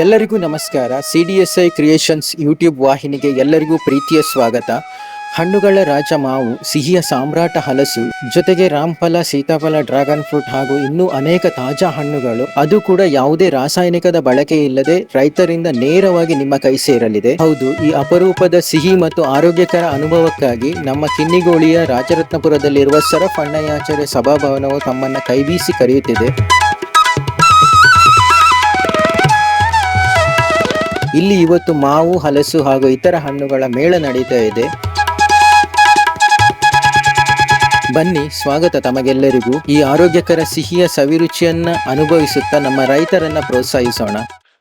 ಎಲ್ಲರಿಗೂ ನಮಸ್ಕಾರ. CDSI creations YouTube ವಾಹಿನಿಗೆ ಎಲ್ಲರಿಗೂ ಪ್ರೀತಿಯ ಸ್ವಾಗತ. ಹಣ್ಣುಗಳ ರಾಜ ಮಾವು, ಸಿಹಿಯ ಸಾಮ್ರಾಟ ಹಲಸು, ಜೊತೆಗೆ ರಾಮಫಲ, ಸೀತಾಫಲ, ಡ್ರ್ಯಾಗನ್ ಫ್ರೂಟ್ ಹಾಗೂ ಇನ್ನೂ ಅನೇಕ ತಾಜಾ ಹಣ್ಣುಗಳು, ಅದು ಕೂಡ ಯಾವುದೇ ರಾಸಾಯನಿಕದ ಬಳಕೆ ಇಲ್ಲದೆ ರೈತರಿಂದ ನೇರವಾಗಿ ನಿಮ್ಮ ಕೈ ಸೇರಲಿದೆ. ಹೌದು, ಈ ಅಪರೂಪದ ಸಿಹಿ ಮತ್ತು ಆರೋಗ್ಯಕರ ಅನುಭವಕ್ಕಾಗಿ ನಮ್ಮ ಕಿನ್ನಿಗೋಳಿಯ ರಾಜರತ್ನಪುರದಲ್ಲಿರುವ ಸರಫ್ ಅಣ್ಣಯ್ಯಾಚಾರ್ಯ ಸಭಾಭವನವು ತಮ್ಮನ್ನ ಕೈಬೀಸಿ ಕರೆಯುತ್ತಿದೆ. ಇಲ್ಲಿ ಇವತ್ತು ಮಾವು, ಹಲಸು ಹಾಗೂ ಇತರ ಹಣ್ಣುಗಳ ಮೇಳ ನಡೀತಾ ಇದೆ. ಬನ್ನಿ, ಸ್ವಾಗತ ತಮಗೆಲ್ಲರಿಗೂ. ಈ ಆರೋಗ್ಯಕರ ಸಿಹಿಯ ಸವಿರುಚಿಯನ್ನ ಅನುಭವಿಸುತ್ತಾ ನಮ್ಮ ರೈತರನ್ನ ಪ್ರೋತ್ಸಾಹಿಸೋಣ.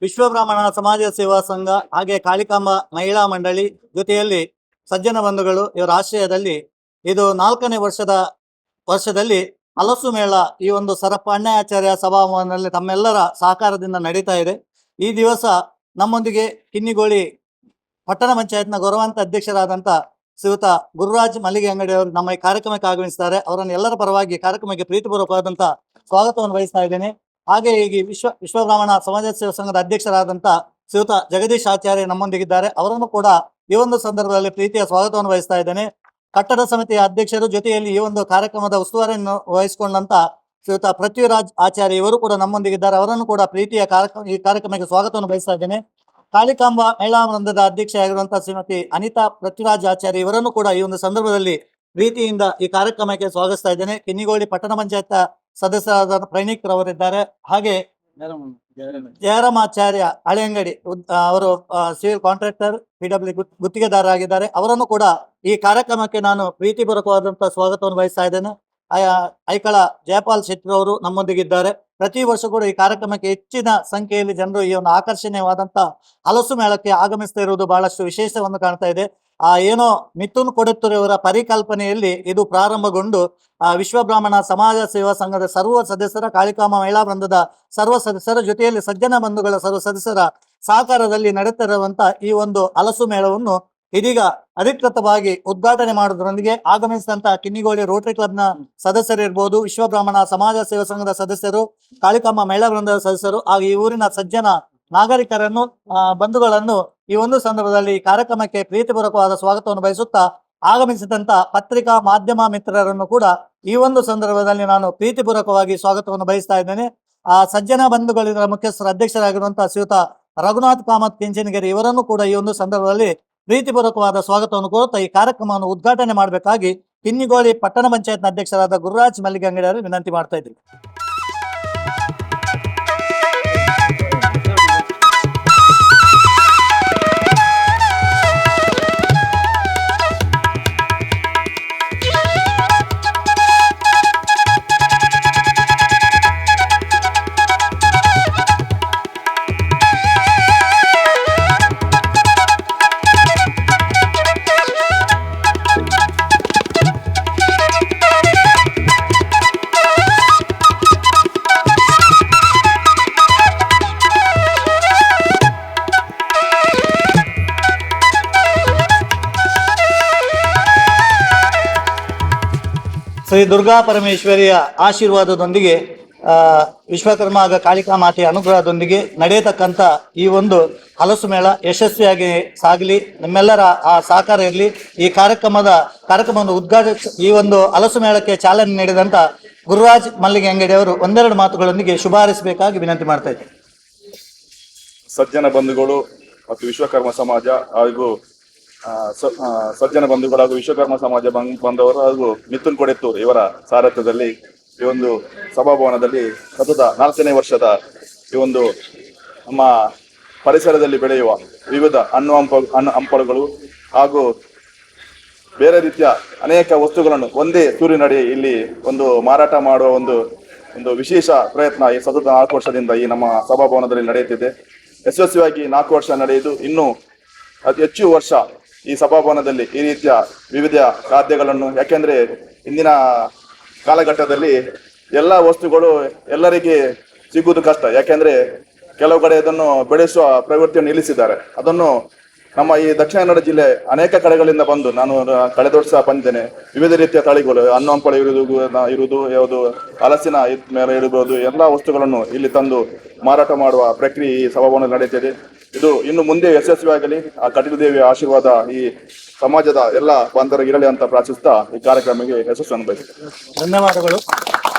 ವಿಶ್ವಬ್ರಾಹ್ಮಣ ಸಮಾಜ ಸೇವಾ ಸಂಘ ಹಾಗೆ ಕಾಳಿಕಾಂಬ ಮಹಿಳಾ ಮಂಡಳಿ ಜೊತೆಯಲ್ಲಿ ಸಜ್ಜನ ಬಂಧುಗಳು ಇವರ ಆಶ್ರಯದಲ್ಲಿ ಇದು 4ನೇ ವರ್ಷದಲ್ಲಿ ಹಲಸು ಮೇಳ ಈ ಒಂದು ಸರಪ್ಪ ಅಣ್ಣಯ್ಯಾಚಾರ್ಯ ಸಭಾಭವನದಲ್ಲಿ ತಮ್ಮೆಲ್ಲರ ಸಹಕಾರದಿಂದ ನಡೀತಾ ಇದೆ. ಈ ದಿವಸ ನಮ್ಮೊಂದಿಗೆ ಕಿನ್ನಿಗೋಳಿ ಪಟ್ಟಣ ಪಂಚಾಯತ್ನ ಗೌರವಾನ್ವಿತ ಅಧ್ಯಕ್ಷರಾದಂಥ ಶ್ರೀಯುತ ಗುರುರಾಜ್ ಮಲ್ಲಿಗೆ ಅಂಗಡಿಯವರು ನಮ್ಮ ಈ ಕಾರ್ಯಕ್ರಮಕ್ಕೆ ಆಗಮಿಸಿದ್ದಾರೆ. ಅವರನ್ನು ಎಲ್ಲರ ಪರವಾಗಿ ಕಾರ್ಯಕ್ರಮಕ್ಕೆ ಪ್ರೀತಿಪೂರ್ವಕವಾದಂಥ ಸ್ವಾಗತವನ್ನು ವಹಿಸ್ತಾ ಇದ್ದೇನೆ. ಹಾಗೆ ಈಗ ವಿಶ್ವಬ್ರಾಹ್ಮಣ ಸಮಾಜ ಸೇವಾ ಸಂಘದ ಅಧ್ಯಕ್ಷರಾದಂಥ ಶ್ರೀಯುತ ಜಗದೀಶ್ ಆಚಾರ್ಯ ನಮ್ಮೊಂದಿಗಿದ್ದಾರೆ. ಅವರನ್ನು ಕೂಡ ಈ ಒಂದು ಸಂದರ್ಭದಲ್ಲಿ ಪ್ರೀತಿಯ ಸ್ವಾಗತವನ್ನು ವಹಿಸ್ತಾ ಇದ್ದೇನೆ. ಕಟ್ಟಡ ಸಮಿತಿಯ ಅಧ್ಯಕ್ಷರು ಜೊತೆಯಲ್ಲಿ ಈ ಒಂದು ಕಾರ್ಯಕ್ರಮದ ಉಸ್ತುವಾರಿಯನ್ನು ವಹಿಸಿಕೊಂಡಂತ ಶ್ರೀಯುತ ಪೃಥ್ವಿರಾಜ್ ಆಚಾರ್ಯ ಇವರು ಕೂಡ ನಮ್ಮೊಂದಿಗಿದ್ದಾರೆ. ಅವರನ್ನು ಕೂಡ ಪ್ರೀತಿಯ ಈ ಕಾರ್ಯಕ್ರಮಕ್ಕೆ ಸ್ವಾಗತವನ್ನು ಬಯಸ್ತಾ ಇದ್ದೇನೆ. ಕಾಳಿಕಾಂಬ ಮಹಿಳಾ ವೃಂದದ ಅಧ್ಯಕ್ಷೆಯಾಗಿರುವಂತಹ ಶ್ರೀಮತಿ ಅನಿತಾ ಪೃಥ್ವಿರಾಜ್ ಆಚಾರ್ಯ ಇವರನ್ನು ಕೂಡ ಈ ಒಂದು ಸಂದರ್ಭದಲ್ಲಿ ಪ್ರೀತಿಯಿಂದ ಈ ಕಾರ್ಯಕ್ರಮಕ್ಕೆ ಸ್ವಾಗತಿಸ್ತಾ ಇದ್ದೇನೆ. ಕಿನ್ನಿಗೋಳಿ ಪಟ್ಟಣ ಪಂಚಾಯತ್ ಸದಸ್ಯರಾದ ಪ್ರೈನಿಕ್ ರವರಿದ್ದಾರೆ. ಹಾಗೆ ಜಯರಾಮಾಚಾರ್ಯ ಹಳೆಯಂಗಡಿ ಅವರು ಸಿವಿಲ್ ಕಾಂಟ್ರಾಕ್ಟರ್ PW ಗುತ್ತಿಗೆದಾರರಾಗಿದ್ದಾರೆ. ಅವರನ್ನು ಕೂಡ ಈ ಕಾರ್ಯಕ್ರಮಕ್ಕೆ ನಾನು ಪ್ರೀತಿಪೂರ್ವಕವಾದಂತಹ ಸ್ವಾಗತವನ್ನು ಬಯಸ್ತಾ ಇದ್ದೇನೆ. ಐಕಳ ಜಯಪಾಲ್ ಶೆಟ್ಟಿ ಅವರು ನಮ್ಮೊಂದಿಗಿದ್ದಾರೆ. ಪ್ರತಿ ವರ್ಷ ಕೂಡ ಈ ಕಾರ್ಯಕ್ರಮಕ್ಕೆ ಹೆಚ್ಚಿನ ಸಂಖ್ಯೆಯಲ್ಲಿ ಜನರು ಈ ಒಂದು ಆಕರ್ಷಣೀಯವಾದಂತ ಹಲಸು ಮೇಳಕ್ಕೆ ಆಗಮಿಸ್ತಾ ಇರುವುದು ಬಹಳಷ್ಟು ವಿಶೇಷವನ್ನು ಕಾಣ್ತಾ ಇದೆ. ಏನೋ ಮಿಥುನ್ ಕೊಡತ್ತೂರವರ ಪರಿಕಲ್ಪನೆಯಲ್ಲಿ ಇದು ಪ್ರಾರಂಭಗೊಂಡು ವಿಶ್ವಬ್ರಾಹ್ಮಣ ಸಮಾಜ ಸೇವಾ ಸಂಘದ ಸರ್ವ ಸದಸ್ಯರ, ಕಾಳಿಕಾಂಬ ಮಹಿಳಾ ವೃಂದದ ಸರ್ವ ಸದಸ್ಯರ ಜೊತೆಯಲ್ಲಿ ಸಜ್ಜನ ಬಂಧುಗಳ ಸರ್ವ ಸದಸ್ಯರ ಸಹಕಾರದಲ್ಲಿ ನಡೆಯುತ್ತಿರುವಂತ ಈ ಒಂದು ಹಲಸು ಮೇಳವನ್ನು ಇದೀಗ ಅಧಿಕೃತವಾಗಿ ಉದ್ಘಾಟನೆ ಮಾಡೋದ್ರೊಂದಿಗೆ ಆಗಮಿಸಿದಂತ ಕಿನ್ನಿಗೋಳಿ ರೋಟರಿ ಕ್ಲಬ್ನ ಸದಸ್ಯರಿರ್ಬೋದು, ವಿಶ್ವಬ್ರಾಹ್ಮಣ ಸಮಾಜ ಸೇವಾ ಸಂಘದ ಸದಸ್ಯರು, ಕಾಳಿಕಾಂಬ ಮಹಿಳಾ ವೃಂದದ ಸದಸ್ಯರು ಹಾಗೂ ಈ ಊರಿನ ಸಜ್ಜನ ನಾಗರಿಕರನ್ನು ಬಂಧುಗಳನ್ನು ಈ ಒಂದು ಸಂದರ್ಭದಲ್ಲಿ ಈ ಕಾರ್ಯಕ್ರಮಕ್ಕೆ ಪ್ರೀತಿಪೂರ್ವಕವಾದ ಸ್ವಾಗತವನ್ನು ಬಯಸುತ್ತಾ ಆಗಮಿಸಿದಂತ ಪತ್ರಿಕಾ ಮಾಧ್ಯಮ ಮಿತ್ರರನ್ನು ಕೂಡ ಈ ಒಂದು ಸಂದರ್ಭದಲ್ಲಿ ನಾನು ಪ್ರೀತಿಪೂರ್ವಕವಾಗಿ ಸ್ವಾಗತವನ್ನು ಬಯಸ್ತಾ ಇದ್ದೇನೆ. ಸಜ್ಜನ ಬಂಧುಗಳಿಂದ ಮುಖ್ಯಸ್ಥರ ಅಧ್ಯಕ್ಷರಾಗಿರುವಂತಹ ಶ್ರೀಯುತ ರಘುನಾಥ್ ಕಾಮತ್ ಕೆಂಚನಗಿರಿ ಇವರನ್ನು ಕೂಡ ಈ ಒಂದು ಸಂದರ್ಭದಲ್ಲಿ ಪ್ರೀತಿಪೂರ್ವಕವಾದ ಸ್ವಾಗತವನ್ನು ಕೋರುತ್ತಾ ಈ ಕಾರ್ಯಕ್ರಮವನ್ನು ಉದ್ಘಾಟನೆ ಮಾಡಬೇಕಾಗಿ ಕಿನ್ನಿಗೋಳಿ ಪಟ್ಟಣ ಪಂಚಾಯತ್ನ ಅಧ್ಯಕ್ಷರಾದ ಗುರುರಾಜ್ ಮಲ್ಲಿಗೆ ಅಂಗಡಿಯವರು ವಿನಂತಿ ಮಾಡ್ತಾ ಇದ್ದೀವಿ. ಶ್ರೀ ದುರ್ಗಾ ಪರಮೇಶ್ವರಿಯ ಆಶೀರ್ವಾದದೊಂದಿಗೆ ವಿಶ್ವಕರ್ಮ ಹಾಗೂ ಕಾಳಿಕಾ ಮಾತೆಯ ಅನುಗ್ರಹದೊಂದಿಗೆ ನಡೆಯತಕ್ಕಂಥ ಈ ಒಂದು ಹಲಸು ಮೇಳ ಯಶಸ್ವಿಯಾಗಿ ಸಾಗಲಿ, ನಿಮ್ಮೆಲ್ಲರ ಆ ಸಹಕಾರ ಇರಲಿ. ಈ ಕಾರ್ಯಕ್ರಮವನ್ನು ಈ ಒಂದು ಹಲಸು ಮೇಳಕ್ಕೆ ಚಾಲನೆ ನೀಡಿದಂತ ಗುರುರಾಜ್ ಮಲ್ಲಿಗೆ ಅಂಗಡಿಯವರು ಒಂದೆರಡು ಮಾತುಗಳೊಂದಿಗೆ ಶುಭ ಹಾರೈಸಬೇಕಾಗಿ ವಿನಂತಿ ಮಾಡ್ತಾ ಇದ್ದಾರೆ. ಸಜ್ಜನ ಬಂಧುಗಳು ಮತ್ತು ವಿಶ್ವಕರ್ಮ ಸಮಾಜ ಹಾಗೂ ಸಜ್ಜನ ಬಂಧುಗಳು ಹಾಗೂ ವಿಶ್ವಕರ್ಮ ಸಮಾಜ ಬಂದವರು ಹಾಗೂ ಮಿಥುನ್ ಕೊಡೆತ್ತೂರು ಇವರ ಸಾರಥ್ಯದಲ್ಲಿ ಈ ಒಂದು ಸಭಾಭವನದಲ್ಲಿ ಸತತ 4ನೇ ವರ್ಷದ ಈ ಒಂದು ನಮ್ಮ ಪರಿಸರದಲ್ಲಿ ಬೆಳೆಯುವ ವಿವಿಧ ಹಣ್ಣು ಹಂಪಲುಗಳು ಹಾಗೂ ಬೇರೆ ರೀತಿಯ ಅನೇಕ ವಸ್ತುಗಳನ್ನು ಒಂದೇ ಸೂರಿನಡಿ ಇಲ್ಲಿ ಒಂದು ಮಾರಾಟ ಮಾಡುವ ಒಂದು ವಿಶೇಷ ಪ್ರಯತ್ನ ಈ ಸತತ 4 ವರ್ಷದಿಂದ ಈ ನಮ್ಮ ಸಭಾಭವನದಲ್ಲಿ ನಡೆಯುತ್ತಿದೆ. ಯಶಸ್ವಿಯಾಗಿ 4 ವರ್ಷ ನಡೆಯುವುದು, ಇನ್ನೂ ಅತಿ ಹೆಚ್ಚು ವರ್ಷ ಈ ಸಭಾಭವನದಲ್ಲಿ ಈ ರೀತಿಯ ವಿವಿಧ ಖಾದ್ಯಗಳನ್ನು, ಯಾಕೆಂದ್ರೆ ಇಂದಿನ ಕಾಲಘಟ್ಟದಲ್ಲಿ ಎಲ್ಲ ವಸ್ತುಗಳು ಎಲ್ಲರಿಗೆ ಸಿಗುವುದು ಕಷ್ಟ. ಯಾಕೆಂದ್ರೆ ಕೆಲವು ಕಡೆ ಇದನ್ನು ಬೆಳೆಸುವ ಪ್ರವೃತ್ತಿಯನ್ನು ನಿಲ್ಲಿಸಿದ್ದಾರೆ. ಅದನ್ನು ನಮ್ಮ ಈ ದಕ್ಷಿಣ ಕನ್ನಡ ಜಿಲ್ಲೆ ಅನೇಕ ಕಡೆಗಳಿಂದ ಬಂದು, ನಾನು ಕಳೆದ ವರ್ಷ ಬಂದಿದ್ದೇನೆ, ವಿವಿಧ ರೀತಿಯ ತಳಿಗಳು, ಹಣ್ಣು ಹಂಪಳ ಇರುವುದು ಯಾವುದು ಹಲಸಿನ ಮೇಲೆ ಇರಬಹುದು, ಎಲ್ಲಾ ವಸ್ತುಗಳನ್ನು ಇಲ್ಲಿ ತಂದು ಮಾರಾಟ ಮಾಡುವ ಪ್ರಕ್ರಿಯೆ ಈ ಸಭಾಭವನದಲ್ಲಿ ನಡೆಯುತ್ತಿದೆ. ಇದು ಇನ್ನು ಮುಂದೆ ಯಶಸ್ವಿಯಾಗಲಿ, ಆ ಕಟೀಲು ದೇವಿಯ ಆಶೀರ್ವಾದ ಈ ಸಮಾಜದ ಎಲ್ಲ ಬಾಂಧವರಿಗೆ ಇರಲಿ ಅಂತ ಪ್ರಾರ್ಥಿಸ್ತಾ ಈ ಕಾರ್ಯಕ್ರಮಕ್ಕೆ ಯಶಸ್ಸು ಅನುಭವಿಸುತ್ತೇನೆ. ಧನ್ಯವಾದಗಳು.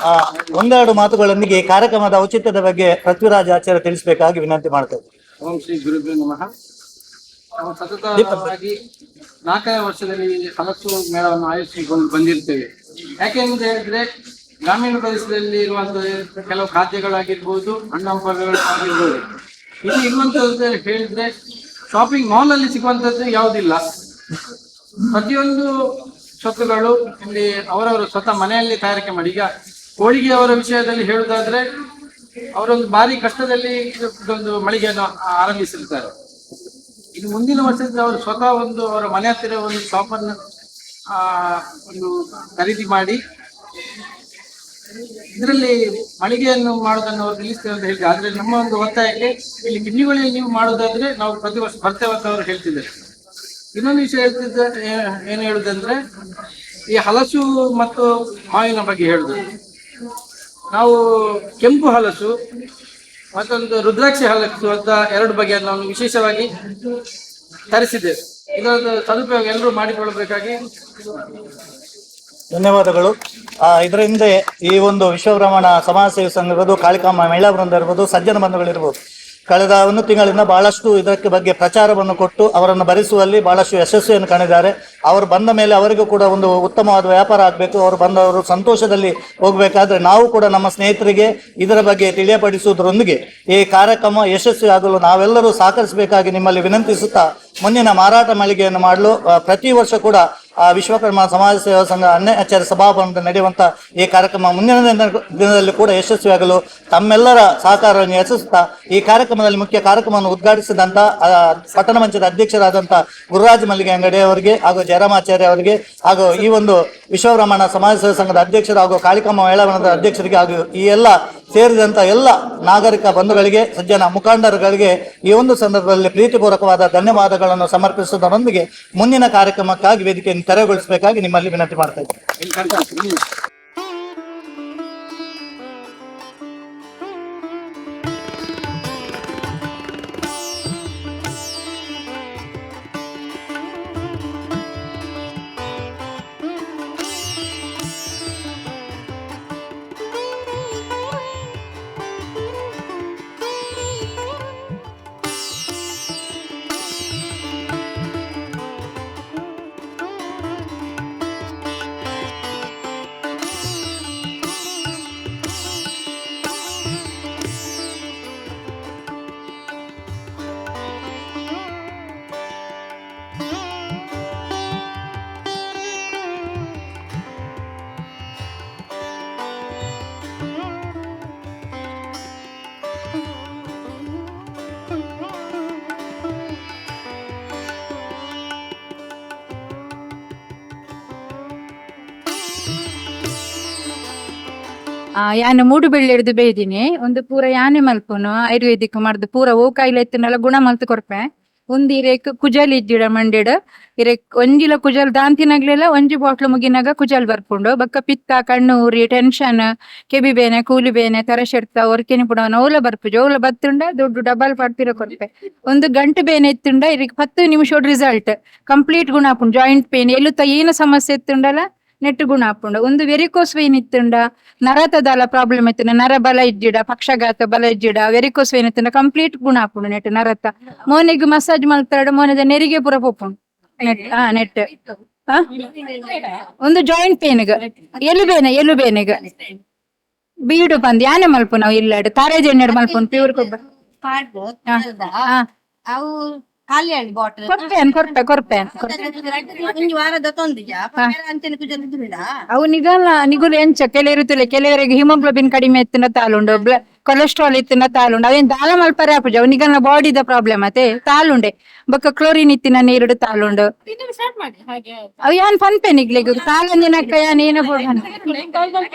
ಒಂದೆರಡು ಮಾತುಗಳೊಂದಿಗೆ ಈ ಕಾರ್ಯಕ್ರಮದ ಔಚಿತ್ಯದ ಬಗ್ಗೆ ಪೃಥ್ವಿರಾಜ್ ಆಚಾರ್ಯ ತಿಳಿಸಬೇಕಾಗಿ ವಿನಂತಿ ಮಾಡ್ತೇವೆ. ಓಂ ಶ್ರೀ ಗುರುಭ್ಯೋ ನಮಃ. ನಾವು ಸತತವಾಗಿ 4ನೇ ವರ್ಷದಲ್ಲಿ ಹಲಸು ಮೇಳವನ್ನು ಆಯೋಜಿಸಿಕೊಂಡು ಬಂದಿರ್ತೇವೆ. ಯಾಕೆಂದ್ರೆ ಹೇಳಿದ್ರೆ ಗ್ರಾಮೀಣ ಪ್ರದೇಶದಲ್ಲಿ ಇರುವಂತಹ ಕೆಲವು ಖಾದ್ಯಗಳಾಗಿರ್ಬೋದು, ಹಣ್ಣು ಹಂಪಲುಗಳಾಗಿರ್ಬೋದು, ಇಲ್ಲಿ ಇರುವಂತದ್ದು ಹೇಳಿದ್ರೆ ಶಾಪಿಂಗ್ ಮಾಲ್ ಅಲ್ಲಿ ಸಿಗುವಂತದ್ದು ಯಾವುದಿಲ್ಲ. ಪ್ರತಿಯೊಂದು ಸೊತ್ತುಗಳು ಇಲ್ಲಿ ಅವರವರು ಸ್ವತಃ ಮನೆಯಲ್ಲಿ ತಯಾರಿಕೆ ಮಾಡಿ. ಈಗ ಹೋಳಿಗೆ ಅವರ ವಿಷಯದಲ್ಲಿ ಹೇಳುವುದಾದ್ರೆ ಅವರೊಂದು ಭಾರಿ ಕಷ್ಟದಲ್ಲಿ ಇದೊಂದು ಮಳಿಗೆಯನ್ನು ಆರಂಭಿಸಿರ್ತಾರೆ. ಇದು ಮುಂದಿನ ವರ್ಷದಿಂದ ಅವರು ಸ್ವತಃ ಒಂದು ಅವರ ಮನೆ ಹತ್ತಿರ ಒಂದು ಶಾಪನ್ನು ಒಂದು ಖರೀದಿ ಮಾಡಿ ಇದರಲ್ಲಿ ಮಳಿಗೆಯನ್ನು ಮಾಡೋದನ್ನು ಅವರು ನಿಲ್ಲಿಸ್ತೇವೆ ಅಂತ ಹೇಳಿದ್ರು. ಆದ್ರೆ ನಮ್ಮ ಒಂದು ಒತ್ತಾಯಕ್ಕೆ ಇಲ್ಲಿ ಕಿನ್ನಿಗಳಲ್ಲಿ ನೀವು ಮಾಡೋದಾದ್ರೆ ನಾವು ಪ್ರತಿ ವರ್ಷ ಬರ್ತೇವೆ ಅಂತ ಅವರು ಹೇಳ್ತಿದ್ದಾರೆ. ಇನ್ನೊಂದು ವಿಷಯ ಏನು ಹೇಳುದಂದ್ರೆ ಈ ಹಲಸು ಮತ್ತು ಮಾವಿನ ಬಗ್ಗೆ ಹೇಳುದು. ನಾವು ಕೆಂಪು ಹಲಸು ಮತ್ತೊಂದು ರುದ್ರಾಕ್ಷಿ ಹಲಸು ಅಂತ 2 ಬಗೆಯನ್ನು ನಾವು ವಿಶೇಷವಾಗಿ ತರಿಸಿದ್ದೇವೆ. ಇದೊಂದು ಸದುಪಯೋಗ ಎಲ್ಲರೂ ಮಾಡಿಕೊಳ್ಳಬೇಕಾಗಿ. ಧನ್ಯವಾದಗಳು. ಇದರ ಹಿಂದೆ ಈ ಒಂದು ವಿಶ್ವಬ್ರಹ್ಮಣ ಸಮಾಜ ಸೇವಾ ಸಂಘ ಇರ್ಬೋದು, ಕಾಳಿಕಾಂಬ ಮಹಿಳಾ ವೃಂದ ಇರ್ಬೋದು, ಸಜ್ಜನ ಬಂಧುಗಳಿರ್ಬೋದು, ಕಳೆದ 1 ತಿಂಗಳಿಂದ ಬಹಳಷ್ಟು ಇದಕ್ಕೆ ಬಗ್ಗೆ ಪ್ರಚಾರವನ್ನು ಕೊಟ್ಟು ಅವರನ್ನು ಭರಿಸುವಲ್ಲಿ ಬಹಳಷ್ಟು ಯಶಸ್ವಿಯನ್ನು ಕಾಣಿದ್ದಾರೆ. ಅವರು ಬಂದ ಮೇಲೆ ಅವರಿಗೂ ಕೂಡ ಒಂದು ಉತ್ತಮವಾದ ವ್ಯಾಪಾರ ಆಗಬೇಕು. ಅವರು ಬಂದವರು ಸಂತೋಷದಲ್ಲಿ ಹೋಗಬೇಕಾದ್ರೆ ನಾವು ಕೂಡ ನಮ್ಮ ಸ್ನೇಹಿತರಿಗೆ ಇದರ ಬಗ್ಗೆ ತಿಳಿಯಪಡಿಸುವುದರೊಂದಿಗೆ ಈ ಕಾರ್ಯಕ್ರಮ ಯಶಸ್ವಿ ಆಗಲು ನಾವೆಲ್ಲರೂ ಸಹಕರಿಸಬೇಕಾಗಿ ನಿಮ್ಮಲ್ಲಿ ವಿನಂತಿಸುತ್ತಾ, ಮುಂದಿನ ಮಾರಾಟ ಮಳಿಗೆಯನ್ನು ಮಾಡಲು ಪ್ರತಿ ವರ್ಷ ಕೂಡ ವಿಶ್ವಕರ್ಮ ಸಮಾಜ ಸೇವಾ ಸಂಘ ಅಣ್ಣಾಚಾರ್ಯ ಸಭಾಭವನದಲ್ಲಿ ನಡೆಯುವಂಥ ಈ ಕಾರ್ಯಕ್ರಮ ಮುಂದಿನ ದಿನದಲ್ಲಿ ಕೂಡ ಯಶಸ್ವಿಯಾಗಲು ತಮ್ಮೆಲ್ಲರ ಸಹಕಾರವನ್ನು ಯಶಸ್ಸುತ್ತಾ, ಈ ಕಾರ್ಯಕ್ರಮದಲ್ಲಿ ಮುಖ್ಯ ಕಾರ್ಯಕ್ರಮವನ್ನು ಉದ್ಘಾಟಿಸಿದಂಥ ಪಟ್ಟಣ ಮಂಚದ ಅಧ್ಯಕ್ಷರಾದಂಥ ಗುರುರಾಜ್ ಮಲ್ಲಿಗೆ ಅಂಗಡಿ ಅವರಿಗೆ ಹಾಗೂ ಜಯರಾಮಾಚಾರ್ಯ ಅವರಿಗೆ ಹಾಗೂ ಈ ಒಂದು ವಿಶ್ವಬ್ರಹ್ಮಣ ಸಮಾಜ ಸೇವಾ ಸಂಘದ ಅಧ್ಯಕ್ಷರು ಹಾಗೂ ಕಾಳಿಕಾಂಬ ಮಹಿಳಾ ವೃಂದದ ಅಧ್ಯಕ್ಷರಿಗೆ ಹಾಗೂ ಈ ಎಲ್ಲ ಸೇರಿದಂಥ ಎಲ್ಲ ನಾಗರಿಕ ಬಂಧುಗಳಿಗೆ, ಸಜ್ಜನ ಮುಖಂಡರುಗಳಿಗೆ ಈ ಒಂದು ಸಂದರ್ಭದಲ್ಲಿ ಪ್ರೀತಿಪೂರ್ವಕವಾದ ಧನ್ಯವಾದಗಳನ್ನು ಸಮರ್ಪಿಸುವುದರೊಂದಿಗೆ ಮುಂದಿನ ಕಾರ್ಯಕ್ರಮಕ್ಕಾಗಿ ವೇದಿಕೆಯನ್ನು ತೆರವುಗೊಳಿಸಬೇಕಾಗಿ ನಿಮ್ಮಲ್ಲಿ ವಿನಂತಿ ಮಾಡ್ತಾ ಇದ್ದೇನೆ. ಯಾನೆ ಮೂಡು ಬೆಳ್ಳಿ ಹಿಡಿದು ಬೇಯ್ದಿನಿ ಒಂದು ಪೂರ ಯಾನೆ ಮಲ್ಪುನು ಆಯುರ್ವೇದಿಕ್ ಮಾಡ್ದು ಪೂರ ಓ ಕಾಯಿಲೆ ಎತ್ತನೆಲ್ಲ ಗುಣ ಮಲ್ತು ಕೊರ್ಪೆ. ಒಂದು ಇರೇಕ್ ಕುಜಲ್ ಇಜ್ಜಿಡ ಮಂಡಿಡ್ ಇರೇಕ್ ಒಂಜಿಲ ಕುಜಲ್ ದಾಂತಿನಾಗ್ಲೆಲ್ಲ ಒಂಜಿ ಬಾಟ್ಲು ಮುಗಿನಾಗ ಕುಜಲ್ ಬರ್ಪುಂಡು ಬಕ್ಕ ಪಿತ್ತ ಕಣ್ಣು ಉರಿ ಟೆನ್ಷನ್ ಕೆಬಿ ಬೇನೆ ಕೂಲಿ ಬೇನೆ ತರಶೆಡ್ತ ಒರ್ಕೆನಿ ಪುಡವನ ಓಲ ಬರ್ಪುಜು ಓಲ ಬತ್ತುಂಡ ದೊಡ್ಡ ಡಬಲ್ ಪಡ್ತಿರ ಕೊರ್ಪೆ. ಒಂದು ಗಂಟೆ ಬೇನೆ ಎತ್ತುಂಡ ಇರಿಕ್ 10 ನಿಮಿಷ ರಿಸಲ್ಟ್ ಕಂಪ್ಲೀಟ್ ಗುಣ ಆಪುಂಡು. ಜಾಯಿಂಟ್ ಪೇನ್ ಎಲ್ಲುತ್ತ ಏನು ಸಮಸ್ಯೆ ಎತ್ತುಂಡಲ್ಲ ನೆಟ್ಟು ಗುಣ ಆಪುಂಡು. ಒಂದು ವೆರಿಕೋಸ್ ವೇನ್ ಇತ್ತುಂಡ ನರತದಾಲ ಪ್ರಾಬ್ಲಮ್ ಇತ್ತುಂಡ ನರ ಬಲ ಇಜ್ಜಿಡ ಪಕ್ಷಘಾತ ಬಲ ಇಜ್ಜಿಡ ವೆರಿಕೋಸ್ ವೇನ್ ಇತ್ತುಂಡ ಕಂಪ್ಲೀಟ್ ಗುಣ ಆಪುಂಡು ನೆಟ್ಟು ನರತ ಮೋನೆಗ್ ಮಸಾಜ್ ಮಲ್ತಾಡ ಮೋನೆದ ನೆರಿಗೆ ಪೂರ ಪೋಪುಂಡು ನೆಟ್ ಒಂದು ಜಾಯಿಂಟ್ ಪೇನ್ಗ್ ಎಲುಬೇನೆಗ್ ಬೀಡು ಬಂದ್ ಯಾನೆ ಮಲ್ಪು ನಾವು ಇಲ್ಲಾಡು ತಾರೇಜ್ ಎಣ್ಣೆ ಮಲ್ಪುಂಡು ಪ್ಯೂರ್ ಕೊಬ್ಬ ಅವು ಖಾಲಿ ಆಗಿ ಬಾಟಲ್ ಕೊರ್ಪೆನ್ ಒಂದು ವಾರದ ತೊಂದಿಜ ಅಂಚನೆ ಕುಜಲಿದ್ರಿಡ ಅವು ನಿಗುಲು ಎಂಚ ಕೆಲವರಿಗೆ ಹಿಮೋಗ್ಲೋಬಿನ್ ಕಡಿಮೆ ಎತ್ತಿನ ತಾಲುಂಡು ಕೊಲೆಸ್ಟ್ರಾಲ್ ಇತ್ತಿನ ತಾಲುಂಡು ಅವೇನ್ ದಾಲ ಮಲ್ಪರೆ ಆಪುಜ ಅವು ನಿಗಲ್ನ ಬಾಡಿದ ಪ್ರಾಬ್ಲಮ್ ಅತೆ ತಾಲುಂಡೆ ಬೊಕ್ಕ ಕ್ಲೋರಿನ್ ಇತ್ತಿನ ನೀರುಡು ತಾಲುಂಡು ಅವು ಯಾನ್ ಫನ್ಪೆ ನಿಗ್ಲಿಗ್ ತಾಲಂಜಿನಕ್ಕ ಯಾನ್ ಏನ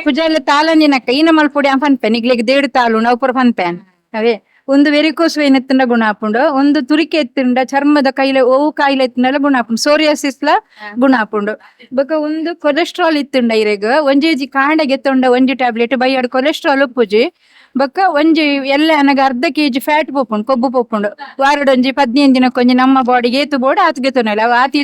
ಪುಜ ಎಲ್ಲ ತಾಲಂಜಿನಕ್ಕ ಈನ ಮಲ್ಪುಡಿ ಯಾನ್ ಫನ್ಪೆ ನಿಗ್ಲಿಗ್ ದೇಡು ತಾಲುಂಡು ಅವು ಪೂರ ಫನ್ಪೆನ್ ಅವೇ ಒಂದು ವೆರಿಕೋಸ್ ವೇನ್ ಎತ್ತಂಡ ಗುಣ ಆಪುಂಡು, ಒಂದು ತುರಿಕೆ ಎತ್ತಂಡ ಚರ್ಮದ ಕಾಯಿಲೆ ಓವು ಕಾಯಿಲೆ ಎತ್ತಂಡಲ ಗುಣ ಆಪುಂಡು, ಸೋರಿಯಾಸಿಸ್ಲ ಗುಣ ಆಪುಂಡು. ಬೊಕ ಒಂದು ಕೊಲೆಸ್ಟ್ರಾಲ್ ಇತ್ತುಂಡ ಇರೆಗ್ ಒಂಜೇಜಿ ಕಾಂಡೆಗೆ ಎತ್ತೊಂಡ ಒಂಜಿ ಟ್ಯಾಬ್ಲೆಟ್ ಬೈಯಾಡ್ ಕೊಲೆಸ್ಟ್ರಾಲ್ ಉಪ್ಪುಜಿ ಬೊಕ ಒಂಜಿ ಎಲ್ಲ ಅನಗ ಅರ್ಧ ಕೆಜಿ ಫ್ಯಾಟ್ ಪೋಪುಂಡು, ಕೊಬ್ಬು ಪೋಪುಂಡು. ವಾರಡೊಂಜಿ 15 ದಿನಕ್ಕೊಂಜಿ ನಮ್ಮ ಬಾಡಿಗೆ ಏತು ಬೋಡು ಆತಿಗೆ ತೊನಲ್ಲ ಆತಿ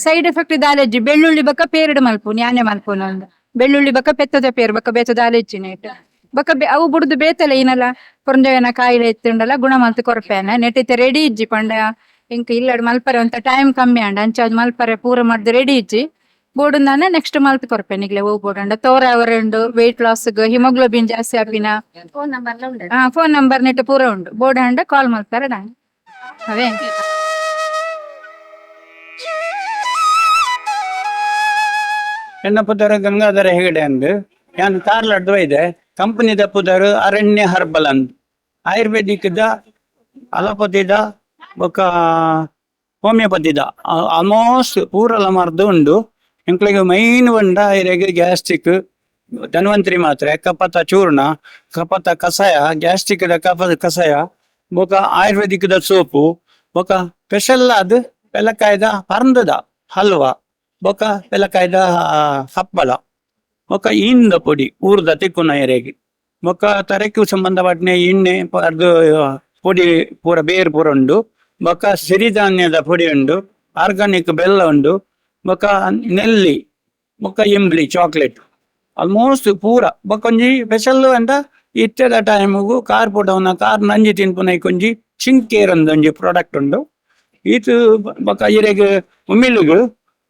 ಸೈಡ್ ಎಫೆಕ್ಟ್ ದಾಲೆಜ್ಜಿ ಬೆಳ್ಳುಳ್ಳಿ ಬೊಕ ಪೇರಡು ಮಲ್ಪುನು ಯಾನೆ ಮಲ್ಪುನು ಅಂದ ಬೆಳ್ಳುಳ್ಳಿ ಬೊಕ ಪೆತ್ತದ ಪೇರು ಬೊಕ ಬೇತ ದಾಲೆಜ್ಜಿನ ಇಟ್ಟು ಬೊಕ ಅವು ಬುಡ್ದು ಬೇತಲ್ಲ ಏನಲ್ಲ ಪೊಂಜನ ಕಾಯಿಲೆ ಎತ್ತುಂಡಲ್ಲ ಗುಣ ಮಲ್ತು ಕೊರಪೇನ ನೆಟ್ಟಿತ್ತೆ ರೆಡಿ ಇಜ್ಜಿ ಪಂಡ ಇಂಕ ಇಲ್ಲಡ್ ಮಲ್ಪರೆ ಅಂತ ಟೈಮ್ ಕಮ್ಮಿ ಅಂಡ ಅಂಚಾದ್ ಮಲ್ಪರೆ ಪೂರ ಮಾಡ್ದು ರೆಡಿ ಇಜ್ಜಿ ಬೋರ್ಡನ್ನ ನೆಕ್ಸ್ಟ್ ಮಲ್ತ್ ಕೊರಪೇನ ಈಗಲೇ ಹೋಗ್ಬೋಡಂಡ ತೋರ ಅವರುಂಡು ವೆಯ್ಟ್ ಲಾಸ್ ಹಿಮೋಗ್ಲೋಬಿನ್ ಜಾಸ್ತಿ ಆಪಿನ ಫೋನ್ ನಂಬರ್ ಉಂಟು. ಫೋನ್ ನಂಬರ್ ನೆಟ್ ಪೂರ ಉಂಡು ಬೋರ್ಡ್ ಹಂಡ ಕಾಲ್ ಮಾಡ್ತಾರೆ ನಾನು ಅವೇ ಎನ್ನ ಪುದರ್ ಗಂಗಾಧರ ಹೆಗಡೆ ಅಂದ್ ಯಾನ್ ಕಾರ್ಲಡ್ ಇದೆ ಕಂಪನಿದ ಪುದರ್ ಅರಣ್ಯ ಹರ್ಬಲ್ ಅಂದ್ ಆಯುರ್ವೇದಿಕ್ ದ ಅಲೋಪತಿದ ಬೊಕ ಹೋಮಿಯೋಪತಿದ ಆಲ್ಮೋಸ್ಟ್ ಪೂರಲ ಮರ್ದು ಉಂಡು. ಎಂಕ್ಲೆಗ್ ಮೈನ್ ಒಂಡ ಇರೆಗ್ ಗ್ಯಾಸ್ಟ್ರಿಕ್ ಧನ್ವಂತರಿ ಮಾತ್ರೆ, ಕಪತ ಚೂರ್ಣ, ಕಪತ ಕಷಾಯ, ಗ್ಯಾಸ್ಟ್ರಿಕ್ ದ ಕಪದ ಕಷಾಯ, ಬೊಕ ಆಯುರ್ವೇದಿಕ್ ದ ಸೋಪು, ಬೊಕ ಸ್ಪೆಷಲ್ ಅದ್ ಬೆಲಕಾಯ್ದ ಪರ್ಂದದ ಹಲ್ವಾ, ಬೊಕ ಬೆಲಕಾಯ್ದ ಹಪ್ಪಳ, ಬೊಕ ಇಂದ ಪೊಡಿ ಊರ್ದ ತಿಕ್ಕುನ ಎರೆಗೆ, ಬೊಕ ತರಕು ಸಂಬಂಧಪಟ್ಟ ಎಣ್ಣೆ ಅದು ಪೊಡಿ ಪೂರ ಬೇರ್ ಪೂರ ಉಂಡು. ಬೊಕ ಸಿರಿಧಾನ್ಯದ ಪೊಡಿ ಉಂಡು, ಆರ್ಗಾನಿಕ್ ಬೆಲ್ಲ ಉಂಡು, ಬೊಕ ನೆಲ್ಲಿ, ಬೊಕ ಇಂಬ್ಲಿ ಚಾಕ್ಲೇಟ್ ಆಲ್ಮೋಸ್ಟ್ ಪೂರ ಬೊಕೊಂಜಿ ಸ್ಪೆಷಲ್ ಅಂತ ಇತ್ತದ ಟೈಮ್ಗು ಕಾರ್ ಪುಡವನ ಕಾರ್ ನಂಜಿ ತಿನ್ಪುನ ಕೊಂಜಿ ಚಿಂಕೇರ್ ಒಂದೊಂಜಿ ಪ್ರಾಡಕ್ಟ್ ಉಂಡು. ಇದು ಬೊಕ ಇರೆಗ್ ಉಮಿಲ್ಗು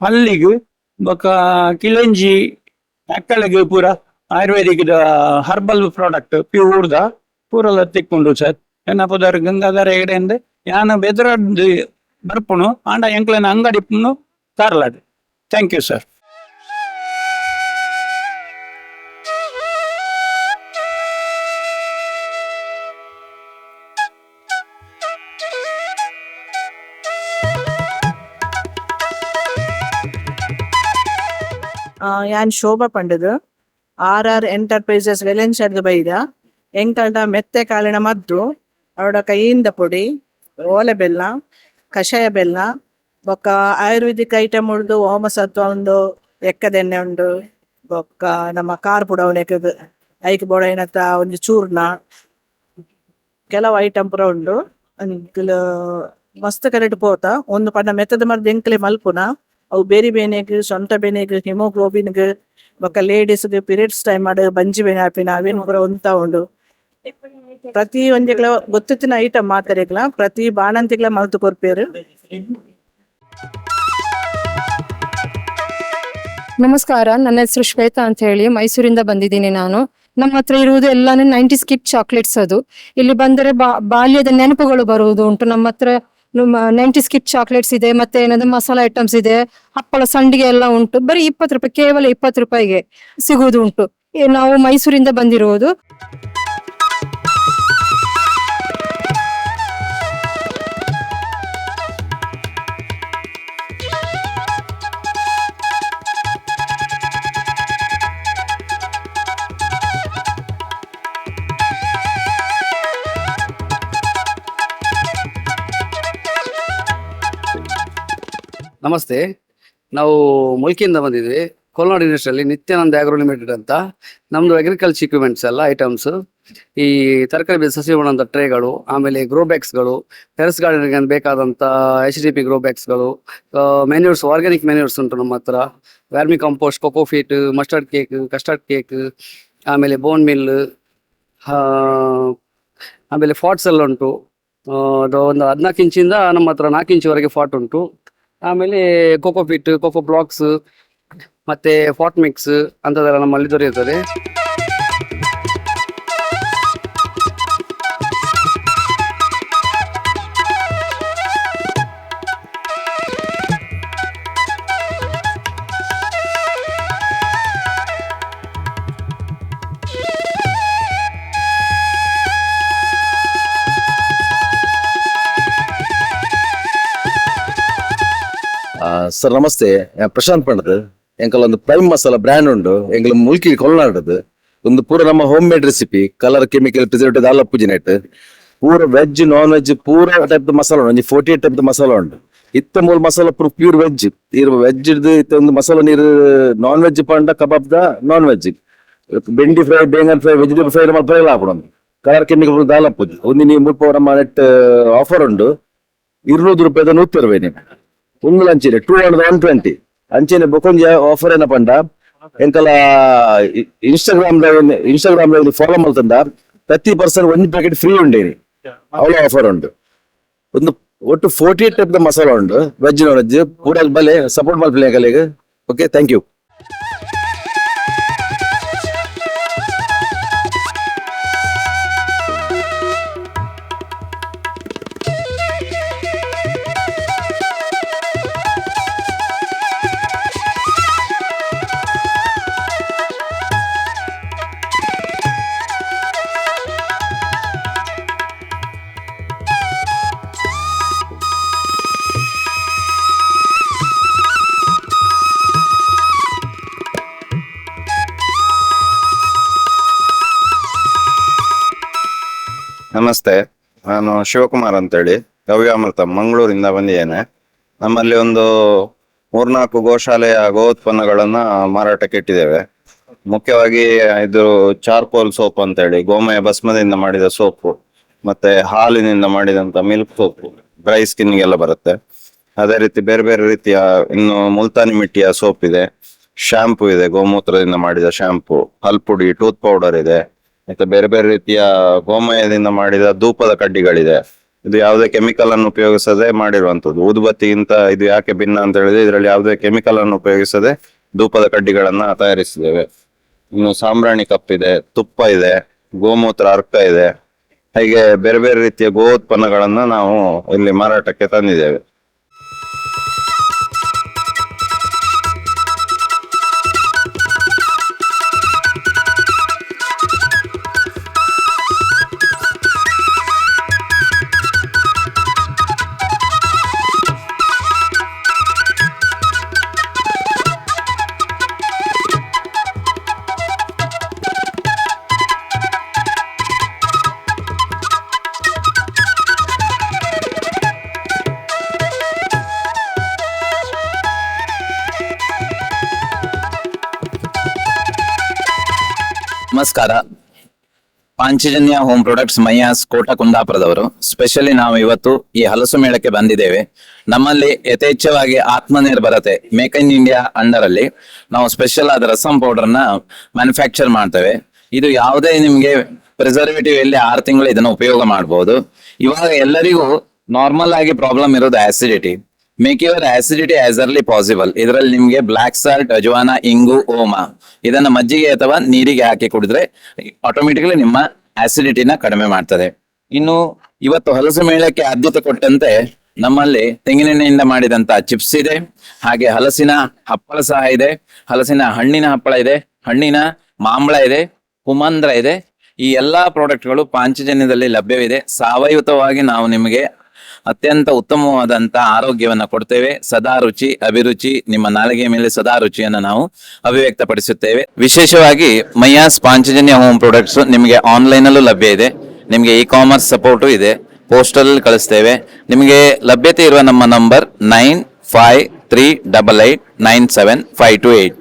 ಹಲ್ಲಿಗು ಬೊಕ ಕಿಲಂಜಿ ಅಕ್ಕಳಿಗೆ ಪೂರ ಆಯುರ್ವೇದಿಕ್ ಹರ್ಬಲ್ ಪ್ರಾಡಕ್ಟ್ ಪ್ಯೂರ್ದ ಪೂರಲ ತಿಕ್ಕೊಂಡು ಸರ್. ಎನ್ನ ಪುದರ್ ಗಂಗಾಧರ ಹೆಗಡೆ ಅಂದ್ ಯಾನ ಬೆದರದ್ದು ಬರ್ಪುನು ಆಂಡ ಎಂಕ್ಲೆನ ಅಂಗಡಿ ಪುನು ಕಾರ್ಲಾಡ್. Thank you sir. ഞാൻ ശോഭ പണ്ടത് RR ಎಂಟರ್ಪ್ರೈಸಸ್ ವೆಲೆನ್ಶರ್ದು ಬೈದ ಎಂಕಲ್ಡ ಮೆತ್ತೆ ಕಾಲಿನ ಮದ್ದು ಅವಡ ಕೈಯಿಂದ ಪೊಡಿ ಓಲೆ ಬೆಲ್ಲ ಕಷಾಯ ಬೆಲ್ಲ ಬೊಕ್ಕ ಆಯುರ್ವೇದಿಕ್ ಐಟಮ್ ಉಳ್ದು ಹೋಮಸತ್ವ ಉಂಡು ಎಕ್ಕದೆಣ್ಣೆ ಉಂಡು ಬೊಕ್ಕ ನಮ್ಮ ಕಾರ್ ಪುಡವನೆಕ್ ಐಕ್ ಬೊಡೈನತ್ತ ಒಂಜಿ ಚೂರ್ಣ ಕೆಲವು ಐಟಮ್ ಪುರ ಉಂಡು. ಅಂಕಲ್ ಮಸ್ತ್ ಕರೆಕ್ಟ್ ಪೋತ ಒಂದು ಪಂಡ ಮೆತ್ತದ ಮರ್ದು ಎಂಕ್ಲೆ ಮಲ್ಪುನ ಅವು ಬೇರೆ ಬೇನೆಗ್ ಸೊಂಟ ಬೇನೆಗ್ ಹಿಮೋಗ್ಲೋಬಿನ್ಗ್ ಬೊಕ್ಕ ಲೇಡೀಸ್ಗೆ ಪೀರಿಯಡ್ಸ್ ಟೈಮ್ ಮಾಡ ಬಂಜಿ ಬೇನೆ ಆಪಿನ ಅವೇನು ಪೂರ ಒಂತ ಉಂಡು. ಪ್ರತಿ ಒಂಜಿಗ್ಲ ಗೊತ್ತಿನ ಐಟಮ್ ಮಾತಾರೆಗ್ಲ ಪ್ರತಿ ಬಾಣಂತಿಗ್ಲ ಮಲ್ತು ಕೊರ್ಪೇರು. ನಮಸ್ಕಾರ, ನನ್ನ ಹೆಸರು ಶ್ವೇತಾ ಅಂತ ಹೇಳಿ ಮೈಸೂರಿಂದ ಬಂದಿದ್ದೀನಿ ನಾನು. ನಮ್ಮ ಹತ್ರ ಇರುವುದು ಎಲ್ಲಾನು 90s ಕಿಡ್ ಚಾಕ್ಲೇಟ್ಸ್. ಅದು ಇಲ್ಲಿ ಬಂದರೆ ಬಾಲ್ಯದ ನೆನಪುಗಳು ಬರುವುದು ಉಂಟು. ನಮ್ಮ ಹತ್ರ 90s ಕಿಡ್ ಚಾಕ್ಲೇಟ್ಸ್ ಇದೆ, ಮತ್ತೆ ಏನಂದ್ರೆ ಮಸಾಲಾ ಐಟಮ್ಸ್ ಇದೆ, ಹಪ್ಪಳ ಸಂಡಿಗೆ ಎಲ್ಲ ಉಂಟು. ಬರೀ 20 ರೂಪಾಯಿ, ಕೇವಲ 20 ರೂಪಾಯಿಗೆ ಸಿಗುವುದು ಉಂಟು. ನಾವು ಮೈಸೂರಿಂದ ಬಂದಿರುವುದು. ನಮಸ್ತೆ, ನಾವು ಮುಲ್ಕಿಯಿಂದ ಬಂದಿದ್ವಿ. ಕೋಲ್ನಾಡ್ ಯೂನಿವರ್ಸಿಟಿಯಲ್ಲಿ ನಿತ್ಯಾನಂದ ಆಗ್ರೋ ಲಿಮಿಟೆಡ್ ಅಂತ ನಮ್ದು ಅಗ್ರಿಕಲ್ಚರ್ ಇಕ್ವಿಪ್ಮೆಂಟ್ಸ್ ಎಲ್ಲ ಐಟಮ್ಸ್, ಈ ತರಕಾರಿ ಬೀಜ ಸಸಿ ಮಾಡುವಂಥ ಟ್ರೇಗಳು, ಆಮೇಲೆ ಗ್ರೋ ಬ್ಯಾಗ್ಸ್ಗಳು, ಟೆರೆಸ್ ಗಾರ್ಡನ್ಗೆ ಬೇಕಾದಂಥ HDP ಗ್ರೋ ಬ್ಯಾಗ್ಸ್ಗಳು, ಮೆನ್ಯೂರ್ಸ್, ಆರ್ಗ್ಯಾನಿಕ್ ಮೆನ್ಯೂರ್ಸ್ ಉಂಟು ನಮ್ಮ ಹತ್ರ. Vermi compost, cocopeat, mustard cake, custard cake, ಆಮೇಲೆ ಬೋನ್ ಮಿಲ್, ಆಮೇಲೆ ಫಾಟ್ಸ್ ಎಲ್ಲ ಉಂಟು. ಅದು ಒಂದು 14 ಇಂಚಿಂದ ನಮ್ಮ ಹತ್ರ 4 ಇಂಚಿವರೆಗೆ ಫಾಟ್ ಉಂಟು. ಆಮೇಲೆ ಕೋಕೋಫಿಟ್, ಕೋಕೋ ಬ್ಲಾಕ್ಸ್, ಮತ್ತೆ ಫಾಟ್ ಮಿಕ್ಸ್ ಅಂತದೆಲ್ಲ ನಮ್ಮಲ್ಲಿ ದೊರೆಯುತ್ತದೆ. ಸರ್ ನಮಸ್ತೆ, ಪ್ರಶಾಂತ್ ಪಂಡದ್. ಎಂಕಲ್ ಒಂದು ಪ್ರೈಮ್ ಮಸಾಲಾ ಬ್ರ್ಯಾಂಡ್ ಉಂಡು ಎಂಕಲ್ ಮುಲ್ಕಿ ಕೊಲ್ನಾಡದು. ಒಂದು ಪೂರ ನಮ್ಮ home made recipe, colour chemical preservative ದಾಲ ಪೂಜಿನೆಟ್ ಪೂರ ವೆಜ್ ನಾನ್ ವೆಜ್ ಪೂರ ಟೈಪ್ ಮಸಾಲ ಉಂಟು 48 ಟೈಪ್ ಮಸಾಲ ಉಂಟು ಇತ್ತ ಮೂಲ ಮಸಾಲ ಪ್ಯೂರ್ ವೆಜ್ ವೆಜ್ ಒಂದು ಮಸಾಲ ನೀರು ನಾನ್ ವೆಜ್ ಪಂಡ ಕಬಾಬ್ ದ ನಾನ್ ವೆಜ್ ಬೆಂಡಿ ಫ್ರೈ ಬೇಂಗನ್ ಫ್ರೈ ವೆಜಿಟೇಬಲ್ ಫ್ರೈ ಫ್ರೈ ಹಾಕೋಣ ಕಲರ್ ಕೆಮಿಕಲ್ ದಾಲಪ್ಪುದು ಒಂದು ನೀವು ಮುಲ್ಪ ನಮ್ಮ ನೆಟ್ ಆಫರ್ ಉಂಟು 200 ರೂಪಾಯಿದ 120 ನೀವು ಒಂದು ಅಂಚಿನ 220 ಅಂಚಿನ ಬೊಕೊಂಜಿ ಆಫರ್ ಏನ ಪಂಡ ಎಂಕಲ ಇನ್ಸ್ಟಾಗ್ರಾಮ್ ಫಾಲೋ ಮಾಡ್ತಂಡ 30% ಒಂದು ಪ್ಯಾಕೆಟ್ ಫ್ರೀ ಉಂಡೇನಿ ಅವಳ ಆಫರ್ ಉಂಟು ಒಂದು ಒಟ್ಟು 48 ಟೈಪ್ ಮಸಾಲ ಉಂಟು ವೆಜ್ ನಾನ್ ವೆಜ್ ಪೂರ ಬಲೆ ಸಪೋರ್ಟ್ ಮಾಡ್ಲಿ ಕಲೆಗೆ. Okay, thank you. ನಮಸ್ತೆ, ನಾನು ಶಿವಕುಮಾರ್ ಅಂತೇಳಿ ಗವ್ಯಾಮೃತ ಮಂಗಳೂರಿಂದ ಬಂದಿದ್ದೇನೆ. ನಮ್ಮಲ್ಲಿ ಒಂದು 3-4 ಗೋಶಾಲೆಯ ಗೋ ಉತ್ಪನ್ನಗಳನ್ನ ಮಾರಾಟಕ್ಕೆ ಇಟ್ಟಿದ್ದೇವೆ. ಮುಖ್ಯವಾಗಿ ಇದು ಚಾರ್ಕೋಲ್ ಸೋಪ್ ಅಂತೇಳಿ ಗೋಮಯ ಭಸ್ಮದಿಂದ ಮಾಡಿದ ಸೋಪು, ಮತ್ತೆ ಹಾಲಿನಿಂದ ಮಾಡಿದಂತ ಮಿಲ್ಕ್ ಸೋಪು ಡ್ರೈ ಸ್ಕಿನ್ಗೆಲ್ಲ ಬರುತ್ತೆ. ಅದೇ ರೀತಿ ಬೇರೆ ಬೇರೆ ರೀತಿಯ ಇನ್ನು ಮುಲ್ತಾನಿ ಮಿಟ್ಟಿಯ ಸೋಪ್ ಇದೆ, ಶಾಂಪೂ ಇದೆ, ಗೋಮೂತ್ರದಿಂದ ಮಾಡಿದ ಶಾಂಪೂ, ಹಲ್ಪುಡಿ, ಟೂತ್ ಪೌಡರ್ ಇದೆ, ಮತ್ತೆ ಬೇರೆ ಬೇರೆ ರೀತಿಯ ಗೋಮಯದಿಂದ ಮಾಡಿದ ಧೂಪದ ಕಡ್ಡಿಗಳಿದೆ. ಇದು ಯಾವುದೇ ಕೆಮಿಕಲ್ ಅನ್ನು ಉಪಯೋಗಿಸದೆ ಮಾಡಿರುವಂತದ್ದು. ಊದುಬತ್ತಿಗಿಂತ ಇದು ಯಾಕೆ ಭಿನ್ನ ಅಂತ ಹೇಳಿದ್ರೆ ಇದರಲ್ಲಿ ಯಾವುದೇ ಕೆಮಿಕಲ್ ಅನ್ನು ಉಪಯೋಗಿಸದೆ ಧೂಪದ ಕಡ್ಡಿಗಳನ್ನ ತಯಾರಿಸಿದ್ದೇವೆ. ಇನ್ನು ಸಾಂಬ್ರಾಣಿ ಕಪ್ ಇದೆ, ತುಪ್ಪ ಇದೆ, ಗೋಮೂತ್ರ ಅರ್ಕ ಇದೆ, ಹೀಗೆ ಬೇರೆ ಬೇರೆ ರೀತಿಯ ಗೋ ಉತ್ಪನ್ನಗಳನ್ನ ನಾವು ಇಲ್ಲಿ ಮಾರಾಟಕ್ಕೆ ತಂದಿದ್ದೇವೆ. ನಮಸ್ಕಾರ, ಪಾಂಚಜನ್ಯ ಹೋಮ್ ಪ್ರಾಡಕ್ಟ್ಸ್ ಮೈಯಾಸ್ ಕೋಟ ಕುಂದಾಪುರದವರು. ಸ್ಪೆಷಲಿ ನಾವು ಇವತ್ತು ಈ ಹಲಸು ಮೇಳಕ್ಕೆ ಬಂದಿದ್ದೇವೆ. ನಮ್ಮಲ್ಲಿ ಯಥೇಚ್ಛವಾಗಿ ಆತ್ಮನಿರ್ಭರತೆ ಮೇಕ್ ಇನ್ ಇಂಡಿಯಾ ಅಂಡರ್ ಅಲ್ಲಿ ನಾವು ಸ್ಪೆಷಲ್ ಆದ ರಸಂ ಪೌಡರ್ ನ ಮ್ಯಾನುಫ್ಯಾಕ್ಚರ್ ಮಾಡ್ತೇವೆ. ಇದು ಯಾವುದೇ ನಿಮ್ಗೆ ಪ್ರಿಸರ್ವೇಟಿವ್ ಇಲ್ಲಿ 6 ತಿಂಗಳು ಇದನ್ನ ಉಪಯೋಗ ಮಾಡಬಹುದು. ಇವಾಗ ಎಲ್ಲರಿಗೂ ನಾರ್ಮಲ್ ಆಗಿ ಪ್ರಾಬ್ಲಮ್ ಇರೋದು acidity. Make your acidity as early possible. ಇದರಲ್ಲಿ ನಿಮ್ಗೆ ಬ್ಲಾಕ್ ಸಾಲ್ಟ್, ಅಜವಾನ, ಇಂಗು, ಓಮ ಇದನ್ನ ಮಜ್ಜಿಗೆ ಅಥವಾ ನೀರಿಗೆ ಹಾಕಿ ಕುಡಿದ್ರೆ ಆಟೋಮೆಟಿಕಲಿ ನಿಮ್ಮ ಆಸಿಡಿಟಿನ ಕಡಿಮೆ ಮಾಡ್ತದೆ. ಇನ್ನು ಇವತ್ತು ಹಲಸು ಮೇಳಕ್ಕೆ ಆದ್ಯತೆ ಕೊಟ್ಟಂತೆ ನಮ್ಮಲ್ಲಿ ತೆಂಗಿನೆಣ್ಣೆಯಿಂದ ಮಾಡಿದಂತ ಚಿಪ್ಸ್ ಇದೆ, ಹಾಗೆ ಹಲಸಿನ ಹಪ್ಪಳ ಸಹ ಇದೆ, ಹಲಸಿನ ಹಣ್ಣಿನ ಹಪ್ಪಳ ಇದೆ, ಹಣ್ಣಿನ ಮಾಂಬಳ ಇದೆ, ಕುಮಂದ್ರ ಇದೆ. ಈ ಎಲ್ಲಾ ಪ್ರಾಡಕ್ಟ್ಗಳು ಪಾಂಚಜನ್ಯದಲ್ಲಿ ಲಭ್ಯವಿದೆ. ಸಾವಯವವಾಗಿ ನಾವು ನಿಮಗೆ ಅತ್ಯಂತ ಉತ್ತಮವಾದಂತ ಆರೋಗ್ಯವನ್ನ ಕೊಡ್ತೇವೆ. ಸದಾ ರುಚಿ, ಅಭಿರುಚಿ, ನಿಮ್ಮ ನಾಲಿಗೆ ಮೇಲೆ ಸದಾ ರುಚಿಯನ್ನು ನಾವು ಅಭಿವ್ಯಕ್ತಪಡಿಸುತ್ತೇವೆ. ವಿಶೇಷವಾಗಿ ಮೈಯಾಸ್ ಪಾಂಚಜನ್ಯ ಹೋಮ್ ಪ್ರಾಡಕ್ಟ್ಸ್ ನಿಮಗೆ ಆನ್ಲೈನ್ ಅಲ್ಲೂ ಲಭ್ಯ ಇದೆ. ನಿಮಗೆ ಇ ಕಾಮರ್ಸ್ ಸಪೋರ್ಟು ಇದೆ, ಪೋಸ್ಟಲ್ ಕಳಿಸ್ತೇವೆ. ನಿಮಗೆ ಲಭ್ಯತೆ ಇರುವ ನಮ್ಮ ನಂಬರ್ 9538897528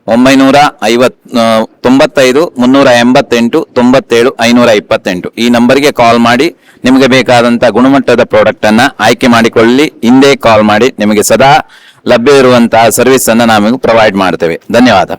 995-388-97-528 ಈ ನಂಬರ್ಗೆ ಕಾಲ್ ಮಾಡಿ ನಿಮಗೆ ಬೇಕಾದಂತ ಗುಣಮಟ್ಟದ ಪ್ರಾಡಕ್ಟ್ ಅನ್ನ ಆಯ್ಕೆ ಮಾಡಿಕೊಳ್ಳಿ. ಹಿಂದೆ ಕಾಲ್ ಮಾಡಿ, ನಿಮಗೆ ಸದಾ ಲಭ್ಯ ಇರುವಂತಹ ಸರ್ವಿಸ್ ಅನ್ನ ನಾವು ಪ್ರೊವೈಡ್ ಮಾಡ್ತೇವೆ. ಧನ್ಯವಾದ.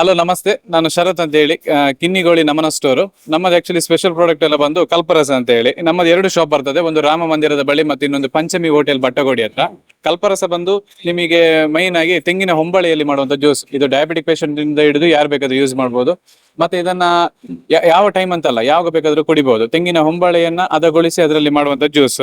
ಹಲೋ ನಮಸ್ತೆ, ನಾನು ಶರತ್ ಅಂತ ಹೇಳಿ, ಕಿನ್ನಿಗೋಳಿ ನಮನ ಸ್ಟೋರು. ನಮ್ಮದು ಆಕ್ಚುಲಿ ಸ್ಪೆಷಲ್ ಪ್ರಾಡಕ್ಟ್ ಎಲ್ಲ ಬಂದು ಕಲ್ಪರಸ ಅಂತ ಹೇಳಿ. ನಮ್ಮದು 2 ಶಾಪ್ ಬರ್ತದೆ, ಒಂದು ರಾಮ ಮಂದಿರದ ಬಳಿ ಮತ್ತು ಇನ್ನೊಂದು ಪಂಚಮಿ ಹೋಟೆಲ್ ಬಟ್ಟಗೋಡಿ ಹತ್ರ. ಕಲ್ಪರಸ ಬಂದು ನಿಮಗೆ ಮೈನ್ ಆಗಿ ತೆಂಗಿನ ಹೊಂಬಳೆಯಲ್ಲಿ ಮಾಡುವಂತ ಜ್ಯೂಸ್. ಇದು ಡಯಾಬಿಟಿಕ್ ಪೇಷಂಟ್ ಇಂದ ಹಿಡಿದು ಯಾರು ಬೇಕಾದ್ರೂ ಯೂಸ್ ಮಾಡ್ಬೋದು. ಮತ್ತೆ ಇದನ್ನ ಯಾವ ಟೈಮ್ ಅಂತಲ್ಲ, ಯಾವಾಗ ಬೇಕಾದ್ರೂ ಕುಡಿಬಹುದು. ತೆಂಗಿನ ಹೊಂಬಳೆಯನ್ನ ಹದಗೊಳಿಸಿ ಅದರಲ್ಲಿ ಮಾಡುವಂತ ಜ್ಯೂಸ್.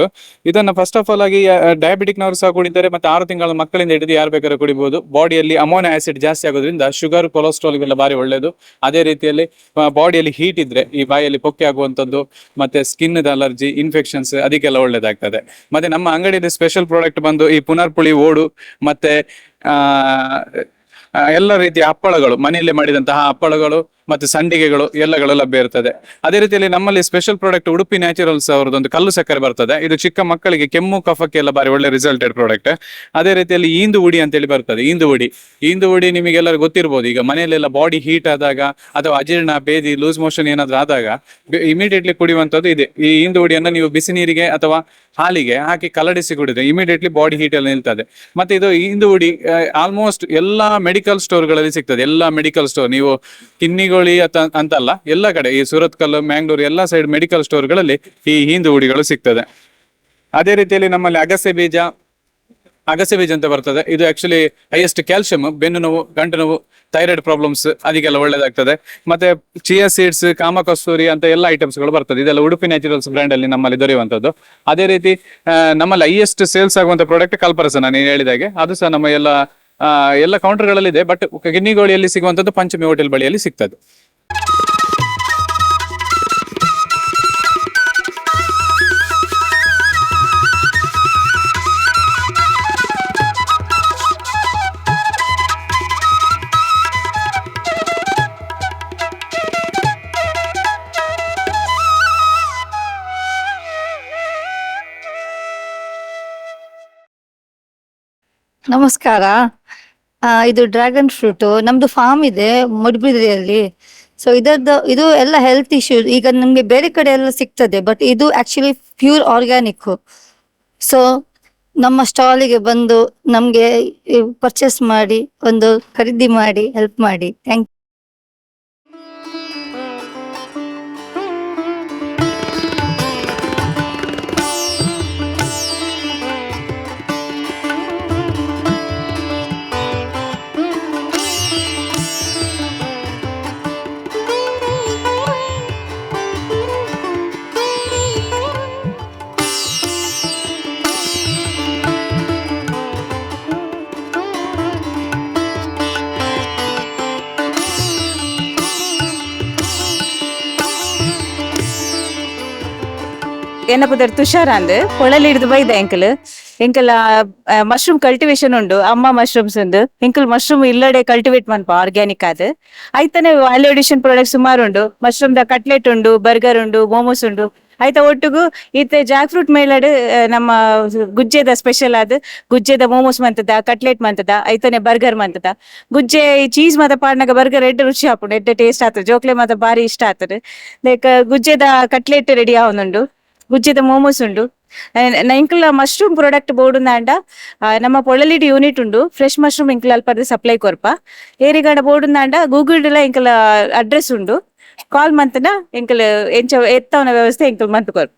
ಇದನ್ನ ಫಸ್ಟ್ ಆಫ್ ಆಲ್ ಆಗಿ ಡಯಾಬಿಟಿಕ್ ನವರು ಸಹ ಕುಡಿತಾರೆ, ಮತ್ತೆ 6 ತಿಂಗಳ ಮಕ್ಕಳಿಂದ ಹಿಡಿದು ಯಾರು ಬೇಕಾದ್ರೂ ಕುಡಿಬಹುದು. ಬಾಡಿಯಲ್ಲಿ ಅಮೋನಿಯಾ ಆಸಿಡ್ ಜಾಸ್ತಿ ಆಗೋದ್ರಿಂದ ಶುಗರ್, ಕೊಲೆಸ್ಟ್ರಾಲ್ ಇವೆಲ್ಲ ಬಾರಿ ಒಳ್ಳೇದು. ಅದೇ ರೀತಿಯಲ್ಲಿ ಬಾಡಿಯಲ್ಲಿ ಹೀಟ್ ಇದ್ರೆ ಈ ಬಾಯಲ್ಲಿ ಪೊಕ್ಕೆ ಆಗುವಂತದ್ದು, ಮತ್ತೆ ಸ್ಕಿನ್ ಅಲರ್ಜಿ, ಇನ್ಫೆಕ್ಷನ್ಸ್ ಅದಕ್ಕೆಲ್ಲ ಒಳ್ಳೇದಾಗ್ತದೆ. ಮತ್ತೆ ನಮ್ಮ ಅಂಗಡಿಯಲ್ಲಿ ಸ್ಪೆಷಲ್ ಪ್ರಾಡಕ್ಟ್ ಬಂದು ಈ ಪುನರ್ಪುಳಿ ಓಡು, ಮತ್ತೆ ಎಲ್ಲ ರೀತಿಯ ಹಪ್ಪಳಗಳು, ಮನೆಯಲ್ಲೇ ಮಾಡಿದಂತಹ ಹಪ್ಪಳಗಳು ಮತ್ತೆ ಸಂಡಿಗೆಗಳು ಎಲ್ಲಗಳು ಲಭ್ಯ ಇರ್ತದೆ. ಅದೇ ರೀತಿಯಲ್ಲಿ ನಮ್ಮಲ್ಲಿ ಸ್ಪೆಷಲ್ ಪ್ರಾಡಕ್ಟ್ ಉಡುಪಿ ನ್ಯಾಚುರಲ್ಸ್ ಅವರದೊಂದು ಕಲ್ಲು ಸಕ್ಕರೆ ಬರ್ತದೆ. ಇದು ಚಿಕ್ಕ ಮಕ್ಕಳಿಗೆ ಕೆಮ್ಮು ಕಫಕ್ಕೆ ಎಲ್ಲ ಬಾರಿ ಒಳ್ಳೆ ರಿಸಲ್ಟೆಡ್ ಪ್ರಾಡಕ್ಟ್. ಅದೇ ರೀತಿಯಲ್ಲಿ ಈಂದು ಉಡಿ ಅಂತೇಳಿ ಬರ್ತದೆ. ಈಂದು ಉಡಿ ನಿಮಗೆಲ್ಲರೂ ಗೊತ್ತಿರ್ಬೋದು. ಈಗ ಮನೆಯಲ್ಲೆಲ್ಲ ಬಾಡಿ ಹೀಟ್ ಆದಾಗ ಅಥವಾ ಅಜೀರ್ಣ, ಬೇದಿ, ಲೂಸ್ ಮೋಷನ್ ಏನಾದ್ರು ಆದಾಗ ಇಮಿಡಿಯೇಟ್ಲಿ ಕುಡಿಯುವಂತದ್ದು ಇದೆ. ಈ ಈಂದು ಉಡಿಯನ್ನ ನೀವು ಬಿಸಿ ನೀರಿಗೆ ಅಥವಾ ಹಾಲಿಗೆ ಹಾಕಿ ಕಲಡಿಸಿ ಕುಡಿದ್ರೆ ಇಮಿಡಿಯೇಟ್ಲಿ ಬಾಡಿ ಹೀಟ್ ಎಲ್ಲ ನಿಲ್ತದೆ. ಮತ್ತೆ ಇದು ಈಂದು ಉಡಿ ಆಲ್ಮೋಸ್ಟ್ ಎಲ್ಲಾ ಮೆಡಿಕಲ್ ಸ್ಟೋರ್ಗಳಲ್ಲಿ ಸಿಗ್ತದೆ. ಎಲ್ಲಾ ಮೆಡಿಕಲ್ ಸ್ಟೋರ್, ನೀವು ಕಿನ್ನಿಗೋಳಿ ಅಂತಲ್ಲ, ಎಲ್ಲ ಕಡೆ ಈ ಸೂರತ್ ಕಲ್ಲು, ಮ್ಯಾಂಗ್ಳೂರ್ ಎಲ್ಲ ಸೈಡ್ ಮೆಡಿಕಲ್ ಸ್ಟೋರ್ಗಳಲ್ಲಿ ಈ ಹಿಂದು ಉಡಿಗಳು ಸಿಗ್ತದೆ. ಅದೇ ರೀತಿಯಲ್ಲಿ ನಮ್ಮಲ್ಲಿ ಅಗಸೆ ಬೀಜ ಅಂತ ಬರ್ತದೆ. ಇದು ಆಕ್ಚುಲಿ ಹೈಯೆಸ್ಟ್ ಕ್ಯಾಲ್ಸಿಯಂ, ಬೆನ್ನು ನೋವು, ಗಂಟು ನೋವು, ಥೈರಾಯ್ಡ್ ಪ್ರಾಬ್ಲಮ್ಸ್ ಅದಕ್ಕೆಲ್ಲ ಒಳ್ಳೇದಾಗ್ತದೆ. ಮತ್ತೆ ಚಿಯಾ ಸೀಡ್ಸ್, ಕಾಮಕಸ್ತೂರಿ ಅಂತ ಎಲ್ಲ ಐಟಮ್ಸ್ ಗಳು ಬರ್ತದೆ. ಇದೆಲ್ಲ ಉಡುಪಿ ನ್ಯಾಚುರಲ್ಸ್ ಬ್ರ್ಯಾಂಡ್ ಅಲ್ಲಿ ನಮ್ಮಲ್ಲಿ ದೊರೆಯುವಂತದ್ದು. ಅದೇ ರೀತಿ ನಮ್ಮಲ್ಲಿ ಹೈಯೆಸ್ಟ್ ಸೇಲ್ಸ್ ಆಗುವಂತ ಪ್ರಾಡಕ್ಟ್ ಕಲ್ಪರಸ, ನಾನು ಹೇಳಿದಾಗೆ ಅದು ಸಹ ನಮ್ಮ ಎಲ್ಲ ಕೌಂಟರ್ಗಳಲ್ಲಿದೆ. ಬಟ್ ಕಿನ್ನಿಗೋಳಿಯಲ್ಲಿ ಸಿಗುವಂತದ್ದು ಪಂಚಮಿ ಹೋಟೆಲ್ ಬಳಿಯಲ್ಲಿ ಸಿಗ್ತದೆ. ನಮಸ್ಕಾರ. ಇದು ಡ್ರ್ಯಾಗನ್ ಫ್ರೂಟ್ ನಮ್ದು ಫಾರ್ಮ್ ಇದೆ ಮೂಡುಬಿದಿರೆಯಲ್ಲಿ. ಸೊ ಇದು ಎಲ್ಲ ಹೆಲ್ತ್ ಇಶ್ಯೂ. ಈಗ ನಮ್ಗೆ ಬೇರೆ ಕಡೆ ಎಲ್ಲ ಸಿಗ್ತದೆ, ಬಟ್ ಇದು ಆಕ್ಚುಲಿ ಪ್ಯೂರ್ ಆರ್ಗ್ಯಾನಿಕ್. ಸೊ ನಮ್ಮ ಸ್ಟಾಲಿಗೆ ಬಂದು ನಮ್ಗೆ ಪರ್ಚೇಸ್ ಮಾಡಿ, ಒಂದು ಖರೀದಿ ಮಾಡಿ ಹೆಲ್ಪ್ ಮಾಡಿ. Thank you. ಎನ್ನ ಪುದರ್ ತುಷಾರ್ ಅಂದ್ ಹೊಳಲಿ ಹಿಡಿದು ಬೈದ ಎಂಕಲ್ ಮಶ್ರೂಮ್ ಕಲ್ಟಿವೇಶನ್ ಉಂಡು. ಅಮ್ಮ ಮಶ್ರೂಮ್ಸ್ ಉಂಡು ಎಂಕಲ್ ಮಶ್ರೂಮ್ ಇಲ್ಲಡೆ ಕಲ್ಟಿವೇಟ್ ಮನ್ಪ ಆರ್ಗ್ಯಾನಿಕ್ ಆದ್ ಐತನೆ ವ್ಯಾಲ್ಯೂ ಅಡಿಷನ್ ಪ್ರಾಡಕ್ಟ್ ಸುಮಾರು ಉಂಡು. ಮಶ್ರೂಮ್ ದ ಕಟ್ಲೆಟ್ ಉಂಡು, ಬರ್ಗರ್ ಉಂಡು, ಮೋಮೋಸ್ ಉಂಡು. ಐತ ಒಟ್ಟುಗು ಈತ ಜಾಕ್ ಫ್ರೂಟ್ ಮೇಲಡ್ ನಮ್ಮ ಗುಜ್ಜೆದ ಸ್ಪೆಷಲ್ ಆದ್ ಗುಜ್ಜೆದ ಮೋಮೋಸ್ ಮಂತದ, ಕಟ್ಲೆಟ್ ಮಂತದ, ಐತನೆ ಬರ್ಗರ್ ಮಂತದ. ಗುಜ್ಜೆ ಚೀಸ್ ಮತ ಪಾಡ್ನಾಗ ಬರ್ಗರ್ ಎಡ್ಡೆ ರುಚಿ ಹಾಪುಂಡು, ಎಡ್ಡೆ ಟೇಸ್ಟ್ ಆತದ. ಜೋಕ್ಲೆ ಮತ ಬಾರಿ ಇಷ್ಟ ಆತದ. ಲೈಕ್ ಗುಜ್ಜೆದ ಕಟ್ಲೆಟ್ ರೆಡಿ ಆವೊಂದುಂಡು, ಗುಜ್ಜೆದ ಮೋಮೋಸ್ ಉಂಡು. ಇಂಕಲ್ ಮಶ್ರೂಮ್ ಪ್ರಾಡಕ್ಟ್ ಬೋರ್ಡ್ ಅಂಡ ನಮ್ಮ ಪೊಳ್ಳಲಿಡಿ ಯೂನಿಟ್ ಉಂಡು. ಫ್ರೆಶ್ ಮಶ್ರೂಮ್ ಇಂಕಲ್ ಅಲ್ಪದ ಸಪ್ಲೈ ಕೊರ್ಪ ಏರಿಗಾಡ ಬೋರ್ಡ್ ಅಂಡ ಗೂಗಲ್ ಇಂಕಲ್ ಅಡ್ರೆಸ್ ಉಂಡು. ಕಾಲ್ ಮಂತನ ಇಂಕಲ್ ಎಂಚ ಎತ್ತವನ ವ್ಯವಸ್ಥೆ Ilkal month ಕೊರ್ಪ.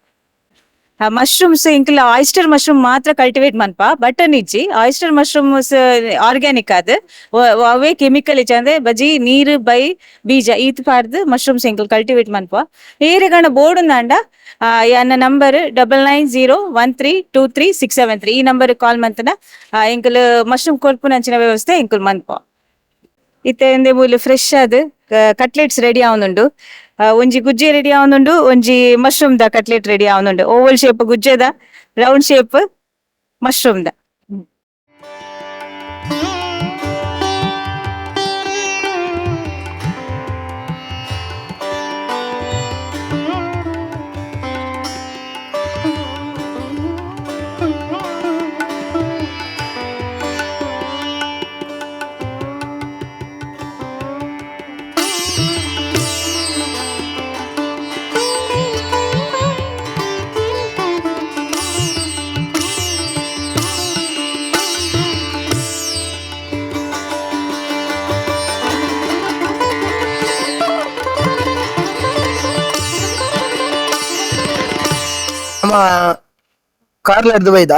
Mushrooms Ilkal oyster mushroom ಮಾತ್ರ ಕಲ್ಟಿವೇಟ್ ಮನ್ಪ. ಬಟನ್ ಇಜ್ಜಿ ಆಯಿಸ್ಟರ್ ಮಶ್ರೂಮ್ಸ್ ಆರ್ಗ್ಯಾನಿಕ್ ಆದ್ ಅವೇ ಕೆಮಿಕಲ್ ಇಜ್ಜ ಅಂದ್ರೆ ಬಜಿ ನೀರು ಬೈ ಬೀಜ ಈತ್ ಪಾಡ್ದು ಮಶ್ರೂಮ್ಸ್ ಇಂಕಲ್ ಕಲ್ಟಿವೇಟ್ ಮನ್ಪ. ಏರಿಗಾಣ ಬೋರ್ಡ್ ಅಂಡ ನನ್ನ ನಂಬರ್ 9901323673 ಈ ನಂಬರ್ ಕಾಲ್ ಮಂತನ ಎಂಕಲ್ ಮಶ್ರೂಮ್ ಕೊರ್ಪುನ ಅಂಚಿನ ವ್ಯವಸ್ಥೆ ಎಂಕಲ್ ಮನ್ಪ. ಇತ್ತೆ ಮೂಲ ಫ್ರೆಶ್ ಆದ್ ಕಟ್ಲೆಟ್ಸ್ ರೆಡಿ ಆವೊಂದುಂಡು. ಒಂಜಿ ಗುಜ್ಜೆ ರೆಡಿ ಆವೊಂದುಂಡು, ಒಂಜಿ ಮಶ್ರೂಮ್ ದ ಕಟ್ಲೆಟ್ ರೆಡಿ ಆವೊಂದುಂಡು. ಓವಲ್ ಶೇಪ್ ಗುಜ್ಜೆದ, ರೌಂಡ್ ಶೇಪ್ ಮಶ್ರೂಮ್ ದ. ನಮ್ಮ ಕಾರ್ಲ ಹಿಡ್ದು ಬೈದ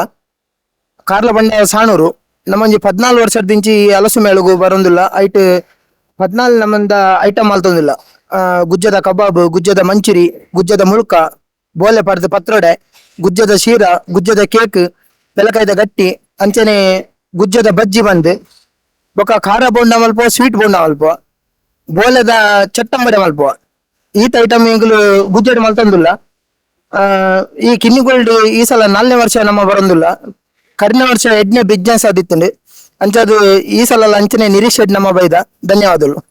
ಕಾರ್ಲ ಬಂಡೆ ಸಾಣೂರು ನಮ್ಮಂಜಿ 14 ವರ್ಷದಿಂಚಿ ಹಲಸು ಮೇಳಗು ಬರೋದಿಲ್ಲ ಐಟ್ 14 ನಮ್ಮಂದ ಐಟಮ್ ಅಲ್ತೊಂದಿಲ್ಲ ಗುಜ್ಜದ ಕಬಾಬ್, ಗುಜ್ಜದ ಮಂಚೂರಿ, ಗುಜ್ಜದ ಮುಳ್ಕ, ಬೋಲೆ ಪರ್ದ ಪತ್ರೊಡೆ, ಗುಜ್ಜದ ಶೀರ, ಗುಜ್ಜದ ಕೇಕ್, ಬೆಲಕಾಯ್ದ ಗಟ್ಟಿ ಅಂಚನೆ ಗುಜ್ಜದ ಬಜ್ಜಿ ಬಂದ್ ಬೊಕ ಖಾರ ಬೋಂಡ ಮಲ್ಪ, ಸ್ವೀಟ್ ಬೋಂಡ ಮಲ್ಪ, ಬೋಲೆದ ಚಟ್ಟಂಬಡೆ ಮಲ್ಪ ಈತ ಐಟಮ್ ಈಗಲೂ ಗುಜ್ಜಡ ಮಲ್ತಂದಿಲ್ಲ. ಈ ಕಿನ್ನಿ ಗೋಲ್ಡ್ ಈ ಸಲ 4ನೇ ವರ್ಷ ನಮ್ಮ ಬರೋದಿಲ್ಲ, ಕಡಿನ ವರ್ಷ 8ನೇ ಬಿಸ್ನೆಸ್ ಆದಿತ್ತಂಡು ಅಂಚದು ಈ ಸಲ ಅಂಚನೆ ನಿರೀಕ್ಷೆ ನಮ್ಮ ಬೈದ. ಧನ್ಯವಾದಗಳು.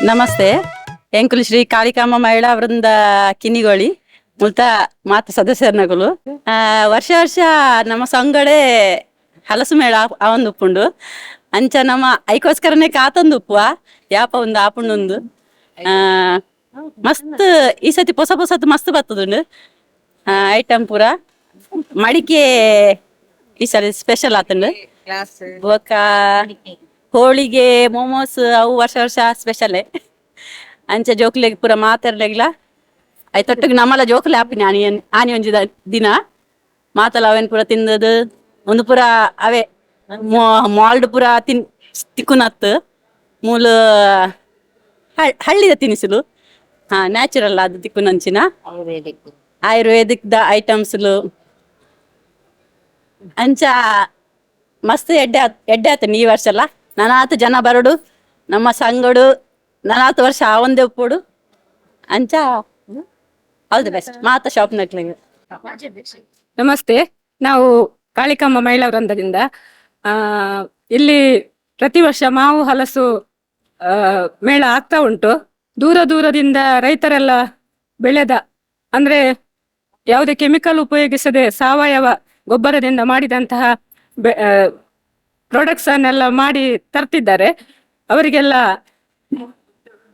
ನಮಸ್ತೆ, ಎಂಕುಲು ಶ್ರೀ ಕಾಳಿಕಾಮ್ಮ ಮಹಿಳಾ ವೃಂದ ಕಿನ್ನಿಗೋಳಿ ಮುಲ್ತ ಮಾತ ಸದಸ್ಯರ್ನಗಳು ವರ್ಷ ವರ್ಷ ನಮ್ಮ ಸಂಗಡೆ ಹಲಸು ಮೇಳ ಅವಂದು ಉಪ್ಪುಂಡು ಅಂಚ ನಮ್ಮ ಐಕೋಸ್ಕರನೇ ಕಾತೊಂದು ಉಪ್ಪುವ ಯಾಪ ಒಂದು ಆಪುಂಡು ಮಸ್ತ್ ಈ ಸತಿ ಹೊಸ ಮಸ್ತ್ ಬರ್ತದುಂಡು ಐಟಮ್ ಪೂರ ಮಡಿಕೆ ಈ ಸಲ ಸ್ಪೆಷಲ್ ಆತುಂಡು ಬೊಕ್ಕ ಹೋಳಿಗೆ ಮೋಮೋಸ್ ಅವು ವರ್ಷ ವರ್ಷ ಸ್ಪೆಷಲೇ ಅಂಚೆ ಜೋಕ್ಲೆಗ್ ಪೂರ ಮಾತಾಡ್ಲೆಗ್ಲ ಐತೊಟ್ಟಿಗೆ ನಮ್ಮಲ್ಲ ಜೋಕ್ಲೆ ಆಪಿನಿ ಆನಿ ಒಂಜಿದ ದಿನ ಮಾತಲ್ಲ ಅವೇನ್ ಪೂರ ತಿಂದದು ಒಂದು ಪೂರ ಅವೇ ಮಾಲ್ಡ್ ಪೂರ ತಿಕ್ಕುನತ್ತು ಮೂಲ ಹಳ್ಳಿದ ತಿನಿಸುಲು ನ್ಯಾಚುರಲ್ ಅದು ತಿಕ್ಕುನಂಚಿನ ಆಯುರ್ವೇದಿಕ್ ದ ಐಟಮ್ಸ್ಲು ಅಂಚ ಮಸ್ತ್ ಎಡ್ಡೆ ಆತನು ಈ ವರ್ಷ ಎಲ್ಲ ನನಾತು ಜನ ಬರೋಡು ನಮ್ಮ ಸಂಗಡು 4 ವರ್ಷ ಒಂದೇ ಉಪ್ಪೋಡು ಅಂಚ ಆಲ್ ದಿ ಬೆಸ್ಟ್ ಮಾತ ಶಾಪ್ ನಕ್ಲಿಗೆ. ನಮಸ್ತೆ, ನಾವು ಕಾಳಿಕಾಮ್ಮ ಮಹಿಳಾ ವೃಂದದಿಂದ ಇಲ್ಲಿ ಪ್ರತಿ ವರ್ಷ ಮಾವು ಹಲಸು ಮೇಳ ಆಗ್ತಾ ಉಂಟು. ದೂರದಿಂದ ರೈತರೆಲ್ಲ ಬೆಳೆದ ಅಂದ್ರೆ ಯಾವುದೇ ಕೆಮಿಕಲ್ ಉಪಯೋಗಿಸದೆ ಸಾವಯವ ಗೊಬ್ಬರದಿಂದ ಮಾಡಿದಂತಹ ಪ್ರಾಡಕ್ಟ್ಸ್ ಅನ್ನೆಲ್ಲ ಮಾಡಿ ತರ್ತಿದ್ದಾರೆ. ಅವರಿಗೆಲ್ಲ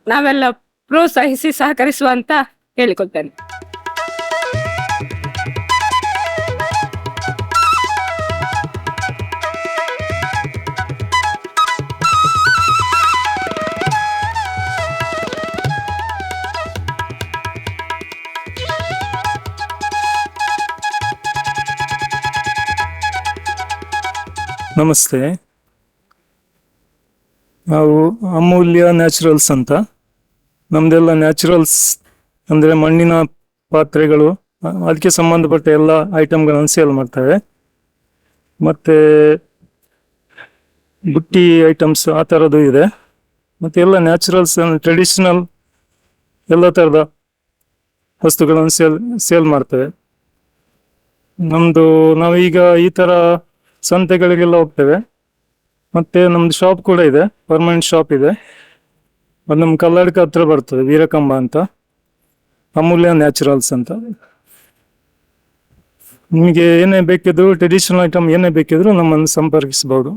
ನಾವೆಲ್ಲ ಪ್ರೋತ್ಸಾಹಿಸಿ ಸಹಕರಿಸುವಂತ ಹೇಳಿಕೊಳ್ತೇನೆ. ನಮಸ್ತೆ, ನಾವು ಅಮೂಲ್ಯ ನ್ಯಾಚುರಲ್ಸ್ ಅಂತ, ನಮ್ದೆಲ್ಲ ನ್ಯಾಚುರಲ್ಸ್ ಅಂದರೆ ಮಣ್ಣಿನ ಪಾತ್ರೆಗಳು ಅದಕ್ಕೆ ಸಂಬಂಧಪಟ್ಟ ಎಲ್ಲ ಐಟಮ್ಗಳನ್ನು ಸೇಲ್ ಮಾಡ್ತೇವೆ. ಮತ್ತು ಬುಟ್ಟಿ ಐಟಮ್ಸ್ ಆ ಥರದ್ದು ಇದೆ. ಮತ್ತು ಎಲ್ಲ ನ್ಯಾಚುರಲ್ಸ್ ಟ್ರೆಡಿಷನಲ್ ಎಲ್ಲ ಥರದ ವಸ್ತುಗಳನ್ನು ಸೇಲ್ ಮಾಡ್ತೇವೆ. ನಾವೀಗ ಈ ಥರ ಸಂತೆಗಳಿಗೆಲ್ಲ ಹೋಗ್ತೇವೆ. ಮತ್ತು ನಮ್ಮದು ಶಾಪ್ ಕೂಡ ಇದೆ, ಪರ್ಮನೆಂಟ್ ಶಾಪ್ ಇದೆ. ಅದು ನಮ್ಮ ಕಲ್ಲಡ್ಕ ಹತ್ರ ಬರ್ತದೆ, ವೀರಕಂಬ ಅಂತ, ಅಮೂಲ್ಯ ನ್ಯಾಚುರಲ್ಸ್ ಅಂತ. ನಿಮಗೆ ಏನೇ ಬೇಕಿದ್ರು, ಟ್ರೆಡಿಷನಲ್ ಐಟಮ್ ಏನೇ ಬೇಕಿದ್ರು ನಮ್ಮನ್ನು ಸಂಪರ್ಕಿಸಬಹುದು.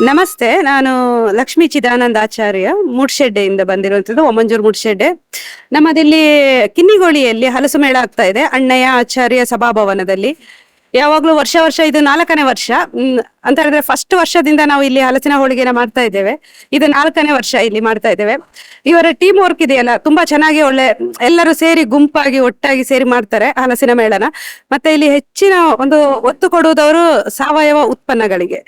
ನಮಸ್ತೆ, ನಾನು ಲಕ್ಷ್ಮೀ ಚಿದಾನಂದ ಆಚಾರ್ಯ ಮೂಡ್ಶೆಡ್ಡೆಯಿಂದ ಬಂದಿರುವಂತದ್ದು, ಒಮ್ಮಂಜೂರು ಮೂಡ್ಶೆಡ್ಡೆ. ನಮ್ಮದಿಲ್ಲಿ ಕಿನ್ನಿಗೋಳಿಯಲ್ಲಿ ಹಲಸು ಮೇಳ ಆಗ್ತಾ ಇದೆ, ಅಣ್ಣಯ್ಯ ಆಚಾರ್ಯ ಸಭಾಭವನದಲ್ಲಿ. ಯಾವಾಗ್ಲೂ ವರ್ಷ ಇದು 4ನೇ ವರ್ಷ. ಅಂತ ಹೇಳಿದ್ರೆ ಫಸ್ಟ್ ವರ್ಷದಿಂದ ನಾವು ಇಲ್ಲಿ ಹಲಸಿನ ಹೋಳಿಗೆನ ಮಾಡ್ತಾ ಇದ್ದೇವೆ. ಇದು 4ನೇ ವರ್ಷ ಇಲ್ಲಿ ಮಾಡ್ತಾ ಇದ್ದೇವೆ. ಇವರ ಟೀಮ್ ವರ್ಕ್ ಇದೆಯಲ್ಲ ತುಂಬಾ ಚೆನ್ನಾಗಿ, ಒಳ್ಳೆ ಎಲ್ಲರೂ ಸೇರಿ ಗುಂಪಾಗಿ ಒಟ್ಟಾಗಿ ಸೇರಿ ಮಾಡ್ತಾರೆ ಹಲಸಿನ ಮೇಳನ. ಮತ್ತೆ ಇಲ್ಲಿ ಹೆಚ್ಚಿನ ಒಂದು ಒತ್ತು ಕೊಡುವುದವರು ಸಾವಯವ ಉತ್ಪನ್ನಗಳಿಗೆ.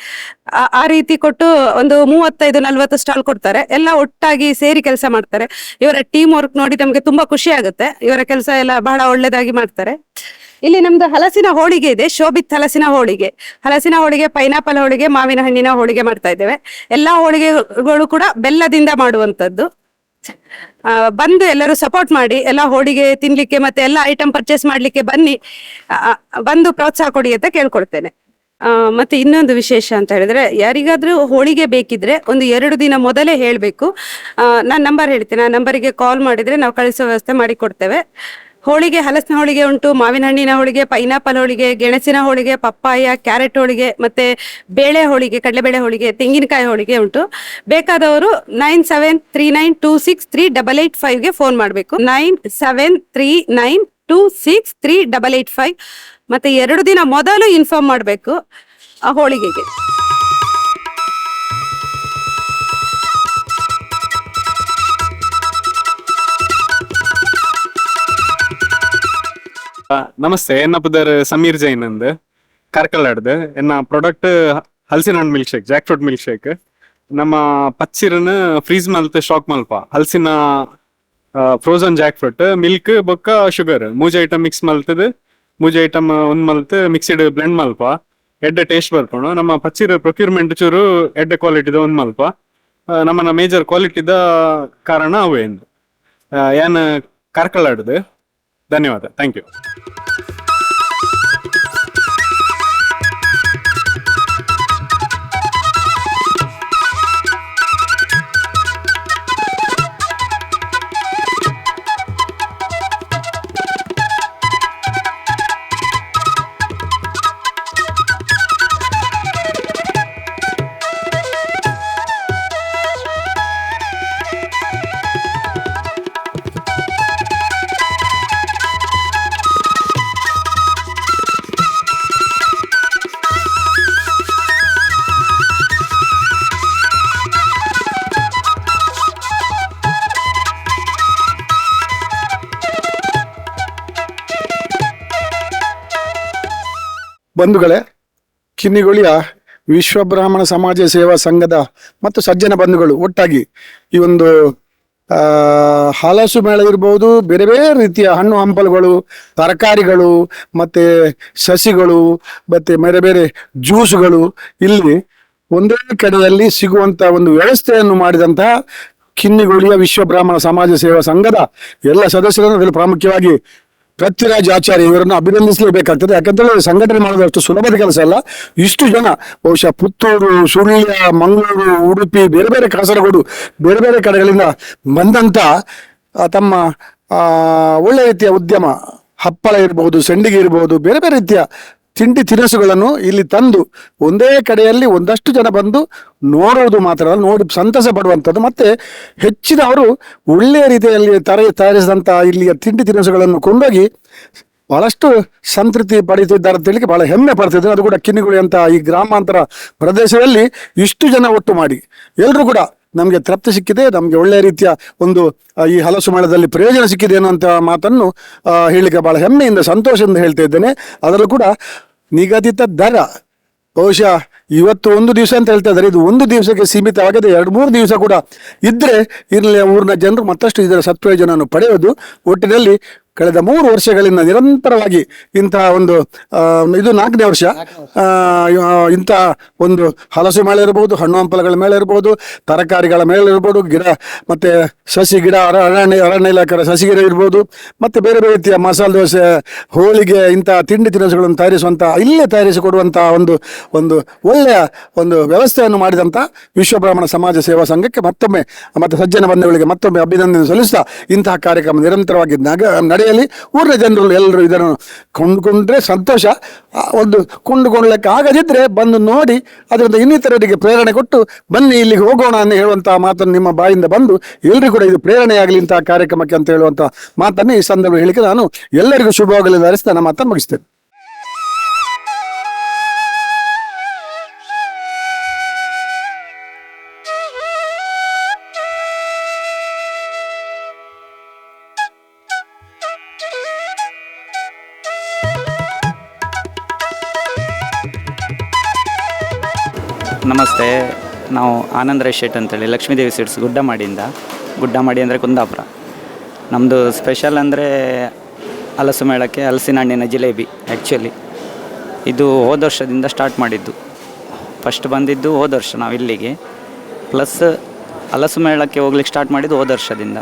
ಆ ರೀತಿ ಕೊಟ್ಟು ಒಂದು 35-40 ಸ್ಟಾಲ್ ಕೊಡ್ತಾರೆ. ಎಲ್ಲ ಒಟ್ಟಾಗಿ ಸೇರಿ ಕೆಲಸ ಮಾಡ್ತಾರೆ. ಇವರ ಟೀಮ್ ವರ್ಕ್ ನೋಡಿ ನಮ್ಗೆ ತುಂಬಾ ಖುಷಿ ಆಗುತ್ತೆ. ಇವರ ಕೆಲಸ ಎಲ್ಲ ಬಹಳ ಒಳ್ಳೇದಾಗಿ ಮಾಡ್ತಾರೆ. ಇಲ್ಲಿ ನಮ್ದು ಹಲಸಿನ ಹೋಳಿಗೆ ಇದೆ, ಶೋಭಿತ್ ಹಲಸಿನ ಹೋಳಿಗೆ, ಪೈನಾಪಲ್ ಹೋಳಿಗೆ, ಮಾವಿನ ಹಣ್ಣಿನ ಹೋಳಿಗೆ ಮಾಡ್ತಾ ಇದ್ದೇವೆ. ಎಲ್ಲಾ ಹೋಳಿಗೆಗಳು ಕೂಡ ಬೆಲ್ಲದಿಂದ ಮಾಡುವಂತದ್ದು. ಬಂದು ಎಲ್ಲರೂ ಸಪೋರ್ಟ್ ಮಾಡಿ, ಎಲ್ಲ ಹೋಳಿಗೆ ತಿನ್ಲಿಕ್ಕೆ ಮತ್ತೆ ಎಲ್ಲ ಐಟಮ್ ಪರ್ಚೇಸ್ ಮಾಡ್ಲಿಕ್ಕೆ ಬಂದು ಪ್ರೋತ್ಸಾಹ ಕೊಡಿ ಅಂತ ಕೇಳ್ಕೊಳ್ತೇನೆ. ಮತ್ತೆ ಇನ್ನೊಂದು ವಿಶೇಷ ಅಂತ ಹೇಳಿದ್ರೆ, ಯಾರಿಗಾದ್ರೂ ಹೋಳಿಗೆ ಬೇಕಿದ್ರೆ ಒಂದು 2 ದಿನ ಮೊದಲೇ ಹೇಳ್ಬೇಕು. ನಾನು ನಂಬರ್ ಹೇಳ್ತೇನೆ, ಆ ನಂಬರಿಗೆ ಕಾಲ್ ಮಾಡಿದ್ರೆ ನಾವು ಕಳಿಸೋ ವ್ಯವಸ್ಥೆ ಮಾಡಿ ಕೊಡ್ತೇವೆ. ಹೋಳಿಗೆ, ಹಲಸಿನ ಹೋಳಿಗೆ ಉಂಟು, ಮಾವಿನ ಹಣ್ಣಿನ ಹೋಳಿಗೆ, ಪೈನಾಪಲ್ ಹೋಳಿಗೆ, ಗೆಣಸಿನ ಹೋಳಿಗೆ, ಪಪ್ಪಾಯ, ಕ್ಯಾರೆಟ್ ಹೋಳಿಗೆ, ಮತ್ತೆ ಬೇಳೆ ಹೋಳಿಗೆ, ಕಡಲೆಬೇಳೆ ಹೋಳಿಗೆ, ತೆಂಗಿನಕಾಯಿ ಹೋಳಿಗೆ ಉಂಟು. ಬೇಕಾದವರು 9739263885ಗೆ ಫೋನ್ ಮಾಡಬೇಕು. 9739263885. ಮತ್ತೆ 2 ದಿನ ಮೊದಲು ಇನ್ಫಾರ್ಮ್ ಮಾಡಬೇಕು ಆ ಹೋಳಿಗೆಗೆ. ನಮಸ್ತೆ, ಎನ್ನ ಪುದರ್ ಸಮೀರ್ ಜೈನ್ ಅಂದ್ ಕಾರ್ಕಳಾಡ್ದು. ಎನ್ನ ಪ್ರಾಡಕ್ಟ್ ಹಲಸಿನ ಹಣ್ಣು milkshake, jackfruit milkshake. ನಮ್ಮ ಪಚ್ಚಿರನ್ ಫ್ರೀಸ್ ಮಲ್ತ್ ಸ್ಟಾಕ್ ಮಲ್ಪ ಹಲಸಿನ ಫ್ರೋಸನ್ ಜಾಕ್ ಫ್ರೂಟ್ ಮಿಲ್ಕ್ ಬೊಕ್ಕ ಶುಗರ್ 3 ಐಟಮ್ ಮಿಕ್ಸ್ ಮಲ್ತದ್. 3 ಐಟಮ್ ಒಂದ್ ಮಲ್ತ್ ಮಿಕ್ಸಿಡ್ ಬ್ಲೆಂಡ್ ಮಲ್ಪ ಎಡ್ಡೆ ಟೇಸ್ಟ್ ಬರ್ಪುಂಡು. ನಮ್ಮ ಪಚ್ಚಿರ ಪ್ರೊಕ್ಯೂರ್ಮೆಂಟ್ ಚೂರು ಎಡ್ಡೆ ಕ್ವಾಲಿಟಿದ ಒಂದ್ ಮಲ್ಪ. ನಮ್ಮನ ಮೇಜರ್ ಕ್ವಾಲಿಟಿದ ಕಾರಣ ಅವೇನು ಏನ್ ಕಾರ್ಕಳಾಡ್ದು. ಧನ್ಯವಾದ, ಥ್ಯಾಂಕ್ ಯು. ಬಂಧುಗಳೇ, ಕಿನ್ನಿಗೊಳಿಯ ವಿಶ್ವ ಬ್ರಾಹ್ಮಣ ಸಮಾಜ ಸೇವಾ ಸಂಘದ ಮತ್ತು ಸಜ್ಜನ ಬಂಧುಗಳು ಒಟ್ಟಾಗಿ ಈ ಒಂದು ಹಲಸು ಮೇಳ ಇರ್ಬೋದು, ಬೇರೆ ಬೇರೆ ರೀತಿಯ ಹಣ್ಣು ಹಂಪಲುಗಳು, ತರಕಾರಿಗಳು, ಮತ್ತೆ ಸಸಿಗಳು, ಮತ್ತೆ ಬೇರೆ ಬೇರೆ ಜ್ಯೂಸುಗಳು ಇಲ್ಲಿ ಒಂದೇ ಕಡೆಯಲ್ಲಿ ಸಿಗುವಂತ ಒಂದು ವ್ಯವಸ್ಥೆಯನ್ನು ಮಾಡಿದಂತಹ ಕಿನ್ನಿಗೊಳಿಯ ವಿಶ್ವ ಬ್ರಾಹ್ಮಣ ಸಮಾಜ ಸೇವಾ ಸಂಘದ ಎಲ್ಲ ಸದಸ್ಯರನ್ನು, ಅದರಲ್ಲಿ ಪ್ರಾಮುಖ್ಯವಾಗಿ ಪೃಥ್ವಿರಾಜ್ ಆಚಾರ್ಯ ಇವರನ್ನು ಅಭಿನಂದಿಸಲೇಬೇಕಾಗ್ತದೆ. ಯಾಕಂತೇಳಿದ್ರೆ ಸಂಘಟನೆ ಮಾಡೋದು ಅಷ್ಟು ಸುಲಭದ ಕೆಲಸ ಅಲ್ಲ. ಇಷ್ಟು ಜನ ಬಹುಶಃ ಪುತ್ತೂರು, ಸುಳ್ಯ, ಮಂಗಳೂರು, ಉಡುಪಿ, ಬೇರೆ ಬೇರೆ ಕಾಸರಗೋಡು, ಬೇರೆ ಬೇರೆ ಕಡೆಗಳಿಂದ ಬಂದಂತ ತಮ್ಮ ಒಳ್ಳೆ ರೀತಿಯ ಉದ್ಯಮ, ಹಪ್ಪಳ ಇರ್ಬೋದು, ಸಂಡಿಗೆ ಇರ್ಬೋದು, ಬೇರೆ ಬೇರೆ ರೀತಿಯ ತಿಂಡಿ ತಿನಿಸುಗಳನ್ನು ಇಲ್ಲಿ ತಂದು ಒಂದೇ ಕಡೆಯಲ್ಲಿ ಒಂದಷ್ಟು ಜನ ಬಂದು ನೋಡುವುದು ಮಾತ್ರ ನೋಡಿ ಸಂತಸ ಪಡುವಂಥದ್ದು. ಮತ್ತೆ ಹೆಚ್ಚಿನವರು ಒಳ್ಳೆಯ ರೀತಿಯಲ್ಲಿ ತಯಾರಿಸಿದಂಥ ಇಲ್ಲಿಯ ತಿಂಡಿ ತಿನಿಸುಗಳನ್ನು ಕೊಂಡೋಗಿ ಬಹಳಷ್ಟು ಸಂತೃಪ್ತಿ ಪಡೀತಿದ್ದಾರೆ ಅಂತ ಹೇಳಿಕ್ಕೆ ಬಹಳ ಹೆಮ್ಮೆ ಪಡ್ತಿದ್ದಾರೆ. ಅದು ಕೂಡ ಕಿನ್ನಿಗೊಳಿ ಅಂತ ಈ ಗ್ರಾಮಾಂತರ ಪ್ರದೇಶದಲ್ಲಿ ಇಷ್ಟು ಜನ ಒಟ್ಟು ಮಾಡಿ ಎಲ್ಲರೂ ಕೂಡ ನಮಗೆ ತೃಪ್ತಿ ಸಿಕ್ಕಿದೆ, ನಮಗೆ ಒಳ್ಳೆಯ ರೀತಿಯ ಒಂದು ಈ ಹಲಸು ಮೇಳದಲ್ಲಿ ಪ್ರಯೋಜನ ಸಿಕ್ಕಿದೆ ಅನ್ನುವಂಥ ಮಾತನ್ನು ಹೇಳಲಿಕ್ಕೆ ಬಹಳ ಹೆಮ್ಮೆಯಿಂದ ಸಂತೋಷದಿಂದ ಹೇಳ್ತಾ ಇದ್ದೇನೆ. ಅದರಲ್ಲೂ ಕೂಡ ನಿಗದಿತ ದರ ಬಹುಶಃ ಇವತ್ತು 1 ದಿವಸ ಅಂತ ಹೇಳ್ತಾ ಇದ್ದಾರೆ, ಇದು 1 ದಿವಸಕ್ಕೆ ಸೀಮಿತವಾಗದೆ 2-3 ದಿವಸ ಕೂಡ ಇದ್ರೆ ಇಲ್ಲಿ ಊರಿನ ಜನರು ಮತ್ತಷ್ಟು ಇದರ ಸತ್ಪ್ರಯೋಜನವನ್ನು ಪಡೆಯೋದು. ಒಟ್ಟಿನಲ್ಲಿ ಕಳೆದ 3 ವರ್ಷಗಳಿಂದ ನಿರಂತರವಾಗಿ ಇಂತಹ ಒಂದು ಇದು 4ನೇ ವರ್ಷ ಇಂಥ ಒಂದು ಹಲಸು ಮೇಳ ಇರ್ಬೋದು, ಹಣ್ಣು ಹಂಪಲುಗಳ ಮೇಳ ಇರ್ಬೋದು, ತರಕಾರಿಗಳ ಮೇಳ ಇರ್ಬೋದು, ಗಿಡ ಮತ್ತೆ ಸಸಿ ಗಿಡ, ಅರಣ್ಯ ಇಲಾಖೆ ಸಸಿ ಗಿಡ ಇರ್ಬೋದು, ಮತ್ತೆ ಬೇರೆ ಬೇರೆ ರೀತಿಯ ಮಸಾಲೆ ದೋಸೆ, ಹೋಳಿಗೆ, ಇಂಥ ತಿಂಡಿ ತಿನಿಸುಗಳನ್ನು ತಯಾರಿಸುವಂಥ, ಇಲ್ಲೇ ತಯಾರಿಸಿಕೊಡುವಂಥ ಒಂದು ಒಳ್ಳೆಯ ಒಂದು ವ್ಯವಸ್ಥೆಯನ್ನು ಮಾಡಿದಂಥ ವಿಶ್ವ ಬ್ರಾಹ್ಮಣ ಸಮಾಜ ಸೇವಾ ಸಂಘಕ್ಕೆ ಮತ್ತೊಮ್ಮೆ ಮತ್ತೆ ಸಜ್ಜನ ಬಂಧುಗಳಿಗೆ ಮತ್ತೊಮ್ಮೆ ಅಭಿನಂದನೆ ಸಲ್ಲಿಸ್ತಾ ಇಂತಹ ಕಾರ್ಯಕ್ರಮ ನಿರಂತರವಾಗಿ ನಡೆಯಲಿ. ಊರಿನ ಜನರು ಎಲ್ಲರೂ ಇದನ್ನು ಕೊಂಡುಕೊಂಡ್ರೆ ಸಂತೋಷ. ಒಂದು ಕೊಂಡುಕೊಳ್ಳಕ್ಕೆ ಆಗದಿದ್ರೆ ಬಂದು ನೋಡಿ ಅದರಿಂದ ಇನ್ನಿತರರಿಗೆ ಪ್ರೇರಣೆ ಕೊಟ್ಟು ಬನ್ನಿ ಇಲ್ಲಿಗೆ ಹೋಗೋಣ ಅಂತ ಹೇಳುವಂತಹ ಮಾತನ್ನು ನಿಮ್ಮ ಬಾಯಿಂದ ಬಂದು ಎಲ್ಲರಿಗೂ ಕೂಡ ಇದು ಪ್ರೇರಣೆಯಾಗಲಿ ಇಂತಹ ಕಾರ್ಯಕ್ರಮಕ್ಕೆ ಅಂತ ಹೇಳುವಂಥ ಮಾತನ್ನು ಈ ಸಂದರ್ಭ ಹೇಳಿಕೆ ನಾನು ಎಲ್ಲರಿಗೂ ಶುಭವಾಗಲಿ ಹಾರೈಸಿ ನನ್ನ ಮಾತನ್ನು ಮುಗಿಸ್ತೇನೆ. ನಮಸ್ತೆ. ನಾವು ಆನಂದ್ ಶೆಟ್ ಅಂತೇಳಿ ಲಕ್ಷ್ಮೀದೇವಿ ಸ್ವೀಟ್ಸ್ ಗುಡ್ಡಮಾಡಿ ಅಂದರೆ ಕುಂದಾಪುರ. ನಮ್ಮದು ಸ್ಪೆಷಲ್ ಅಂದರೆ ಹಲಸು ಮೇಳಕ್ಕೆ ಹಲಸಿನ ಹಣ್ಣಿನ ಜಿಲೇಬಿ. ಆ್ಯಕ್ಚುಲಿ ಇದು ಹೋದ ವರ್ಷದಿಂದ ಸ್ಟಾರ್ಟ್ ಮಾಡಿದ್ದು. ಫಸ್ಟ್ ಬಂದಿದ್ದು ಹೋದ ವರ್ಷ ನಾವು ಇಲ್ಲಿಗೆ, ಪ್ಲಸ್ ಹಲಸು ಮೇಳಕ್ಕೆ ಹೋಗ್ಲಿಕ್ಕೆ ಸ್ಟಾರ್ಟ್ ಮಾಡಿದ್ದು ಹೋದ ವರ್ಷದಿಂದ.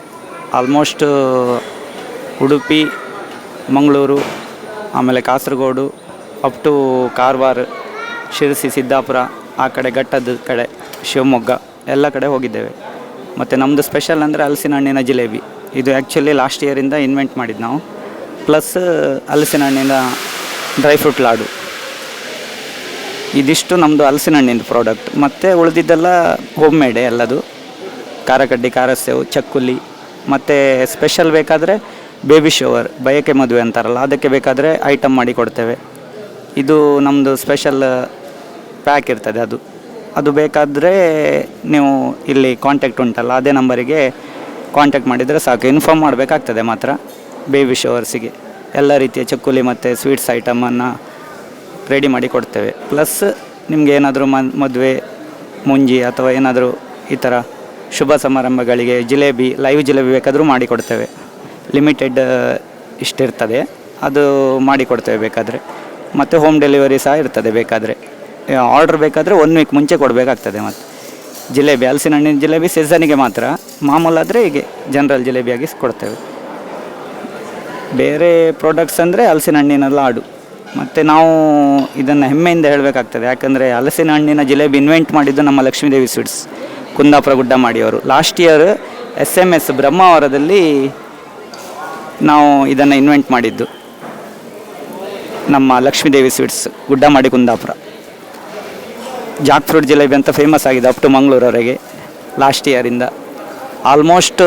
ಆಲ್ಮೋಸ್ಟ್ ಉಡುಪಿ, ಮಂಗಳೂರು, ಆಮೇಲೆ ಕಾಸರಗೋಡು, ಅಪ್ ಟು ಕಾರವಾರ, ಶಿರಸಿ, ಸಿದ್ದಾಪುರ, ಆ ಕಡೆ ಘಟ್ಟದ ಕಡೆ, ಶಿವಮೊಗ್ಗ ಎಲ್ಲ ಕಡೆ ಹೋಗಿದ್ದೇವೆ. ಮತ್ತು ನಮ್ಮದು ಸ್ಪೆಷಲ್ ಅಂದರೆ ಹಲಸಿನ ಹಣ್ಣಿನ ಜಿಲೇಬಿ. ಇದು ಆ್ಯಕ್ಚುಲಿ ಲಾಸ್ಟ್ ಇಯರಿಂದ ಇನ್ವೆಂಟ್ ಮಾಡಿದ್ದು ನಾವು. ಪ್ಲಸ್ ಹಲಸಿನ ಹಣ್ಣಿನ ಡ್ರೈ ಫ್ರೂಟ್ ಲಾಡು. ಇದಿಷ್ಟು ನಮ್ಮದು ಹಲಸಿನ ಹಣ್ಣಿನ ಪ್ರಾಡಕ್ಟ್. ಮತ್ತು ಉಳಿದಿದ್ದೆಲ್ಲ ಹೋಮ್ ಮೇಡೆ ಎಲ್ಲದು. ಖಾರ ಕಡ್ಡಿ, ಖಾರ ಸೇವು, ಚಕ್ಕುಲಿ. ಮತ್ತು ಸ್ಪೆಷಲ್ ಬೇಕಾದರೆ ಬೇಬಿ ಶವರ್, ಬಯಕೆ ಮದುವೆ ಅಂತಾರಲ್ಲ, ಅದಕ್ಕೆ ಬೇಕಾದರೆ ಐಟಮ್ ಮಾಡಿ ಕೊಡ್ತೇವೆ. ಇದು ನಮ್ಮದು ಸ್ಪೆಷಲ್ ಪ್ಯಾಕ್ ಇರ್ತದೆ. ಅದು ಬೇಕಾದರೆ ನೀವು ಇಲ್ಲಿ ಕಾಂಟ್ಯಾಕ್ಟ್ ಉಂಟಲ್ಲ, ಅದೇ ನಂಬರಿಗೆ ಕಾಂಟ್ಯಾಕ್ಟ್ ಮಾಡಿದರೆ ಸಾಕು. ಇನ್ಫಾರ್ಮ್ ಮಾಡಬೇಕಾಗ್ತದೆ ಮಾತ್ರ. ಬೇಬಿ ಶವರ್ಸಿಗೆ ಎಲ್ಲ ರೀತಿಯ ಚಕ್ಕುಲಿ ಮತ್ತು ಸ್ವೀಟ್ಸ್ ಐಟಮನ್ನು ರೆಡಿ ಮಾಡಿ ಕೊಡ್ತೇವೆ. ಪ್ಲಸ್ ನಿಮಗೆ ಏನಾದರೂ ಮದುವೆ, ಮುಂಜಿ ಅಥವಾ ಏನಾದರೂ ಈ ಥರ ಶುಭ ಸಮಾರಂಭಗಳಿಗೆ ಜಿಲೇಬಿ, ಲೈವ್ ಜಿಲೇಬಿ ಬೇಕಾದರೂ ಮಾಡಿಕೊಡ್ತೇವೆ. ಲಿಮಿಟೆಡ್ ಇಷ್ಟಿರ್ತದೆ, ಅದು ಮಾಡಿಕೊಡ್ತೇವೆ ಬೇಕಾದರೆ. ಮತ್ತು ಹೋಮ್ ಡೆಲಿವರಿ ಸಹ ಇರ್ತದೆ ಬೇಕಾದರೆ. ಆರ್ಡ್ರ್ ಬೇಕಾದರೆ 1 ವೀಕ್ ಮುಂಚೆ ಕೊಡಬೇಕಾಗ್ತದೆ. ಮತ್ತು ಜಿಲೇಬಿ, ಹಲಸಿನ ಹಣ್ಣಿನ ಜಿಲೇಬಿ ಸೀಸನಿಗೆ ಮಾತ್ರ. ಮಾಮೂಲಾದರೆ ಹೀಗೆ ಜನರಲ್ ಜಿಲೇಬಿಯಾಗಿ ಕೊಡ್ತೇವೆ. ಬೇರೆ ಪ್ರಾಡಕ್ಟ್ಸ್ ಅಂದರೆ ಹಲಸಿನ ಹಣ್ಣಿನ ಲಾಡು. ಮತ್ತು ನಾವು ಇದನ್ನು ಹೆಮ್ಮೆಯಿಂದ ಹೇಳಬೇಕಾಗ್ತದೆ. ಯಾಕಂದರೆ ಹಲಸಿನ ಹಣ್ಣಿನ ಜಿಲೇಬಿ ಇನ್ವೆಂಟ್ ಮಾಡಿದ್ದು ನಮ್ಮ ಲಕ್ಷ್ಮೀದೇವಿ ಸ್ವೀಟ್ಸ್, ಕುಂದಾಪುರ ಗುಡ್ಡಮಾಡಿಯವರು. ಲಾಸ್ಟ್ ಇಯರ್ SMS ಬ್ರಹ್ಮಾವರದಲ್ಲಿ ನಾವು ಇದನ್ನು ಇನ್ವೆಂಟ್ ಮಾಡಿದ್ದು. ನಮ್ಮ Lakshmidevi sweets Guddamadi Kundapura. Jack fruit jalebi ಅಂತ ಫೇಮಸ್ ಆಗಿದೆ ಅಪ್ ಟು ಮಂಗಳೂರವರೆಗೆ ಲಾಸ್ಟ್ ಇಯರಿಂದ. ಆಲ್ಮೋಸ್ಟ್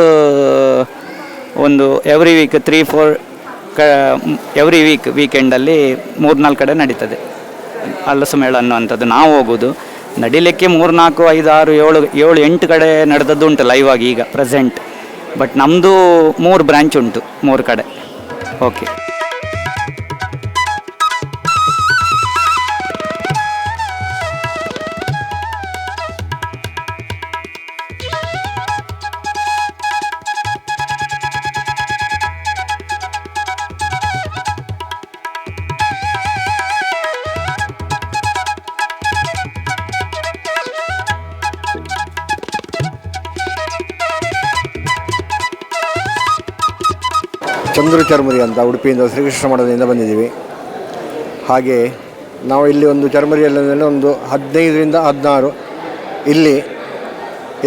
ಒಂದು ಎವ್ರಿ ವೀಕ್ 3-4 ಎವ್ರಿ ವೀಕೆಂಡಲ್ಲಿ 3-4 ಕಡೆ ನಡೀತದೆ ಹಲಸು ಮೇಳ ಅನ್ನುವಂಥದ್ದು. ನಾವು ಹೋಗೋದು ನಡಿಲಿಕ್ಕೆ 3-4, 5, 6, 7, 8 ಕಡೆ ನಡೆದದ್ದು ಉಂಟು ಲೈವ್ ಆಗಿ ಈಗ ಪ್ರೆಸೆಂಟ್. ಬಟ್ ನಮ್ಮದು 3 ಬ್ರ್ಯಾಂಚ್ ಉಂಟು, 3 ಕಡೆ. ಓಕೆ. ಚಂದ್ರು ಚರ್ಮುರಿ ಅಂತ ಉಡುಪಿಯಿಂದ ಶ್ರೀಕೃಷ್ಣ ಮಠದಿಂದ ಬಂದಿದ್ದೀವಿ. ಹಾಗೆ ನಾವು ಇಲ್ಲಿ ಒಂದು ಚರ್ಮರಿಯಲ್ಲಿ ಒಂದು 15ರಿಂದ 16 ಇಲ್ಲಿ